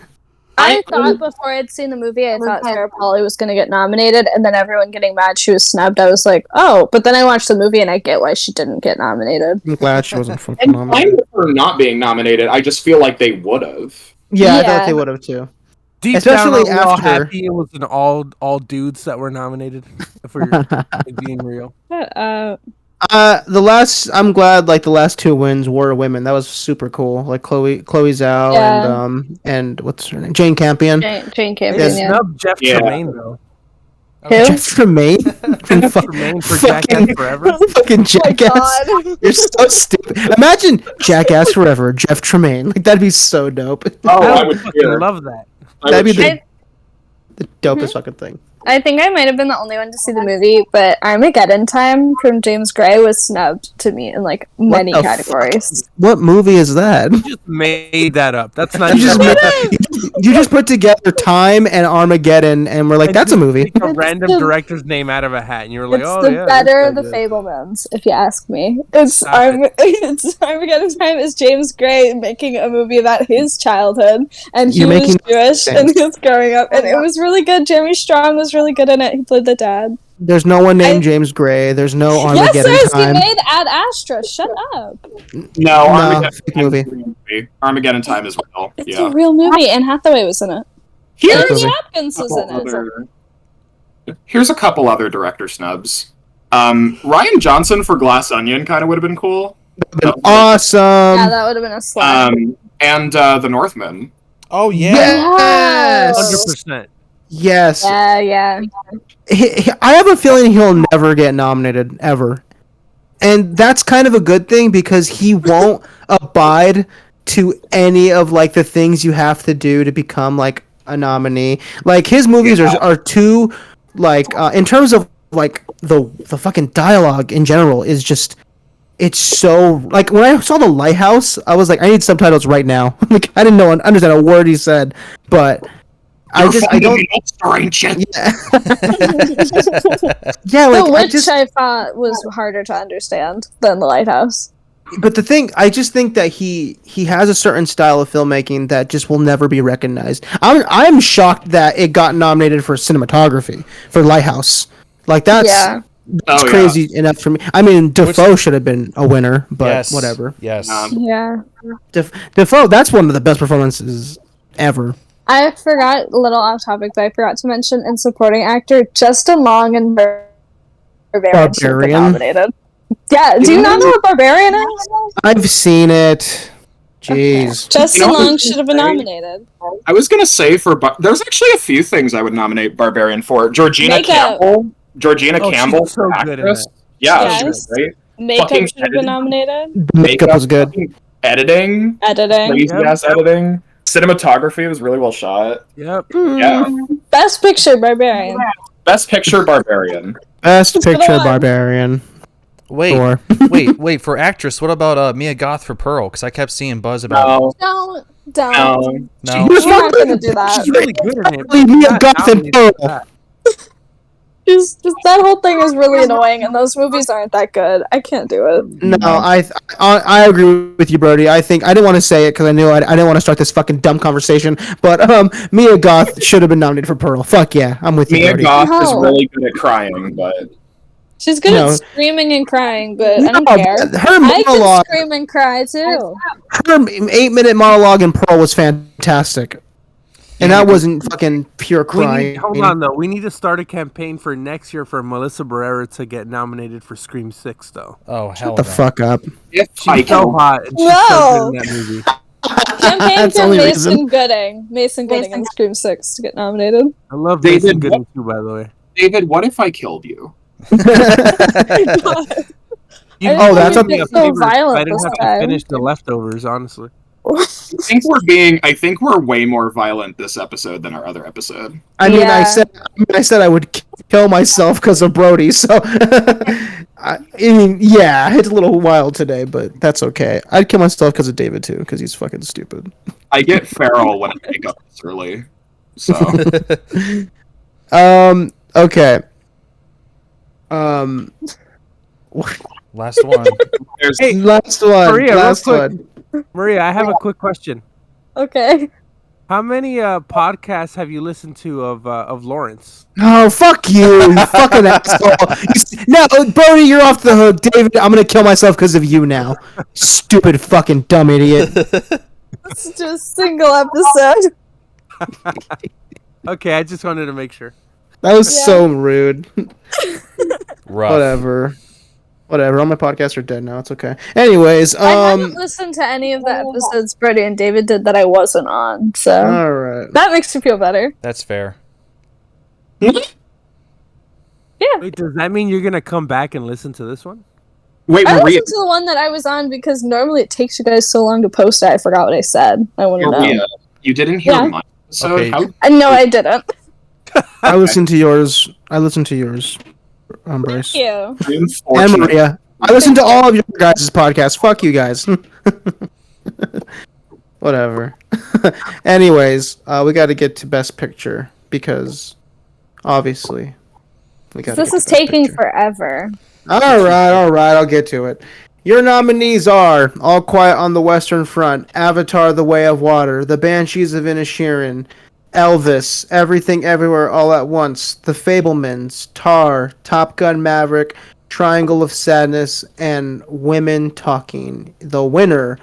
I thought before I'd seen the movie, I thought Sarah Polley was going to get nominated, and then everyone getting mad she was snubbed. I was like, oh, but then I watched the movie and I get why she didn't get nominated. I'm glad she wasn't fucking And fine nominated. with her not being nominated. I just feel like they would have. Yeah, I Yeah. thought they would have too. Deep Especially down, we're all after- happy it was an all dudes that were nominated. If we're like, being real. I'm glad like the last two wins were women. That was super cool. Like Chloe Zhao and what's her name? Jane Campion. Jane Campion, Yes. yeah. Snub Jeff Yeah. Tremaine though. Who? Jeff Tremaine? Tremaine for Jackass Forever. Fucking Oh my Jackass. God. You're so stupid. Imagine Jackass Forever, Jeff Tremaine. Like, that'd be so dope. Oh, I I would would fucking cheer. love that. That'd be cheer. the dopest fucking thing. I think I might have been the only one to see the movie, but Armageddon Time from James Gray was snubbed to me in like many the categories. What movie is that? You just made that up. That's not You just, even you just put together Time and Armageddon, and we're like, And that's a just movie. pick a It's random the- director's name out of a hat, and you were like, It's "Oh the yeah." better of this the guy did. Fablemans, if you ask me. It's Stop it. it's Armageddon Time is James Gray making a movie about his childhood, and he You're was making Jewish sense. and he was growing up, and it was really good. Jeremy Strong was really good in it. He played the dad. There's no one named James Gray. There's no Yes, Armageddon there is. He Time. made Ad Astra. Shut up. No, fake movie. Armageddon Time is real. It's Yeah. a real movie. Anne Hathaway was in it. Here's Movie. Anthony Hopkins was in it. Here's a couple other director snubs. Ryan Johnson for Glass Onion kind of would have been cool. Awesome. Yeah, that would have been a slap. And The Northman. Oh yeah. Yes. 100%. Yes. Yeah. I have a feeling he'll never get nominated ever, and that's kind of a good thing because he won't abide to any of like the things you have to do to become like a nominee. Like his movies are too like in terms of like the fucking dialogue in general is just. It's so like when I saw The Lighthouse, I was like, I need subtitles right now. Like I didn't understand a word he said, but I don't. Yeah, yeah. Like I thought was harder to understand than The Lighthouse. But the thing, I just think that he has a certain style of filmmaking that just will never be recognized. I'm shocked that it got nominated for cinematography for Lighthouse. Like that's crazy enough for me. I mean, Defoe should have been a winner, but whatever. Yes. Yeah. Defoe, that's one of the best performances ever. I forgot, a little off topic, but I forgot to mention in supporting actor, Justin Long and Barbarian should have been nominated. Yeah, do you not know what Barbarian is? I've seen it. Jeez. Justin Long should have been nominated. I was gonna say there's actually a few things I would nominate Barbarian for. Georgina Campbell She's so for good in actress. that. Yeah, Yes. she was great. Makeup Fucking should have been nominated. Makeup was good. Editing. Crazy ass editing. Cinematography was really well shot. Yep. Yeah. Best Picture, Barbarian. Best Picture, Barbarian. Best Just Picture, go on. Barbarian. Wait, Sure. wait. For actress, what about Mia Goth for Pearl? Because I kept seeing buzz about. No. Don't. No. We're not gonna do that. She's really good in it. Really, Mia Not Goth and nominated for Pearl. that. Just that whole thing is really annoying, and those movies aren't that good. I can't do it. No, I agree with you, Brodey. I think I didn't want to say it because I knew I didn't want to start this fucking dumb conversation. But Mia Goth should have been nominated for Pearl. Fuck yeah, I'm with you, Mia Brodey. Goth is No. really good at crying, but She's good No. at screaming and crying, but I No, don't care. her I can monologue, scream and cry too. her 8-minute monologue in Pearl was fantastic, and that wasn't fucking pure crying. Hold on though. We need to start a campaign for next year for Melissa Barrera to get nominated for Scream 6 though. Oh hell. Shut the no. fuck up. if I She's so can, hot and she's so good in that movie. Campaign That's the for only Mason reason. Gooding. Mason Gooding in Scream 6 to get nominated. I love David, Mason Gooding too, by the way. David, what if I killed you? Oh, that's a a bit a so favor. violent I didn't this have to time. finish the leftovers, honestly. I think we're way more violent this episode than our other episode. I mean, Yeah. I said I would kill myself because of Brodey. So, I mean, yeah, it's a little wild today, but that's okay. I'd kill myself because of David too, because he's fucking stupid. I get feral when I wake up this early. So Okay. Last one. there's Hey, Last one. Maria, real last quick. one. Maria, I have a quick question. Okay. How many podcasts have you listened to of Lawrence? Oh, fuck you, you fucking asshole. No, Brodey, you're off the hook. David, I'm gonna kill myself because of you now. Stupid fucking dumb idiot. It's just a single episode. Okay, I just wanted to make sure. That was Yeah. so rude. Rough. Whatever. All my podcasts are dead now. It's okay. Anyways, I haven't listened to any of the episodes Brodey and David did that I wasn't on, so all right. that makes me feel better. That's fair. Wait, does that mean you're gonna come back and listen to this one? Wait, I Maria, listened to the one that I was on because normally it takes you guys so long to post it. I forgot what I said. I want to know. Maria, you didn't hear Yeah. my episode? Okay. How No, I didn't. I listened to yours. Bryce. Thank you. And unfortunate. Maria. I listened to all of your guys' podcasts. Fuck you guys. Whatever. Anyways, we got to get to Best Picture because obviously we got. This is taking forever. All right. I'll get to it. Your nominees are All Quiet on the Western Front, Avatar: The Way of Water, The Banshees of Inisherin, Elvis, Everything Everywhere All at Once, The Fabelmans, Tar, Top Gun Maverick, Triangle of Sadness, and Women Talking. The winner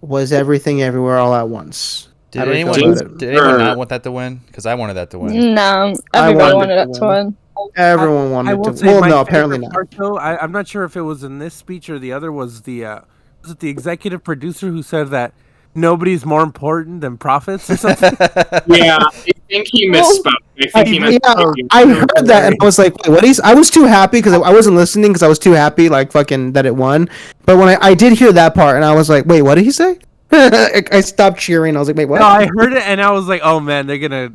was Everything Everywhere All at Once. Did How do we feel anyone, about it? did anyone not want that to win? Because I wanted that to win. No, I everybody wanted wanted it to win. Everyone I wanted will to. say Well, my no, apparently favorite not. part, though, I'm not sure if it was in this speech or the other. Was it the executive producer who said that nobody's more important than profits or something? Yeah, I think he misspoke. I think he misspoke. I heard that and I was like, wait, what? I was too happy because I wasn't listening because I was too happy, like fucking that it won. But when I did hear that part and I was like, wait, what did he say? I stopped cheering. I was like, wait, what? No, I heard it and I was like, oh man, they're gonna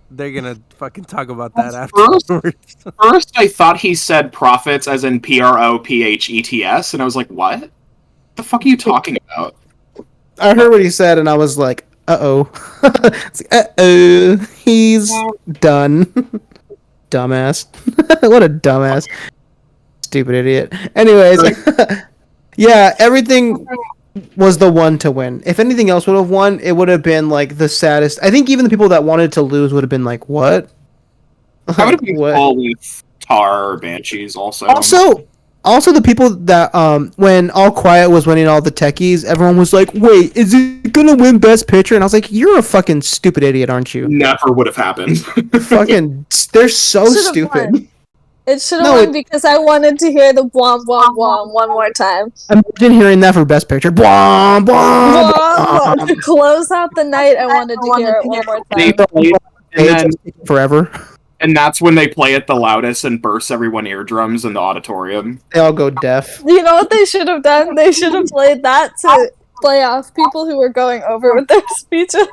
fucking talk about that afterwards. First, I thought he said profits as in PROPHETS, and I was like, what? The fuck are you talking about? I heard what he said and I was like, uh-oh. Uh-oh. He's done. Dumbass. What a dumbass. Stupid idiot. Anyways. Yeah, everything was the one to win. If anything else would have won, it would have been like the saddest. I think even the people that wanted to lose would have been like, what? I would have been What? cool with Tar or Banshees also. Also the people that when All Quiet was winning all the techies, everyone was like, wait, is it gonna win Best Picture? And I was like, you're a fucking stupid idiot, aren't you? Never would have happened. Fucking, they're so Should've stupid. won. It should have No, won because I wanted to hear the bwom bwom bwom one more time. Imagine hearing that for Best Picture. Bwah, bwah, Bwom, bwah. to close out the night, I wanted to hear it one more They time. played, and, then, Forever. and that's when they play it the loudest and burst everyone's eardrums in the auditorium. They all go deaf. You know what they should have done? They should have played that to play off people who were going over with their speeches.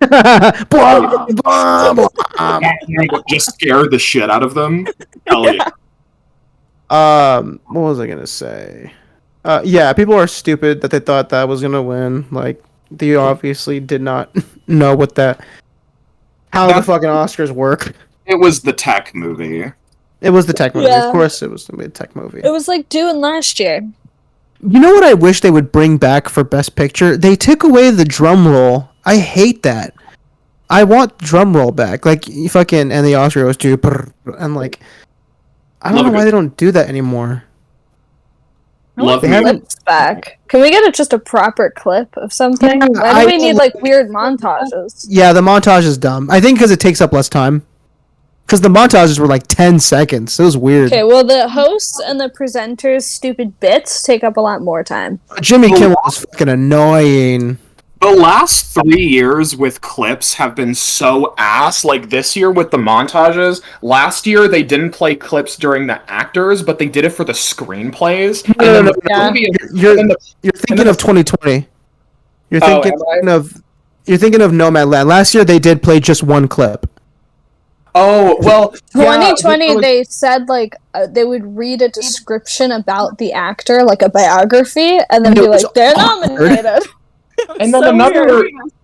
Bwah, bwah, bwah. Just scare the shit out of them. Hell yeah. What was I gonna say? Yeah, people are stupid that they thought that was gonna win. Like, they obviously did not know how the fucking Oscars work. It was the tech movie. It was the tech movie. Yeah. Of course, it was the tech movie. It was like doing last year. You know what I wish they would bring back for Best Picture? They took away the drum roll. I hate that. I want drum roll back. Like, you fucking, and the Oscar goes to, and like, I don't know why they don't do that anymore. Love They me. haven't. Clips back. Can we get just a proper clip of something? Yeah, Why do we need like weird montages? Yeah, the montage is dumb. I think because it takes up less time. Because the montages were like 10 seconds. It was weird. Okay, well the hosts and the presenters' stupid bits take up a lot more time. Jimmy Kimmel was fucking annoying. The last 3 years with clips have been so ass. Like this year with the montages. Last year they didn't play clips during the actors, but they did it for the screenplays. And then the Yeah. movie- You're and the- thinking of 2020. You're Oh, thinking am I? you're thinking of Nomadland. Last year they did play just one clip. Oh, well, 2020, yeah, they said like they would read a description about the actor, like a biography, and then It be was like, "They're awkward. nominated." and then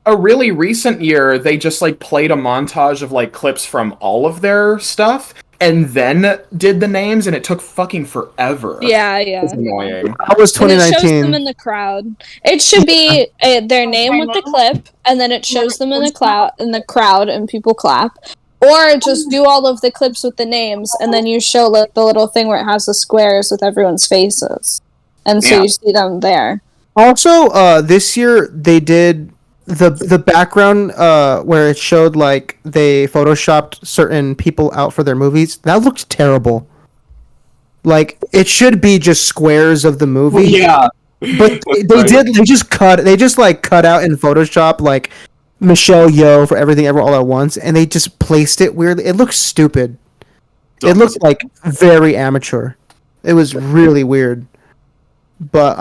a really recent year, they just like played a montage of like clips from all of their stuff, and then did the names, and it took fucking forever. Yeah, It yeah. was annoying. That was And it shows them 2019. in the crowd. It should be their name with the clip, and then it shows them in the crowd, and people clap. Or just do all of the clips with the names, and then you show like the little thing where it has the squares with everyone's faces, and so Yeah. you see them there. Also, this year they did the background where it showed like they photoshopped certain people out for their movies. That looked terrible. Like, it should be just squares of the movie. Yeah. But they just cut out in Photoshop like Michelle Yeoh for Everything Ever All at Once, and they just placed it weirdly. It looks stupid. It looked like very amateur. It was really weird. But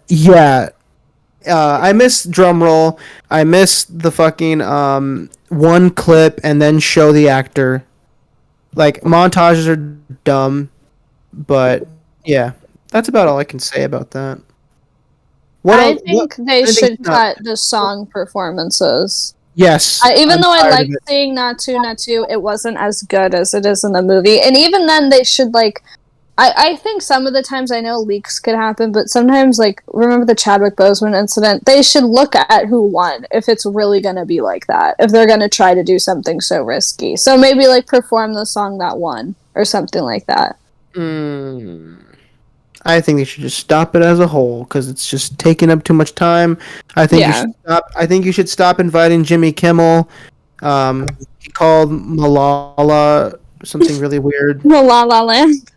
yeah. I miss drum roll. I miss the fucking one clip and then show the actor. Like montages are dumb, but yeah, that's about all I can say about that. I think they should cut the song performances. Yes. Even though I liked seeing Natu, it wasn't as good as it is in the movie. And even then, they should, like... I think some of the times, I know leaks could happen, but sometimes, like, remember the Chadwick Boseman incident? They should look at who won, if it's really going to be like that. If they're going to try to do something so risky. So maybe, like, perform the song that won, or something like that. I think they should just stop it as a whole because it's just taking up too much time. I think you should stop. I think you should stop inviting Jimmy Kimmel. He called Malala something really weird. Malala Land.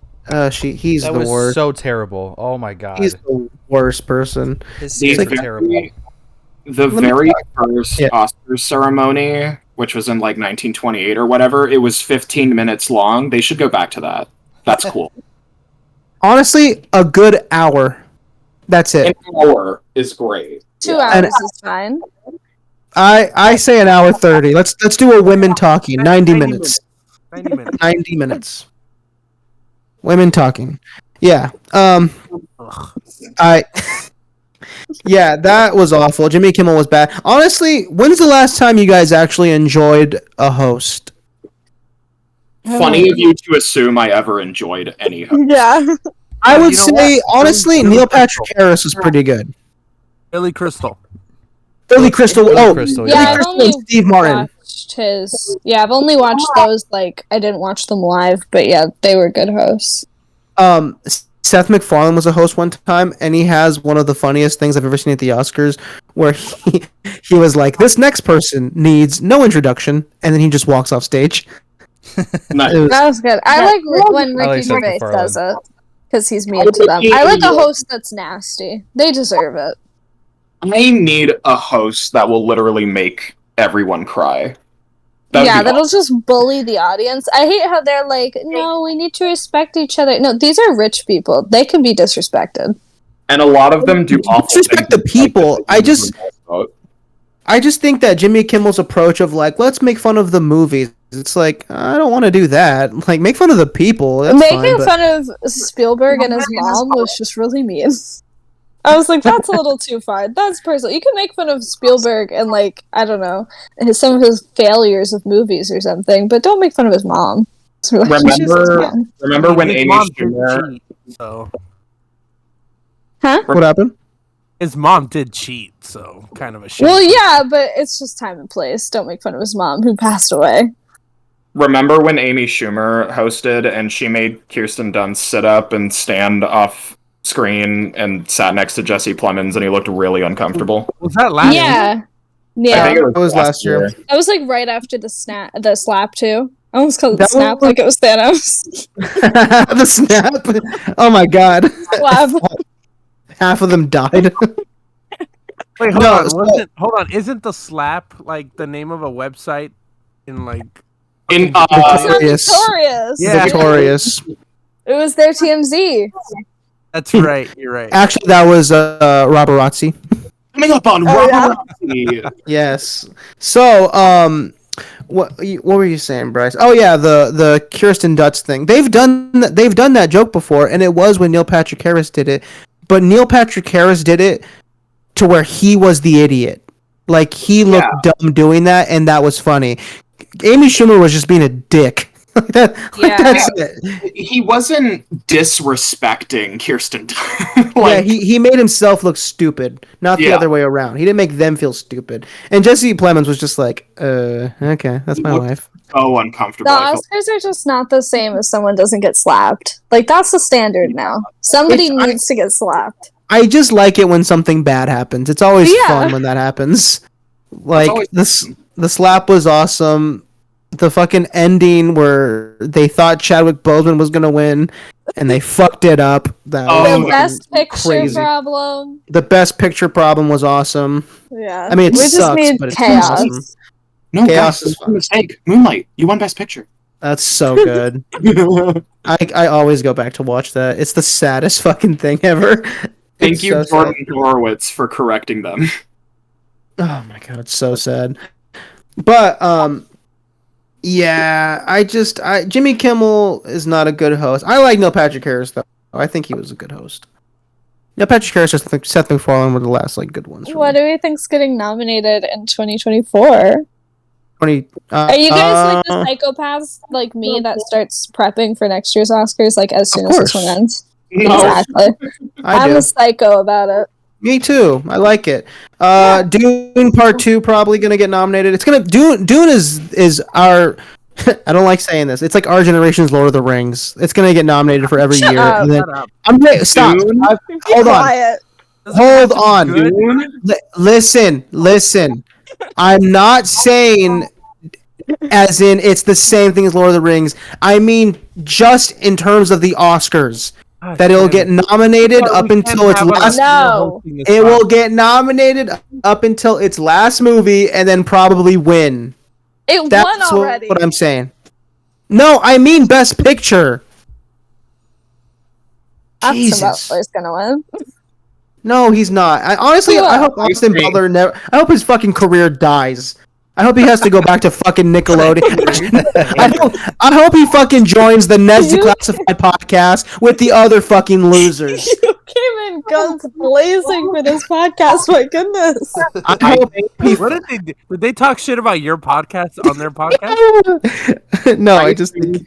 He's that the was worst. so terrible. Oh my god. He's the worst person. His scenes are terrible. The very first Oscars ceremony, which was in like 1928 or whatever, it was 15 minutes long. They should go back to that. That's cool. Honestly, a good hour. That's it. An hour is great. 2 hours is fine. I say an hour 30. Let's do a women talking. 90 minutes. 90 minutes. Women talking. Yeah. Yeah, that was awful. Jimmy Kimmel was bad. Honestly, when's the last time you guys actually enjoyed a host? Funny of you to assume I ever enjoyed any host. Yeah. I would say, honestly, Neil Patrick Harris was pretty good. Billy Crystal. Billy Crystal. Billy Oh, Crystal, Billy I've Crystal only and Steve Martin. I've only watched those, like, I didn't watch them live, but yeah, they were good hosts. Seth MacFarlane was a host one time, and he has one of the funniest things I've ever seen at the Oscars, where he was like, "This next person needs no introduction," and then he just walks off stage. Nice. That was good. I like when Ricky Seth Gervais MacFarlane. does it, because he's mean to them. I like a host that's nasty. They deserve it. I need a host that will literally make everyone cry. That'll just bully the audience. I hate how they're like, no, we need to respect each other. No, these are rich people. They can be disrespected. And a lot of them do awful Disrespect things. the people. I just think that Jimmy Kimmel's approach of like, let's make fun of the movies. It's like, I don't want to do that. Like, make fun of the people. That's Making fun of Spielberg and his mom was just really mean. I was like, that's a little too far. That's personal. You can make fun of Spielberg and, like, I don't know, some of his failures of movies or something, but don't make fun of his mom. Remember when Amy Schumer... So. Huh? What happened? His mom did cheat, so kind of a shame. Well, yeah, but it's just time and place. Don't make fun of his mom, who passed away. Remember when Amy Schumer hosted and she made Kirsten Dunst sit up and stand off screen and sat next to Jesse Plemons and he looked really uncomfortable? Was that last year? Yeah. I think it was last year. That was like right after the slap too. I almost called it snap like it was Thanos. The snap. Oh my god. Slap. Half of them died. Wait, hold on. Isn't the slap like the name of a website in like Victorious? Yeah. Victorious. It was their TMZ. That's right. You're right. Actually, that was Roborazzi. Coming up on Roborazzi. Yes. So, what were you saying, Bryce? Oh yeah, the Kirsten Dunst thing. They've done that joke before, and it was when Neil Patrick Harris did it. But Neil Patrick Harris did it to where he was the idiot. Like, he looked dumb doing that, and that was funny. Amy Schumer was just being a dick. That's it. He wasn't disrespecting Kirsten. He made himself look stupid, not the other way around. He didn't make them feel stupid. And Jesse Plemons was just like, okay, that's my wife. So uncomfortable. The Oscars are just not the same if someone doesn't get slapped. Like, that's the standard now. Somebody needs to get slapped. I just like it when something bad happens. It's always fun when that happens. Like, the slap was awesome. The fucking ending where they thought Chadwick Boseman was gonna win, and they fucked it up. That the best picture problem. The best picture problem was awesome. Yeah, I mean, it we sucks, just need but it's chaos. awesome. No, Chaos Bryce, is fun. mistake. Moonlight, you won Best Picture. That's so good. I always go back to watch that. It's the saddest fucking thing ever. Thank It's you, so Jordan sad. Horowitz, for correcting them. Oh my god, it's so sad. But yeah, Jimmy Kimmel is not a good host. I like Neil Patrick Harris though. I think he was a good host. Neil Patrick Harris and Seth MacFarlane were the last like good ones. What do we think's getting nominated in 2024? Are you guys like the psychopaths like me that starts prepping for next year's Oscars like as soon as this one ends? No. Exactly. I'm a psycho about it. Me too. I like it. Dune Part 2 probably gonna get nominated. It's gonna Dune is our I don't like saying this. It's like our generation's Lord of the Rings. It's gonna get nominated for every year. Up. And then, I'm ready. Stop. Hold on. Quiet. Hold on. Listen. I'm not saying as in it's the same thing as Lord of the Rings. I mean just in terms of the Oscars. That it'll get nominated up until its last. No. It will get nominated up until its last movie and then probably win. It That's won already. what I'm saying. No, I mean Best Picture. Austin Butler's gonna win. No, he's not. I hope Austin Butler never. I hope his fucking career dies. I hope he has to go back to fucking Nickelodeon. I hope he fucking joins the Ned's Declassified podcast with the other fucking losers. You came in guns blazing for this podcast. My goodness. What did they do? Did they talk shit about your podcast on their podcast? No, I just think.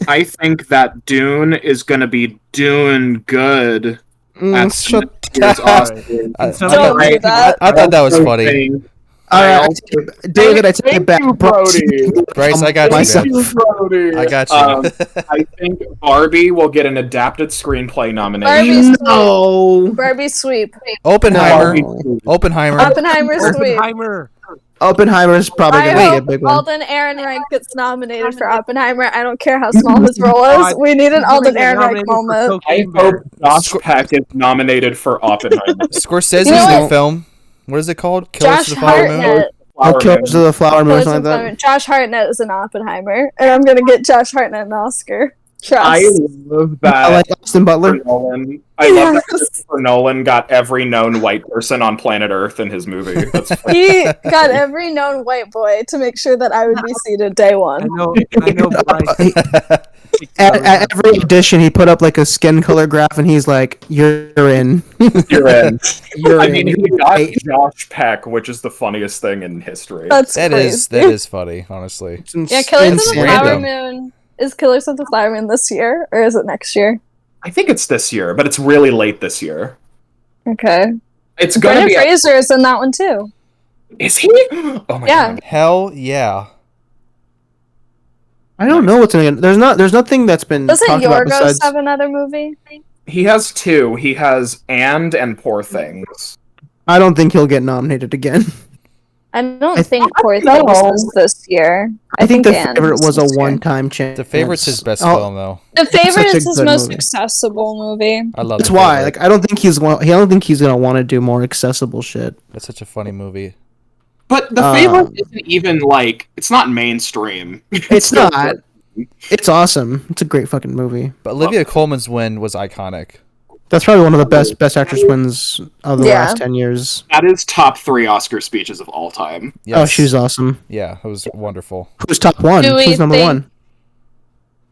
I think that Dune is going to be doing good. I Don't do that. thought that was funny. David, I take it back. Bryce, I got you. Man. I got you. I think Barbie will get an adapted screenplay nomination. Barbie sweep. Oppenheimer. Oppenheimer sweep. Oppenheimer's probably I going to be a hope big one. Alden Ehrenreich gets nominated for Oppenheimer. I don't care how small his role is. We need an Alden Ehrenreich moment. I hope Josh Peck is nominated for Oppenheimer. Scorsese's new film. What is it called? Josh Hartnett. Killers of the Flower Moon or something like that. Josh Hartnett is an Oppenheimer, and I'm gonna get Josh Hartnett an Oscar. Trust. I love that. I like Austin Butler. I love that Christopher Nolan got every known white person on planet Earth in his movie. He got every known white boy to make sure that I would be seated day one. I know. Bryce. At every audition, he put up like a skin color graph, and he's like, "You're in. You're in." You're I in. mean, he You're got right." Josh Peck, which is the funniest thing in history. That is funny, honestly. Yeah, Killers of the Flower Random. Moon. Is Killers of the Flower Moon this year, or is it next year? I think it's this year, but it's really late this year. Okay. It's gonna Brendan be. Fraser is in that one too. Is he? Oh my god. Hell yeah. I don't know what's in it. There's nothing that's been Doesn't talked about Yorgos besides. have another movie? He has two. He has and Poor Things. I don't think he'll get nominated again. I don't think Poor Things is this year. I think The And Favorite was this a year. one-time chance. The Favorite's his best Oh, film, though. The Favorite such a is his good most movie. accessible movie. I love That's The why. Favorite. Like, I don't think he's gonna want to do more accessible shit. That's such a funny movie. But The Favorite isn't even like it's not mainstream. It's not. It's awesome. It's a great fucking movie. But Olivia Colman's win was iconic. That's probably one of the best actress wins of the last 10 years. That is top 3 Oscar speeches of all time. Yes. Oh, she's awesome. Yeah, it was wonderful. Who's top one? Do we Who's number think- one?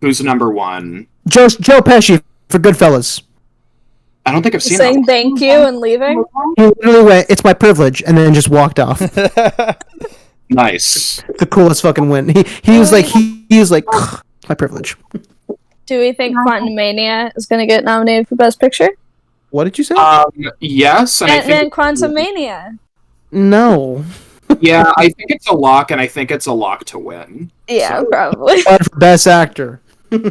Who's number 1? Joe Pesci for Goodfellas. I don't think I've seen Saying that. thank you and leaving. He literally went, "It's my privilege," and then just walked off. Nice. The coolest fucking win. He was like, my privilege. Do we think Quantum Mania is going to get nominated for Best Picture? What did you say? Yes, and I Ant-Man think Quantum Mania. No. yeah, I think it's a lock, and I think it's a lock to win. Yeah, probably. But for Best Actor. Oh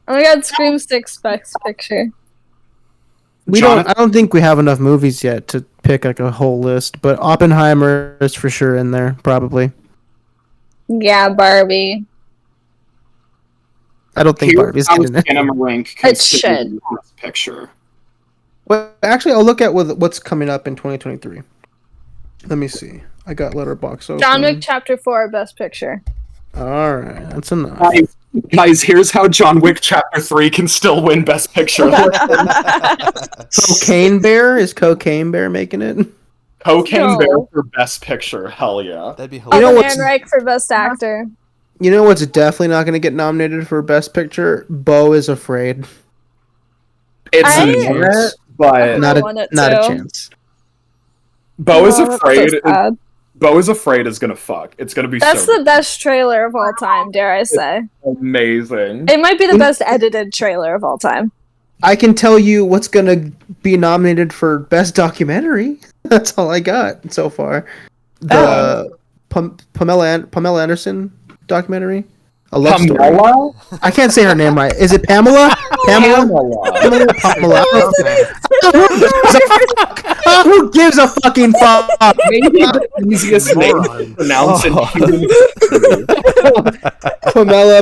my god, Scream 6 Best Picture. I don't think we have enough movies yet to pick like a whole list, but Oppenheimer is for sure in there, probably. Yeah, Barbie. I don't think Barbie's Here's in it. how Rank It should. Best Picture. Well, actually, I'll look at what's coming up in 2023. Let me see. I got Letterboxd open. John Wick Chapter 4, Best Picture. All right, that's enough. Guys, here's how John Wick Chapter 3 can still win Best Picture. Cocaine Bear? Is Cocaine Bear making it? Cocaine Bear for Best Picture. Hell yeah. That'd be Other hilarious. Man Reich for Best Actor. You know what's definitely not going to get nominated for Best Picture? Beau is Afraid. It's I- not, but Not want it a to. chance. Beau is Oh, that's Afraid. so sad. Beau is Afraid is gonna fuck. It's gonna be That's so the best trailer of all time, dare I say. amazing. It might be the best edited trailer of all time. I can tell you what's going to be nominated for Best Documentary. That's all I got so far. The Pamela Anderson documentary. A love story. Pamela? I can't say her name right. Is it Pamela? Pamela? Pamela. Who gives a fucking fuck? Maybe the easiest name to pronounce in human history.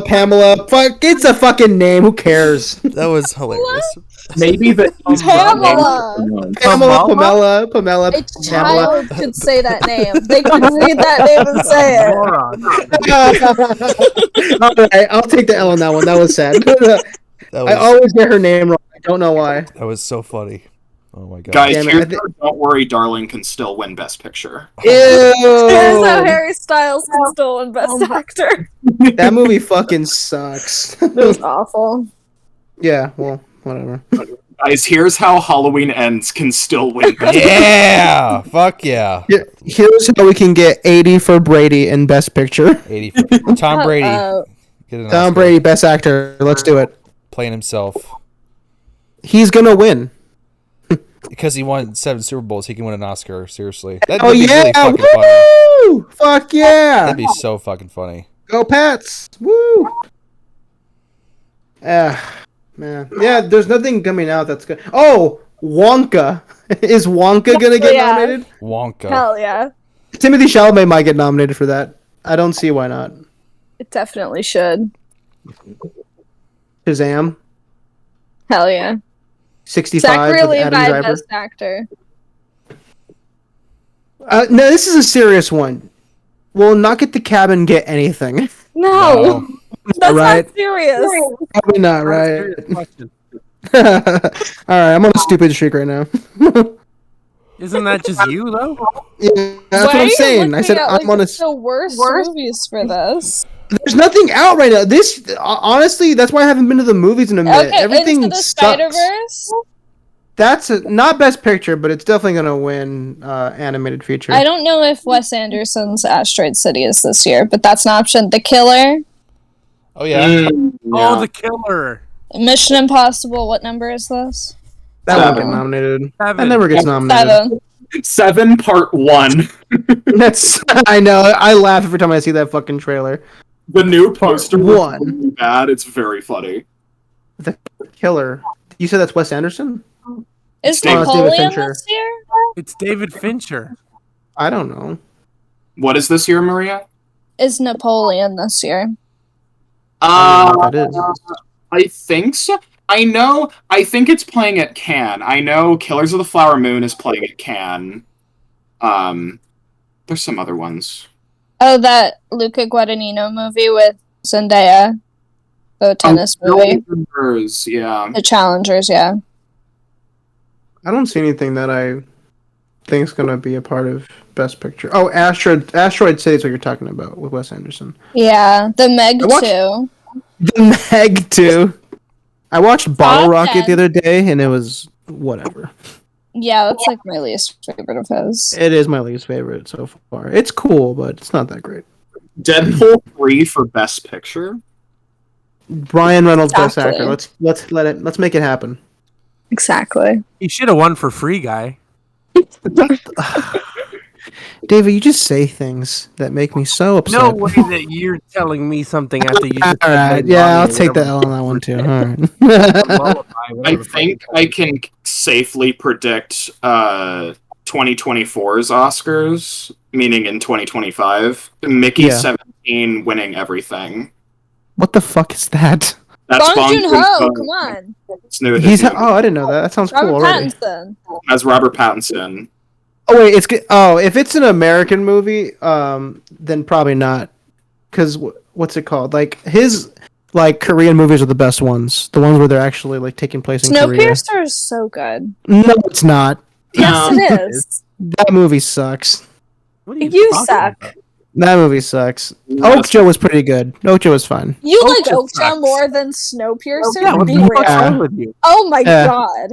Pamela. Fuck, it's a fucking name. Who cares? That was hilarious. Maybe the easiest Pamela. name to pronounce. Pamela. A child could say that name. They could read that name and say it. All right, I'll take the L on that one. That was sad. That I was, always get her name wrong. I don't know why. that was so funny. Oh my god. Guys, Damn it, here's I thi- where Don't Worry Darling can still win Best Picture. Here's how Ew. Harry Styles can still win Best Actor. That movie fucking sucks. It was awful. Yeah, well, whatever. Guys, here's how Halloween Ends can still win Best Yeah! Fuck yeah. Here's how we can get 80 for Brady in Best Picture. 80 Tom Brady. Get an Tom Oscar. Brady, Best Actor. Let's do it. Playing himself. He's gonna win. Because he won 7 Super Bowls, he can win an Oscar. Seriously. That'd Oh be yeah! really fucking funny. Woo! Fuck yeah! That'd be so fucking funny. Go Pats! Woo! Man. Yeah, there's nothing coming out that's good. Oh, Wonka. Is Wonka gonna get Yeah. nominated? Wonka. Hell yeah. Timothy Chalamet might get nominated for that. I don't see why not. It definitely should. Shazam. Hell yeah. 65 Zachary with Adam Levi, Driver. Best Actor. No, this is a serious one. Will Not Get the Cabin get anything? No. That's Right. not serious. Probably not, right? Serious question. Alright, I'm on a stupid streak right now. Isn't that just you though? Yeah, that's Why what are I'm you saying. I looking said at, I'm on a. the worst movies for this. There's nothing out right now. This, honestly, that's why I haven't been to the movies in a minute. Okay, Everything Into the sucks. Spider-Verse? That's not Best Picture, but it's definitely gonna win animated feature. I don't know if Wes Anderson's Asteroid City is this year, but that's an option. The Killer, Oh yeah. Oh, The Killer. Mission Impossible, what number is this? That won't get Seven. nominated. That 7. never gets nominated. 7. 7 Part 1. That's. I know. I laugh every time I see that fucking trailer. The new poster Part was 1. really bad. It's very funny. The Killer. You said that's Wes Anderson? Is David Napoleon Fincher. this year? It's David Fincher. I don't know. What is this year, Maria? Is Napoleon this year? I don't know what that is. I think so. I think it's playing at Cannes. I know Killers of the Flower Moon is playing at Cannes. There's some other ones. Oh, that Luca Guadagnino movie with Zendaya. The tennis movie. Challengers, yeah. The Challengers, yeah. I don't see anything that I think is gonna be a part of Best Picture. Oh, Asteroid City is what you're talking about with Wes Anderson. Yeah, the Meg I watched- 2. The Meg 2. I watched Bottle Top Rocket 10. the other day, and it was whatever. Yeah, that's like my least favorite of his. It is my least favorite so far. It's cool, but it's not that great. Deadpool 3 for Best Picture. Brian Reynolds Best Exactly. Actor. Let's make it happen. Exactly. He should have won for Free Guy. David, you just say things that make me so upset. No way that you're telling me something after you just All right, said yeah, I'll Bonnie or take the whatever. L on that one too. All right. Lullaby, I whatever the fuck think I can safely predict 2024's Oscars, meaning in 2025. Mickey Yeah. 17 winning everything. What the fuck is that? That's Bong Joon-ho, Joon-ho. come on. It's new. He's. Oh, I didn't know that. That sounds cool Robert already. Pattinson. As Robert Pattinson. Oh wait, if it's an American movie, then probably not. Because what's it called? Like his Korean movies are the best ones. The ones where they're actually like taking place in Korea. Snowpiercer is so good. No, it's not. Yes, it is. That movie sucks. What are You talking suck. about? That movie sucks. Okja was pretty good. Okja was fun. You like Okja Okja sucks. more than Snowpiercer? Yeah, what Be the fuck's real. wrong with you? Oh my Yeah. god.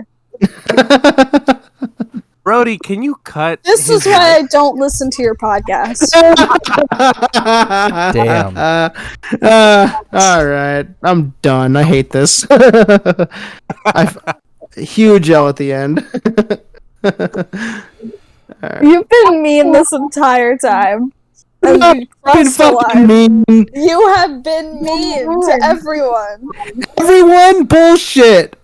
Brody, can you cut? This is why I don't listen to your podcast. Damn. All right, I'm done. I hate this. Huge L at the end. You've been mean this entire time. And No, you crossed the fucking line. mean. You have been mean to everyone. Everyone bullshit.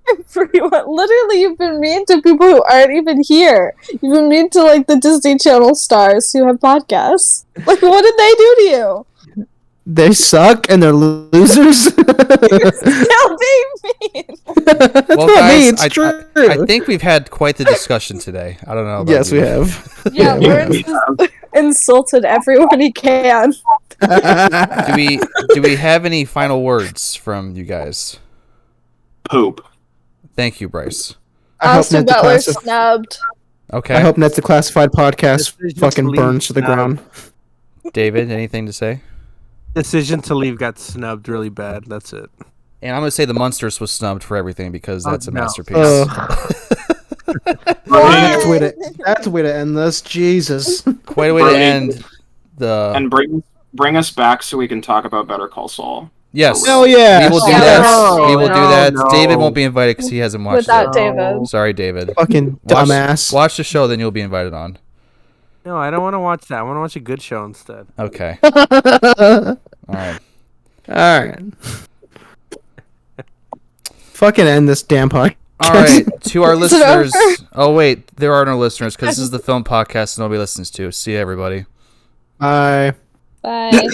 Everyone. Literally, you've been mean to people who aren't even here. You've been mean to like the Disney Channel stars who have podcasts. Like, what did they do to you? They suck and they're losers. Still being mean. That's Well, not me. guys, It's true. I think we've had quite the discussion today. I don't know. About Yes, you. we have. Yeah, Lawrence has insulted everyone he can. Do we have any final words from you guys? Poop. Thank you, Bryce. I hope Austin Ned's a Butler classic- snubbed. Okay. I hope Ned's a classified podcast Decision fucking to leave burns to the now. ground. David, anything to say? Decision to Leave got snubbed really bad. That's it. And I'm gonna say the Monsters was snubbed for everything because that's a no. masterpiece. That's a way to end this. Jesus. Quite a way to end the. And bring us back so we can talk about Better Call Saul. Yes. Hell yeah. We will do Yeah, that. no, We will do no, that. no. David won't be invited because he hasn't watched Without it. David. Sorry, David. Fucking Watch- dumbass. Watch the show, then you'll be invited on. No, I don't want to watch that. I want to watch a good show instead. Okay. All right. Alright. Fucking end this damn podcast. All right. To our Is it listeners. over? Oh wait, there are no listeners because this is the film podcast nobody listens to. See you, everybody. Bye. Bye.